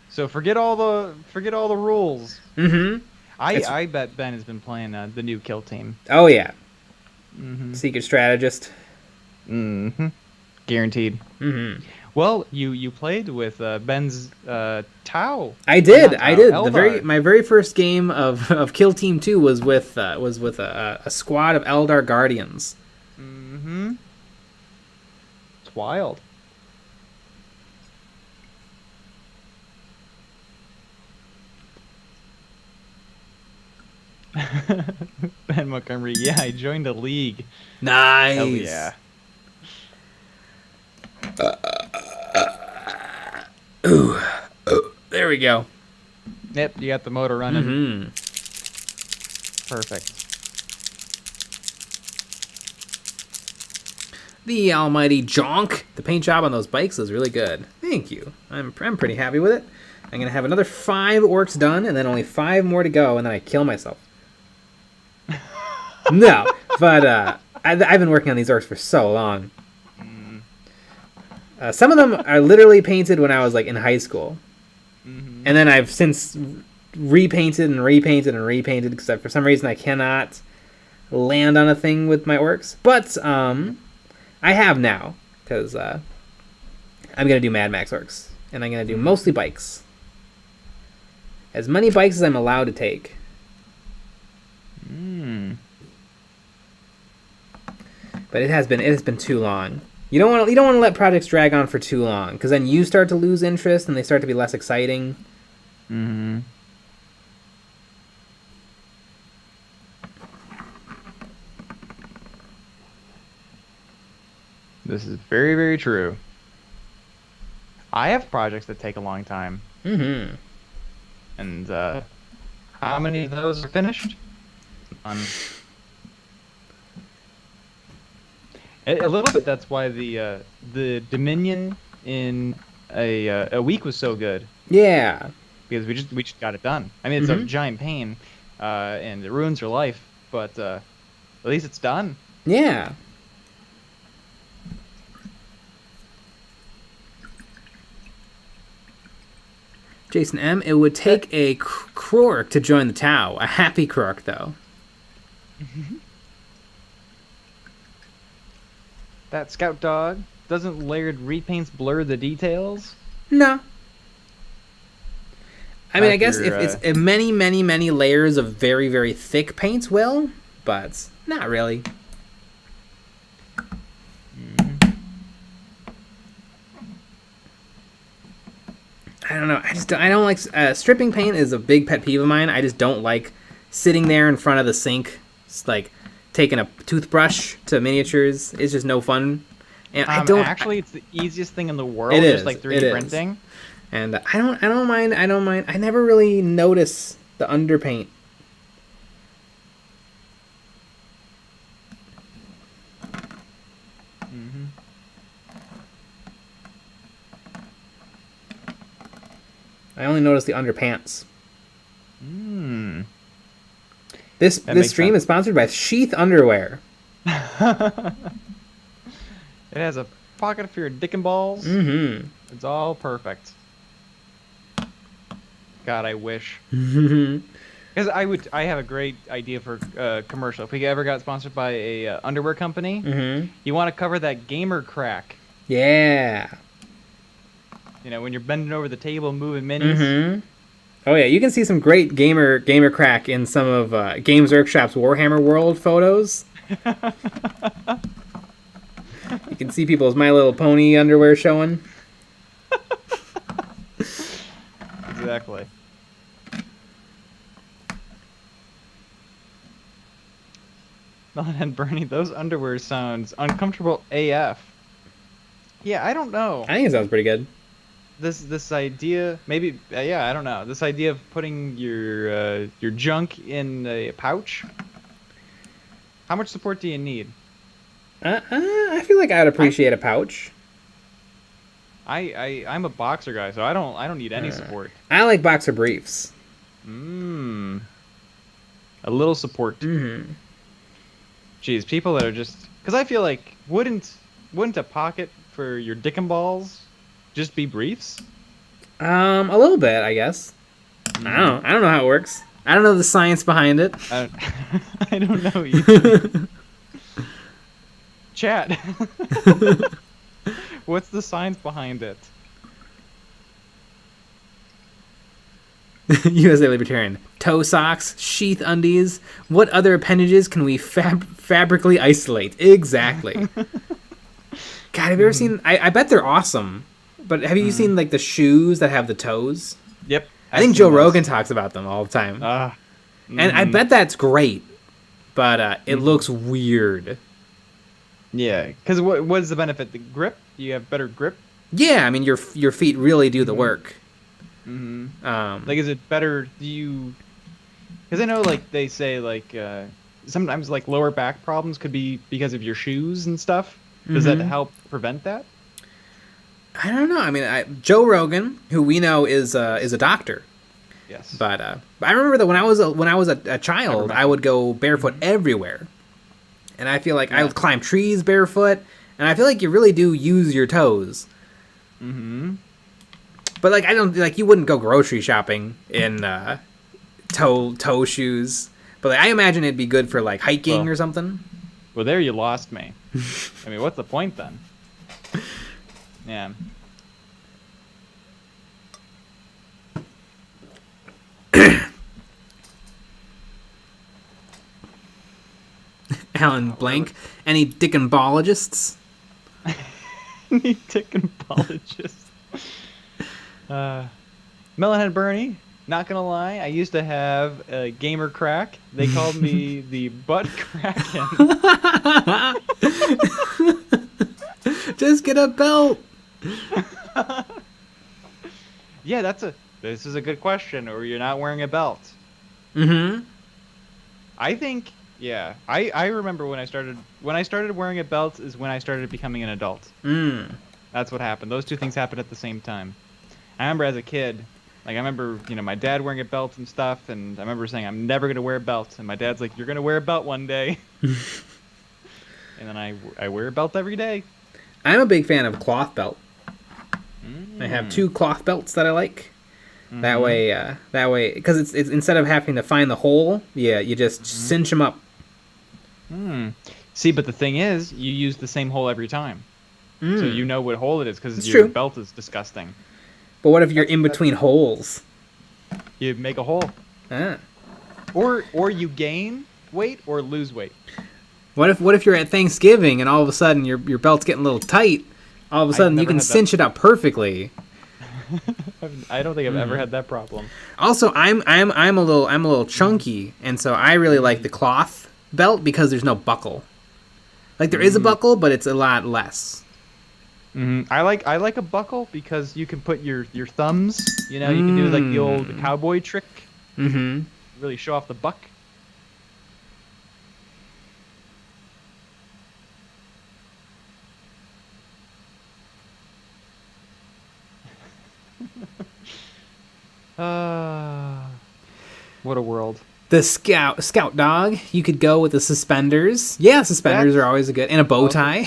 B: So forget all the rules.
A: Mm-hmm.
B: I bet Ben has been playing the new Kill Team.
A: Oh yeah.
B: Mm-hmm.
A: Secret strategist.
B: Mm-hmm. Guaranteed.
A: Mm-hmm.
B: Well, you played with Ben's Tau.
A: I did.
B: Tau,
A: I did.
B: Eldar.
A: My very first game of Kill Team 2 was with a squad of Eldar Guardians.
B: Mm-hmm. It's wild. Ben Montgomery, yeah, I joined a league.
A: Nice.
B: Hell yeah.
A: There we go.
B: Yep, you got the motor running.
A: Mm-hmm.
B: Perfect.
A: The almighty jonk. The paint job on those bikes is really good. Thank you. I'm pretty happy with it. I'm going to have another 5 orcs done, and then only 5 more to go, and then I kill myself. No, but I've been working on these orcs for so long. Some of them are literally painted when I was like in high school. And then I've since repainted and repainted and repainted, because for some reason I cannot land on a thing with my orcs. But I have now, because I'm going to do Mad Max orcs. And I'm going to do mostly bikes. As many bikes as I'm allowed to take. But it has been too long. You don't want to let projects drag on for too long, because then you start to lose interest and they start to be less exciting.
B: This is very, very true. I have projects that take a long time. And how many of those are finished? None. A little bit. That's why the Dominion in a week was so good.
A: Yeah.
B: Because we just got it done. I mean, it's a giant pain, and it ruins your life. But at least it's done.
A: Yeah. Jason M. It would take a Krork to join the Tau. A happy Krork, though.
B: That scout dog, doesn't layered repaints blur the details?
A: No. I mean, I guess if it's many, many, many layers of very, very thick paints will, but not really. I don't know. I don't like stripping paint is a big pet peeve of mine. I just don't like sitting there in front of the sink, just like taking a toothbrush to miniatures. It's just no fun. And I don't
B: actually. It's the easiest thing in the world.
A: It is
B: just like 3D printing.
A: And I don't mind. I never really notice the underpaint. I only notice the underpants. This stream is sponsored by Sheath Underwear.
B: It has a pocket for your dick and balls. It's all perfect. God, I wish. Because I have a great idea for a commercial. If we ever got sponsored by a underwear company, you want to cover that gamer crack.
A: Yeah.
B: You know, when you're bending over the table moving minis.
A: Oh yeah, you can see some great gamer crack in some of Games Workshop's Warhammer World photos. You can see people's My Little Pony underwear showing.
B: Exactly. And Bernie, those underwear sounds uncomfortable AF. Yeah, I don't know.
A: I think it sounds pretty good.
B: This idea, maybe, yeah, I don't know. This idea of putting your junk in a pouch. How much support do you need?
A: I feel like I'd appreciate a pouch.
B: I'm a boxer guy, so I don't need any support.
A: I like boxer briefs.
B: A little support. Jeez, people that are just, because I feel like wouldn't a pocket for your dick and balls just be briefs?
A: A little bit, I guess. I don't know how it works. I don't know the science behind it.
B: I don't know either. Chat. What's the science behind it?
A: USA Libertarian. Toe socks, sheath undies. What other appendages can we fabrically isolate? Exactly. God, have you ever seen... I bet they're awesome. But have you seen like the shoes that have the toes?
B: Yep.
A: I think Joe Rogan talks about them all the time. And I bet that's great, but it looks weird.
B: Yeah, because what is the benefit? The grip? You have better grip?
A: Yeah, I mean, your feet really do the work.
B: Like, is it better? Do you? Because I know, like, they say, like, sometimes, like, lower back problems could be because of your shoes and stuff. Does that help prevent that?
A: I don't know. I mean, Joe Rogan, who we know is a doctor.
B: Yes.
A: But I remember that when I was a child, I would go barefoot everywhere, and I feel like I would climb trees barefoot, and I feel like you really do use your toes. But like I don't like you wouldn't go grocery shopping in toe shoes. But like, I imagine it'd be good for like hiking or something.
B: Well, there you lost me. I mean, what's the point then? Yeah.
A: Alan Blank, any Dickenbologists?
B: Any Dickenbologists? Melonhead Bernie, not gonna lie, I used to have a gamer crack. They called me the butt kraken.
A: Just get a belt.
B: Yeah, this is a good question. Or you're not wearing a belt. I think, yeah. I remember when I started wearing a belt is when I started becoming an adult. That's what happened. Those two things happened at the same time. I remember as a kid, like I remember, my dad wearing a belt and stuff, and I remember saying I'm never gonna wear a belt, and my dad's like, you're gonna wear a belt one day. And then I wear a belt every day.
A: I'm a big fan of cloth belt. I have 2 cloth belts that I like. That way, because it's instead of having to find the hole, you just cinch them up.
B: See, but the thing is, you use the same hole every time, so you know what hole it is because your belt is disgusting.
A: But what if you're in between holes?
B: You make a hole. Or you gain weight or lose weight.
A: What if you're at Thanksgiving and all of a sudden your belt's getting a little tight? All of a sudden you can cinch it up perfectly.
B: I don't think I've ever had that problem.
A: Also, I'm a little chunky, and so I really like the cloth belt because there's no buckle. Like there is a buckle, but it's a lot less.
B: I like a buckle because you can put your thumbs. You can do like the old cowboy trick. Really show off the buck. What a world.
A: The scout dog, you could go with the suspenders. Yeah, suspenders are always a good, and a bow tie.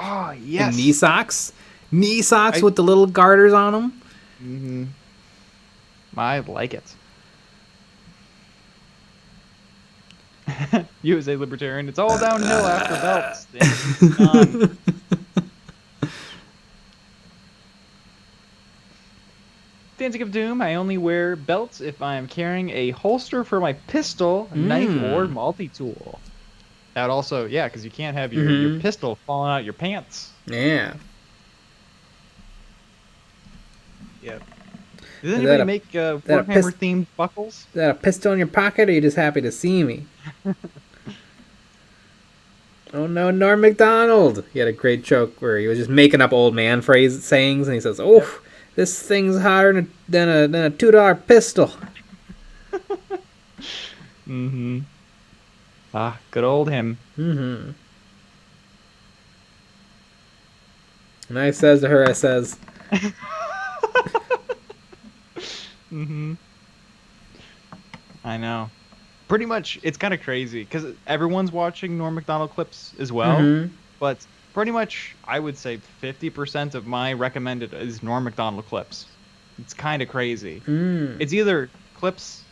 B: Oh, yes.
A: And knee socks. Knee socks with the little garters on them.
B: I like it. You as a libertarian, it's all downhill after belts. Dancing of Doom, I only wear belts if I'm carrying a holster for my pistol, knife, or multi-tool. That also, yeah, because you can't have your pistol falling out your pants.
A: Yeah.
B: Yep. Does anybody make Warhammer-themed buckles?
A: Is that a pistol in your pocket, or are you just happy to see me? Oh no, Norm Macdonald! He had a great joke where he was just making up old man sayings, and he says, "Oh, this thing's hotter than a $2 pistol."
B: Ah, good old him.
A: And I says to her, I says,
B: I know. Pretty much, it's kind of crazy because everyone's watching Norm Macdonald clips as well. But pretty much, I would say 50% of my recommended is Norm Macdonald clips. It's kind of crazy. It's either clips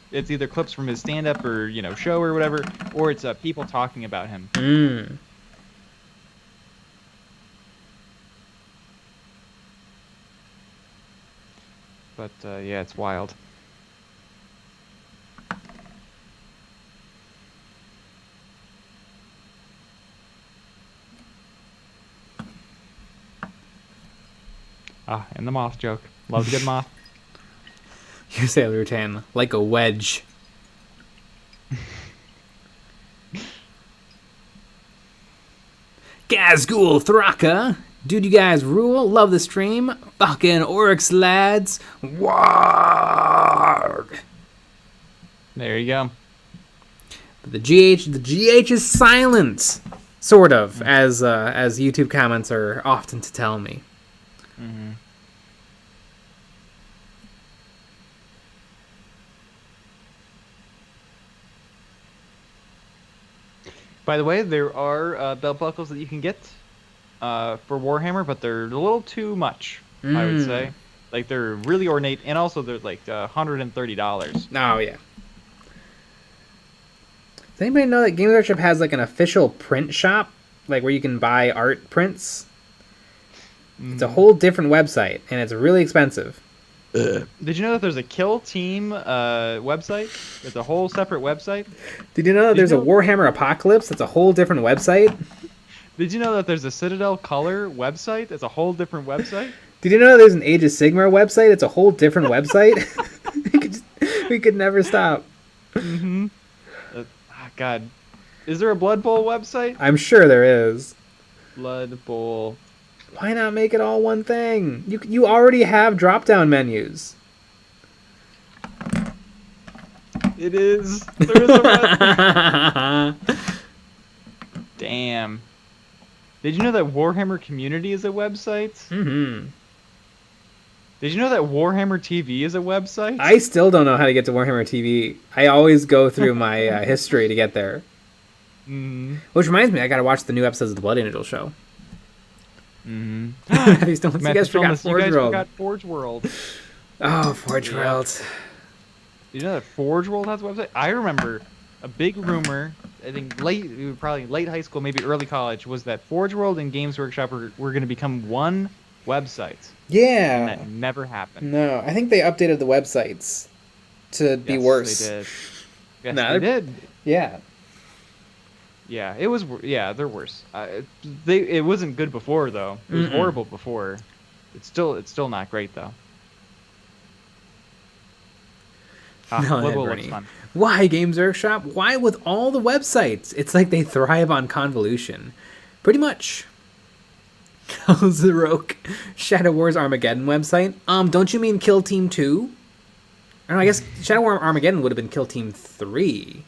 B: from his stand-up or show or whatever, or it's people talking about him. But yeah, it's wild. And the moth joke. Love a good moth.
A: You say, Lieutenant, like a wedge. Gazgul Thraka. Dude, you guys rule. Love the stream. Fucking orcs, lads. Warg.
B: There you go.
A: The GH is silent, sort of, as YouTube comments are often to tell me.
B: Mm-hmm. By the way, there are belt buckles that you can get for Warhammer, but they're a little too much, I would say. Like, they're really ornate, and also they're like $130.
A: Oh, yeah. Does anybody know that Games Workshop has like an official print shop, like where you can buy art prints? It's a whole different website, and it's really expensive.
B: Did you know that there's a Kill Team website? It's a whole separate website.
A: Did you know that there's a Warhammer Apocalypse? That's a whole different website.
B: Did you know that there's a Citadel Color website? It's a whole different website.
A: Did you know that there's an Age of Sigmar website? It's a whole different website. we could never stop.
B: Mm-hmm. God, is there a Blood Bowl website?
A: I'm sure there is.
B: Blood Bowl.
A: Why not make it all one thing? You already have drop-down menus.
B: It is. There is a website. Damn. Did you know that Warhammer Community is a website?
A: Mm-hmm.
B: Did you know that Warhammer TV is a website?
A: I still don't know how to get to Warhammer TV. I always go through my history to get there.
B: Mm-hmm.
A: Which reminds me, I gotta watch the new episodes of the Blood Angel show.
B: Mm-hmm.
A: You guys forgot Forge World.
B: Forgot Forge World.
A: Oh, Forge World.
B: Did you know that Forge World has a website? I remember a big rumor, I think probably late high school, maybe early college, was that Forge World and Games Workshop were going to become one website.
A: Yeah.
B: And that never happened.
A: No, I think they updated the websites to be worse.
B: They did. Yes,
A: No,
B: they did.
A: Yeah.
B: Yeah, it was. Yeah, they're worse. It wasn't good before though. It was horrible before. It's still not great though.
A: No,
B: Blood Bowl looks fun.
A: Why Games Workshop? Why with all the websites? It's like they thrive on convolution. Pretty much. Zeroke. Shadow Wars Armageddon website. Don't you mean Kill Team 2? I don't know, I guess Shadow War Armageddon would have been Kill Team 3.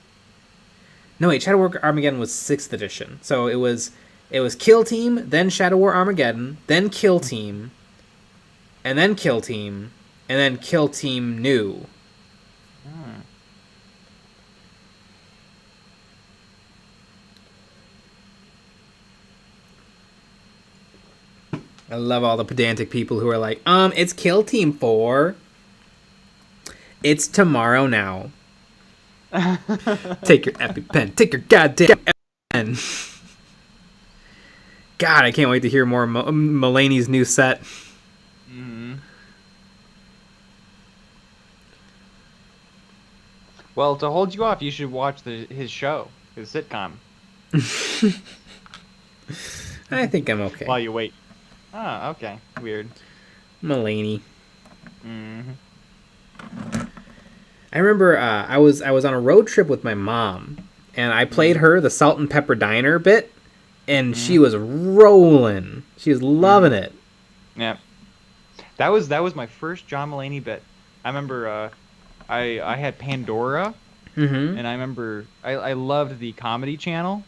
A: No, wait, Shadow War Armageddon was 6th edition. So it was Kill Team, then Shadow War Armageddon, then Kill Team, and then Kill Team, and then Kill Team New. I love all the pedantic people who are like, it's Kill Team 4. It's tomorrow now. Take your EpiPen. Take your goddamn EpiPen. God, I can't wait to hear more Mulaney's new set.
B: Mm-hmm. Well, to hold you off, you should watch his show, his sitcom.
A: I think I'm okay.
B: While you wait. Ah, okay. Weird.
A: Mulaney.
B: Mm-hmm.
A: I remember I was on a road trip with my mom, and I played her the Salt and Pepper Diner bit, and she was rolling. She was loving it.
B: Yeah. That was my first John Mulaney bit. I remember I had Pandora, and I remember I loved the Comedy Channel,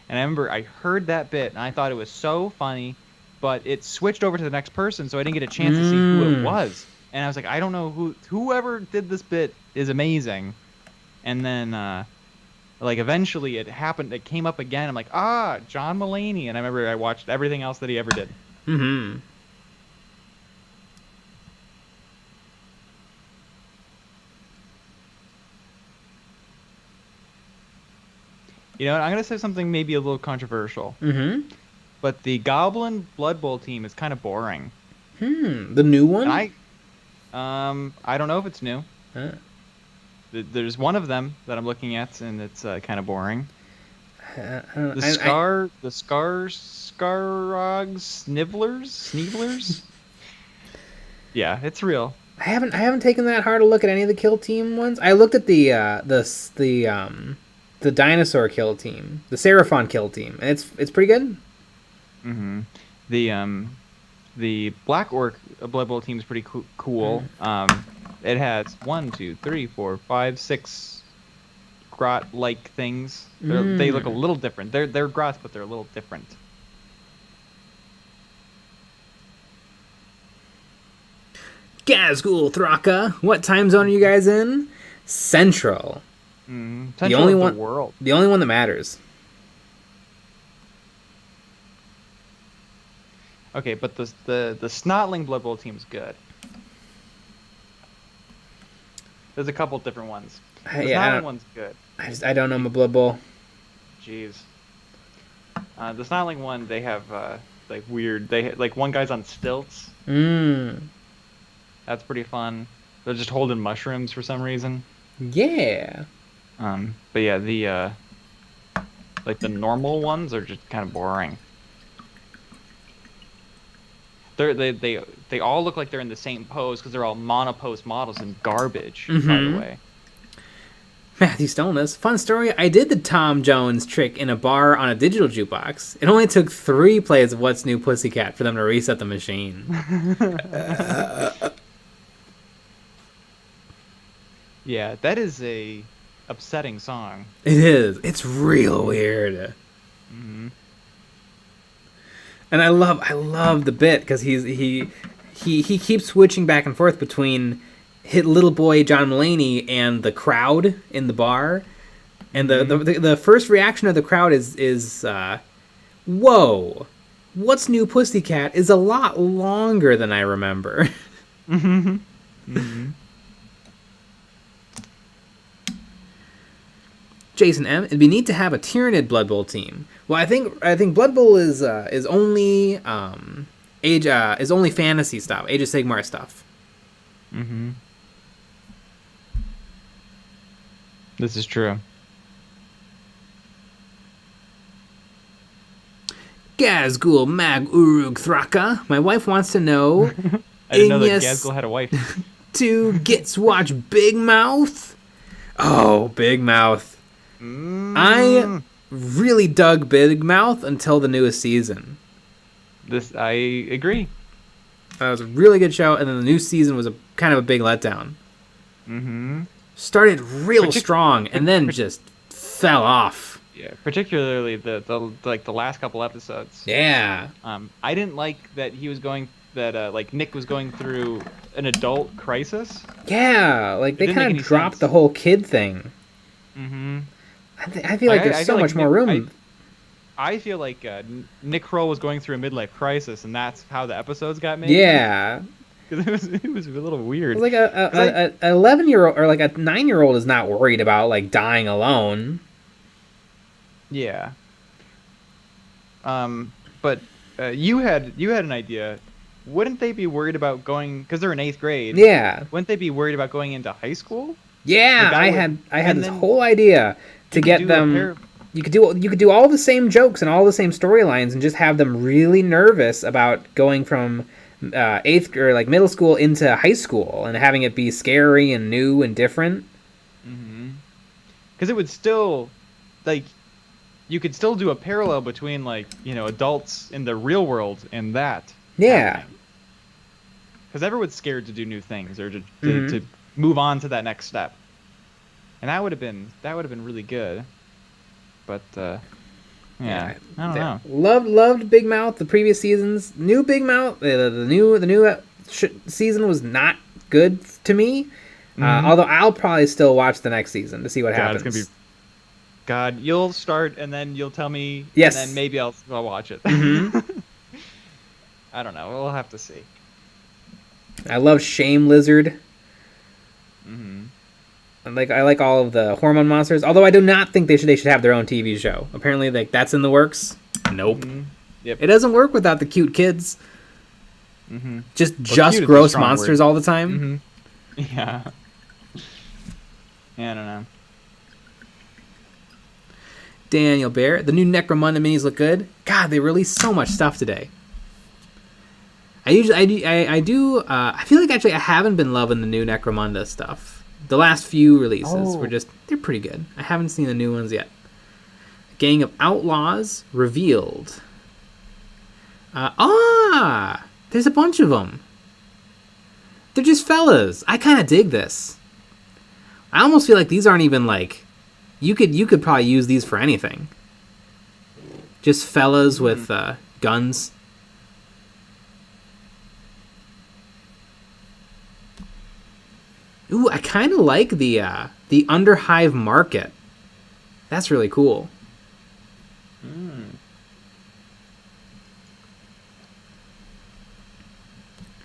B: and I remember I heard that bit, and I thought it was so funny, but it switched over to the next person, so I didn't get a chance to see who it was. And I was like, I don't know whoever did this bit is amazing. And then, eventually it happened. It came up again. I'm like, John Mulaney. And I remember I watched everything else that he ever did.
A: Mm-hmm.
B: You know what? I'm going to say something maybe a little controversial.
A: Mm-hmm.
B: But the Goblin Blood Bowl team is kind of boring.
A: The new one?
B: And I don't know if it's new. There's one of them that I'm looking at, and it's kind of boring. The Scarrogs Snivellers? Yeah, it's real.
A: I haven't taken that hard a look at any of the Kill Team ones. I looked at the dinosaur Kill Team, the Seraphon Kill Team, and it's pretty good.
B: Mm-hmm. The Black Orc Blood Bowl team is pretty cool. It has 1, 2, 3, 4, 5, 6 grot-like things. They look a little different. They're grots, but they're a little different.
A: Gazgul Thraka, what time zone are you guys in? Central.
B: Central
A: the only
B: of
A: one,
B: the world.
A: The only one that matters.
B: Okay, but the Snotling Blood Bowl team is good. There's a couple different ones. The Snotling one's good.
A: I don't know my Blood Bowl.
B: Jeez. The Snotling one, they have like weird. Like one guy's on stilts. That's pretty fun. They're just holding mushrooms for some reason.
A: Yeah.
B: But yeah, the like the normal ones are just kind of boring. They all look like they're in the same pose because they're all monopost models and garbage. By the way.
A: Matthew Stolness, fun story. I did the Tom Jones trick in a bar on a digital jukebox. It only took 3 plays of What's New Pussycat for them to reset the machine.
B: Yeah, that is a upsetting song.
A: It is. It's real weird. And I love the bit because he keeps switching back and forth between hit little boy John Mulaney and the crowd in the bar, and the first reaction of the crowd is whoa, What's New Pussycat is a lot longer than I remember. Jason M, it'd be neat to have a Tyranid Blood Bowl team. Well, I think Blood Bowl is only is only fantasy stuff, Age of Sigmar stuff.
B: This is true.
A: Gazgul Mag Urug Thraka. My wife wants to know.
B: I didn't know that Gazgul had a wife.
A: To get to watch Big Mouth. Oh, Big Mouth. I really dug Big Mouth until the newest season.
B: I agree.
A: That was a really good show, and then the new season was kind of a big letdown. Started real strong, and then just fell off.
B: Yeah, particularly the last couple episodes.
A: Yeah.
B: I didn't like that he was going like Nick was going through an adult crisis.
A: Yeah, like they kind of dropped the whole kid thing. I feel like there's so much more room.
B: I feel like Nick Kroll was going through a midlife crisis, and that's how the episodes got made.
A: Yeah.
B: Because it was a little weird.
A: Like a 11-year-old or like a 9-year-old is not worried about like dying alone.
B: Yeah. But you had an idea. Wouldn't they be worried about going, because they're in 8th grade?
A: Yeah.
B: Wouldn't they be worried about going into high school?
A: Yeah, like I had this whole idea to get them. You could do all the same jokes and all the same storylines and just have them really nervous about going from 8th or like middle school into high school and having it be scary and new and different.
B: Because it would still, like, you could still do a parallel between, like, you know, adults in the real world and that.
A: Yeah.
B: Because everyone's scared to do new things or to move on to that next step, and that would have been really good. But yeah, I don't know.
A: Loved Big Mouth the previous seasons. New Big Mouth, the new season was not good to me. Although I'll probably still watch the next season to see what happens.
B: It's gonna be. You'll start and then you'll tell me.
A: Yes.
B: And then maybe I'll watch it. I don't know. We'll have to see.
A: I love Shame Lizard. I like all of the hormone monsters. Although I do not think they should have their own TV show. Apparently, like that's in the works. Nope.
B: Yep.
A: It doesn't work without the cute kids. Just gross monsters all the time.
B: Yeah. Yeah, I don't know.
A: Daniel Bear, the new Necromunda minis look good. God, they released so much stuff today. I feel like actually I haven't been loving the new Necromunda stuff. The last few releases they're pretty good. I haven't seen the new ones yet. Gang of Outlaws revealed. There's a bunch of them. They're just fellas. I kind of dig this. I almost feel like these aren't even like... You could probably use these for anything. Just fellas with guns. Ooh, I kind of like the Underhive Market. That's really cool.
B: I'm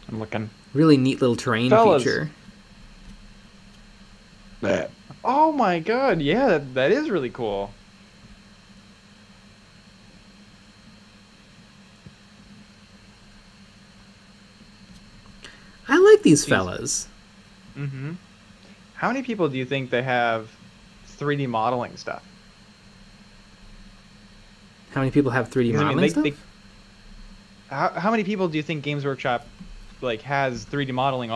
B: looking.
A: Really neat little terrain feature.
B: Oh my god, yeah, that is really cool.
A: I like these fellas.
B: Mm-hmm. How many people do you think they have 3D modeling stuff?
A: How many people have 3D modeling stuff?
B: How many people do you think Games Workshop like has 3D modeling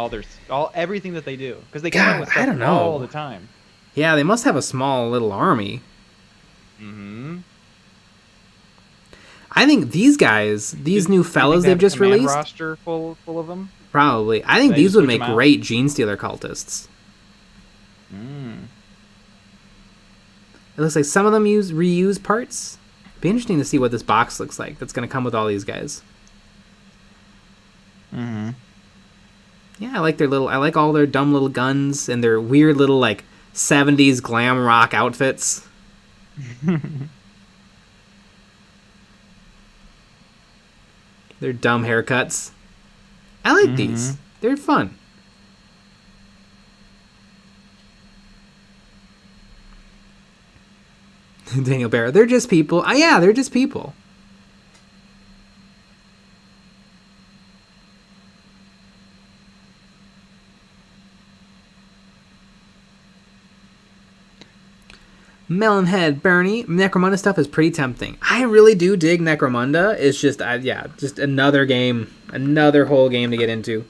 B: everything that they do? Because they come out with stuff all the time.
A: Yeah, they must have a small little army.
B: Mm-hmm.
A: I think these guys, these new fellas they've just released,
B: roster full of them.
A: Probably. I think these would make great Gene Stealer cultists. It looks like some of them reuse parts. Be interesting to see what this box looks like. That's going to come with all these guys.
B: Mm-hmm.
A: Yeah, I like all their dumb little guns and their weird little like 70s glam rock outfits. Their dumb haircuts. I like these. They're fun. Daniel Barrow. They're just people. Yeah, they're just people. Melonhead Bernie. Necromunda stuff is pretty tempting. I really do dig Necromunda. It's just, just another game. Another whole game to get into.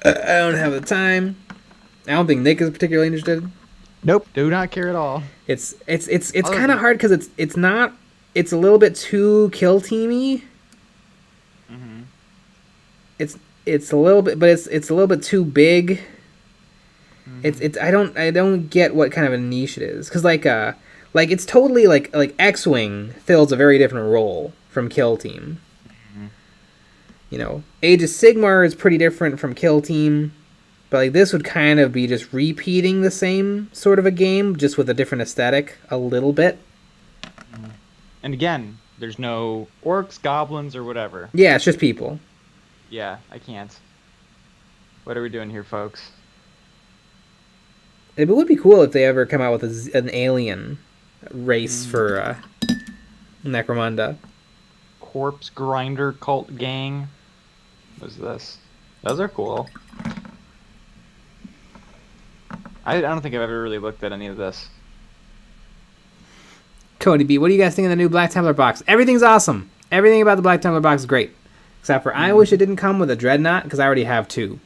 A: I don't have the time. I don't think Nick is particularly interested.
B: Nope, do not care at all.
A: It's kind of hard because it's not. It's a little bit too kill teamy.
B: Mm-hmm.
A: It's a little bit, but it's a little bit too big. I don't get what kind of a niche it is, because like it's totally like X-Wing fills a very different role from Kill Team. You know, Age of Sigmar is pretty different from Kill Team, but like this would kind of be just repeating the same sort of a game, just with a different aesthetic a little bit.
B: And again, there's no orcs, goblins, or whatever.
A: Yeah, it's just people.
B: Yeah, I can't. What are we doing here, folks?
A: It would be cool if they ever come out with an alien race for Necromunda.
B: Corpse Grinder Cult Gang. What's this? Those are cool. I don't think I've ever really looked at any of this.
A: Cody B, what do you guys think of the new Black Templar box? Everything's awesome. Everything about the Black Templar box is great. Except for I wish it didn't come with a Dreadnought, because I already have 2.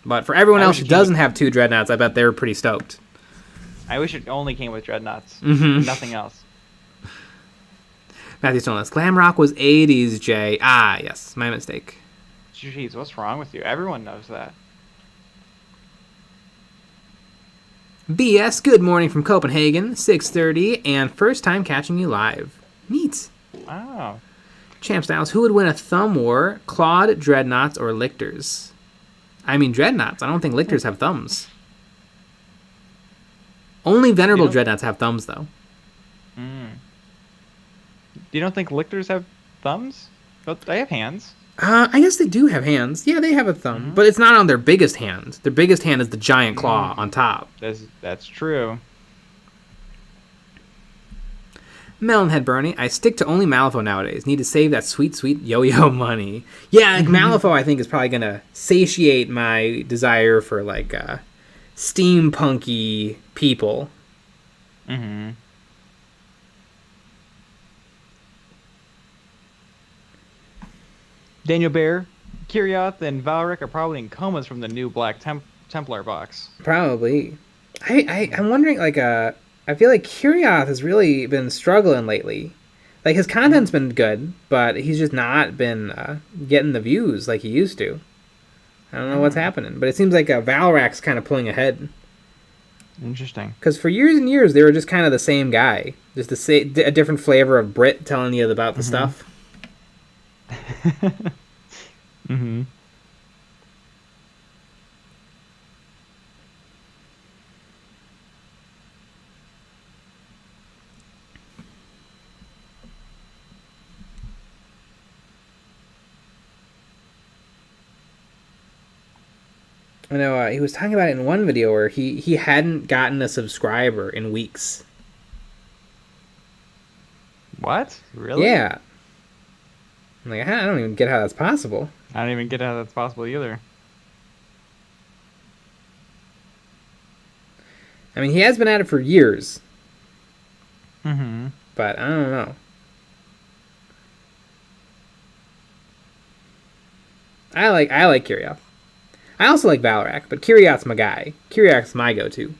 A: But for everyone else who doesn't have 2 Dreadnoughts, I bet they're pretty stoked.
B: I wish it only came with Dreadnoughts. Nothing else.
A: Matthew Stonelis. Glamrock was 80s, Jay. Ah, yes. My mistake.
B: Jeez, what's wrong with you? Everyone knows that.
A: BS, good morning from Copenhagen. 6:30, and first time catching you live. Neat.
B: Wow.
A: Champ Styles. Who would win a thumb war? Claude, Dreadnoughts, or Lictors? I mean, Dreadnoughts. I don't think Lictors have thumbs. Only Venerable Dreadnoughts have thumbs, though.
B: You don't think Lictors have thumbs? But they have hands.
A: I guess they do have hands. Yeah, they have a thumb. But it's not on their biggest hand. Their biggest hand is the giant claw on top.
B: That's true.
A: Melonhead Bernie. I stick to only Malifaux nowadays. Need to save that sweet, sweet yo-yo money. Yeah, like Malifaux I think is probably going to satiate my desire for like steampunky people.
B: Mm-hmm. Daniel Bear, Kirioth, and Valric are probably in comas from the new Black Templar box.
A: Probably. I'm wondering, like, I feel like Kirioth has really been struggling lately. Like, his content's been good, but he's just not been getting the views like he used to. I don't know what's happening, but it seems like Valorac's kind of pulling ahead.
B: Interesting.
A: Because for years and years, they were just kind of the same guy. Just a different flavor of Brit telling you about the stuff.
B: Mm-hmm.
A: I know he was talking about it in one video where he hadn't gotten a subscriber in weeks.
B: What? Really?
A: Yeah. I'm like, I don't even get how that's possible.
B: I don't even get how that's possible either.
A: I mean, he has been at it for years.
B: Mm-hmm.
A: But I don't know. I like Kirioth. I also like Valorant, but Kirioth's my guy. Kirioth's my go-to.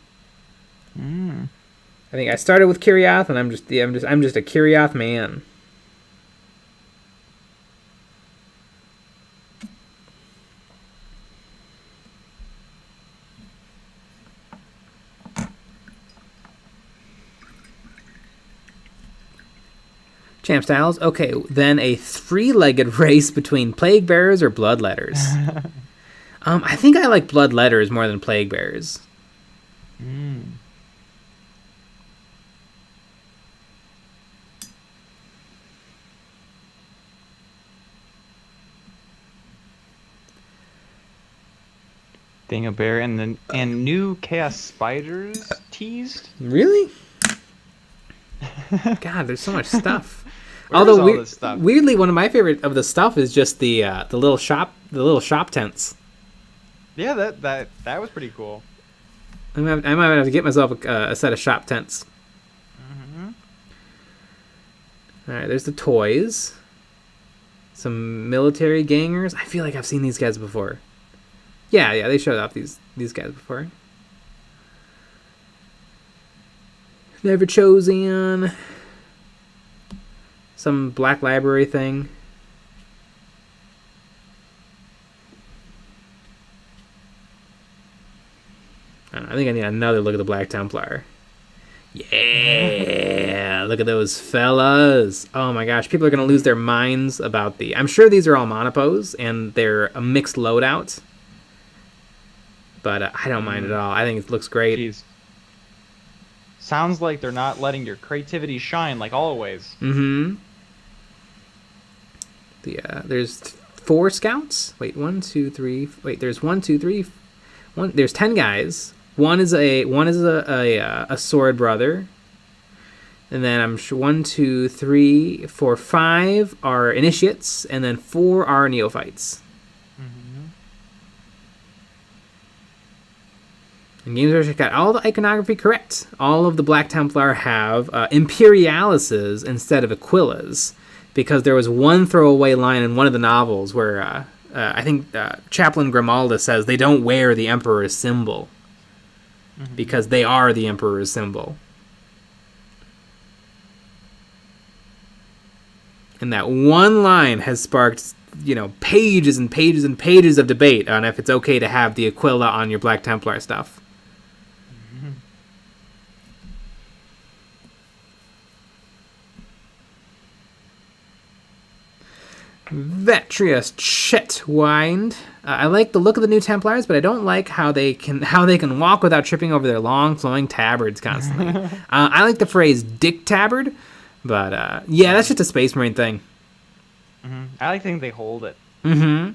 B: Mm.
A: I think I started with Kirioth, and I'm just a Kirioth man. Champ Styles. Okay, then a three-legged race between Plague Bearers or Bloodletters. I think I like Bloodletters more than Plague Bearers.
B: Mm. Dang a bear and new Chaos Spiders teased.
A: Really? God, there's so much stuff.
B: Where's all this stuff?
A: Weirdly, one of my favorite of the stuff is just the little shop tents.
B: Yeah, that was pretty cool.
A: I might have to get myself a set of shop tents.
B: Mm-hmm.
A: All right, there's the toys. Some military gangers. I feel like I've seen these guys before. Yeah, they showed off these guys before. Never Chosen. Some Black Library thing. I think I need another look at the Black Templar. Yeah, look at those fellas. Oh my gosh, people are going to lose their minds about the... I'm sure these are all monopos, and they're a mixed loadout. But I don't mind at all. I think it looks great.
B: Jeez. Sounds like they're not letting your creativity shine like always.
A: Mm-hmm. There's 4 scouts. Wait, 1, 2, 3. Wait, there's 1, 2, 3. There's 10 guys. One is a sword brother. And then I'm sure 1, 2, 3, 4, 5 are initiates, and then 4 are neophytes.
B: Mm-hmm.
A: And Games Workshop got all the iconography correct. All of the Black Templar have Imperialises instead of Aquilas, because there was one throwaway line in one of the novels where I think Chaplain Grimalda says they don't wear the Emperor's symbol because they are the Emperor's symbol. And that one line has sparked, pages and pages and pages of debate on if it's okay to have the Aquila on your Black Templar stuff. Vetrius Chetwind. I like the look of the new Templars, but I don't like how they can walk without tripping over their long flowing tabards constantly. I like the phrase "dick tabard," but yeah, that's just a Space Marine thing.
B: Mm-hmm. I like to think they hold it.
A: Mm-hmm.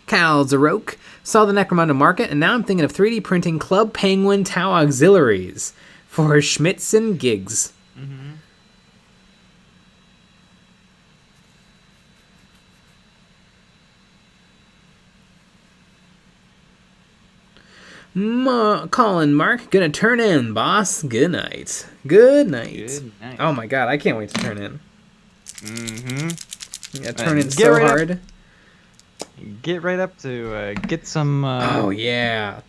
A: Cal Zarok saw the Necromunda market, and now I'm thinking of 3D printing Club Penguin Tau auxiliaries for Schmitz and Gigs.
B: Mm-hmm.
A: Colin Mark, gonna turn in, boss. Good night. Good night.
B: Good night.
A: Oh my god, I can't wait to turn in.
B: Mm-hmm.
A: Yeah, turn in so hard.
B: Get right up to get some.
A: Oh yeah.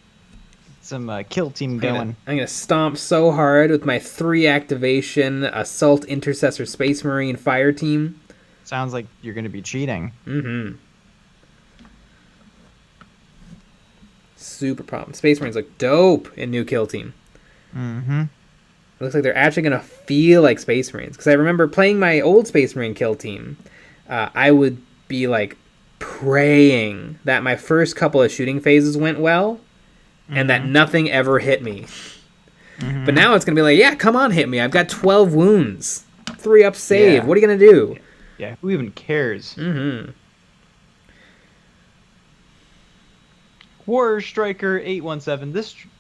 B: some kill team going.
A: I'm gonna stomp so hard with my 3 activation Assault Intercessor Space Marine Fire Team.
B: Sounds like you're gonna be cheating.
A: Super problem. Space Marines look dope in new kill team. It looks like they're actually gonna feel like Space Marines. Because I remember playing my old Space Marine kill team, I would be like praying that my first couple of shooting phases went well, and that nothing ever hit me. But now it's gonna be like, yeah, come on, hit me. I've got 12 wounds, 3 up save.
B: Yeah.
A: What are you gonna do?
B: Yeah, who even cares? War Striker 817.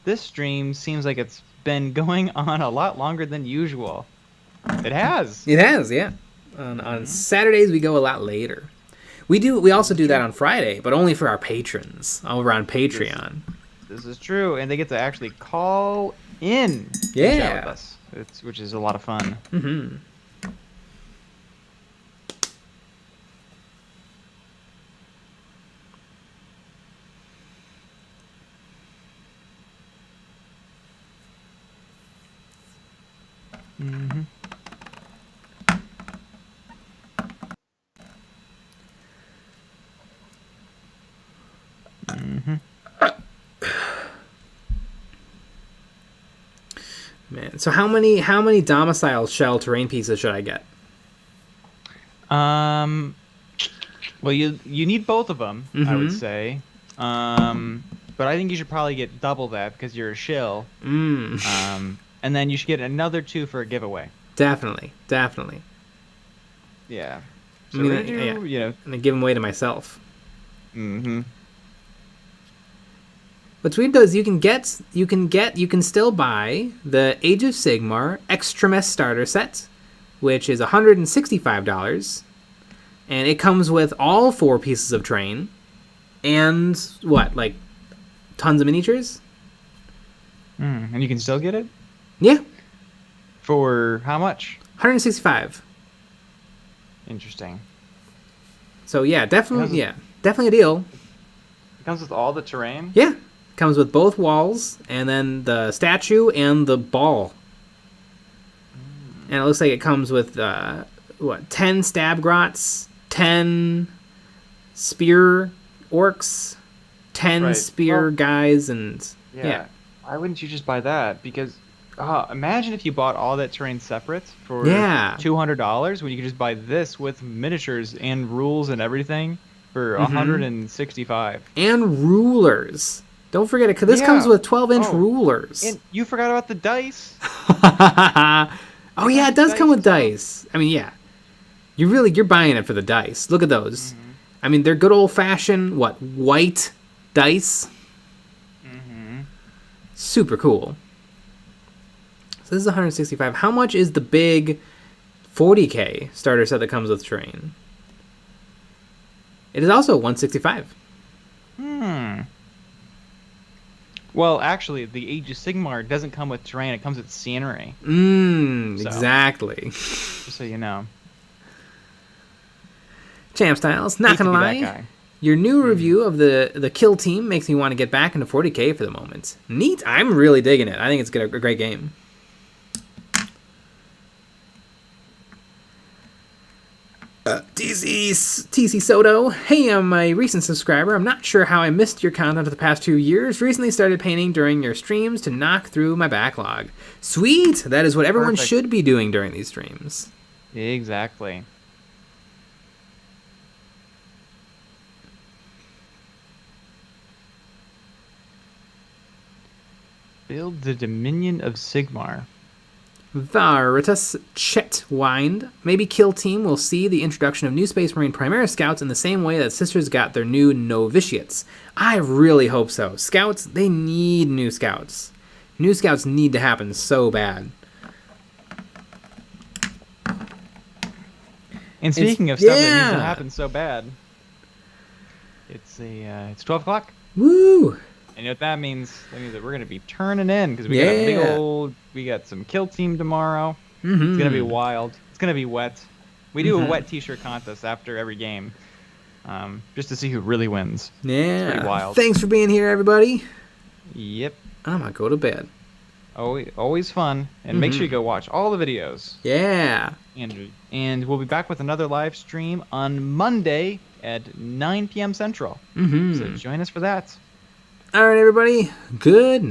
B: This stream seems like it's been going on a lot longer than usual. It has.
A: It has, yeah. On Saturdays we go a lot later. We also do that on Friday, but only for our patrons over on Patreon.
B: This is true, and they get to actually call in.
A: Yeah.
B: And chat with us, which is a lot of fun.
A: Man, so how many domicile shell terrain pieces should I get?
B: Well, you need both of them, I would say. But I think you should probably get double that because you're a shill. And then you should get another 2 for a giveaway.
A: Definitely.
B: Yeah.
A: So I'm gonna give them away to myself. What's weird though is you can still buy the Age of Sigmar Extremis starter set, which is $165, and it comes with all 4 pieces of terrain, and like tons of miniatures.
B: And you can still get it?
A: Yeah.
B: For how much?
A: $165.
B: Interesting.
A: So yeah, definitely a deal.
B: It comes with all the terrain?
A: Yeah. Comes with both walls, and then the statue and the ball. And it looks like it comes with 10 stab grots, 10 spear orcs, 10 spear guys, and yeah.
B: Why wouldn't you just buy that? Because imagine if you bought all that terrain separate for $200 when you could just buy this with miniatures and rules and everything for $165.
A: And rulers. Don't forget it, because this comes with 12-inch rulers.
B: And you forgot about the dice.
A: Oh yeah, it does come with dice. I mean, yeah. You're buying it for the dice. Look at those. I mean, they're good old-fashioned, white dice. Super cool. So this is $165. How much is the big 40K starter set that comes with terrain? It is also $165.
B: Well, actually, the Age of Sigmar doesn't come with terrain. It comes with scenery.
A: Exactly.
B: Just so you know.
A: Champ Styles, not gonna lie. Your new review of the kill team makes me want to get back into 40K for the moment. Neat. I'm really digging it. I think it's a great game. TC Soto. Hey, I'm a recent subscriber. I'm not sure how I missed your content for the past 2 years. Recently started painting during your streams to knock through my backlog. Sweet! That is what everyone should be doing during these streams.
B: Exactly. Build the Dominion of Sigmar.
A: Varitas Chetwind. Maybe Kill Team will see the introduction of new Space Marine Primaris Scouts in the same way that Sisters got their new Novitiates. I really hope so. Scouts, they need new Scouts. New Scouts need to happen so bad.
B: And speaking of stuff that needs to happen so bad, it's 12 o'clock.
A: Woo!
B: And you know what that means? That means that we're going to be turning in because we got some kill team tomorrow. It's going to be wild. It's going to be wet. We do a wet t-shirt contest after every game just to see who really wins.
A: Yeah.
B: It's pretty wild.
A: Thanks for being here, everybody.
B: Yep.
A: I'm gonna go to bed.
B: Always fun. And make sure you go watch all the videos.
A: Yeah.
B: And we'll be back with another live stream on Monday at 9 p.m. Central. So join us for that.
A: All right, everybody. Good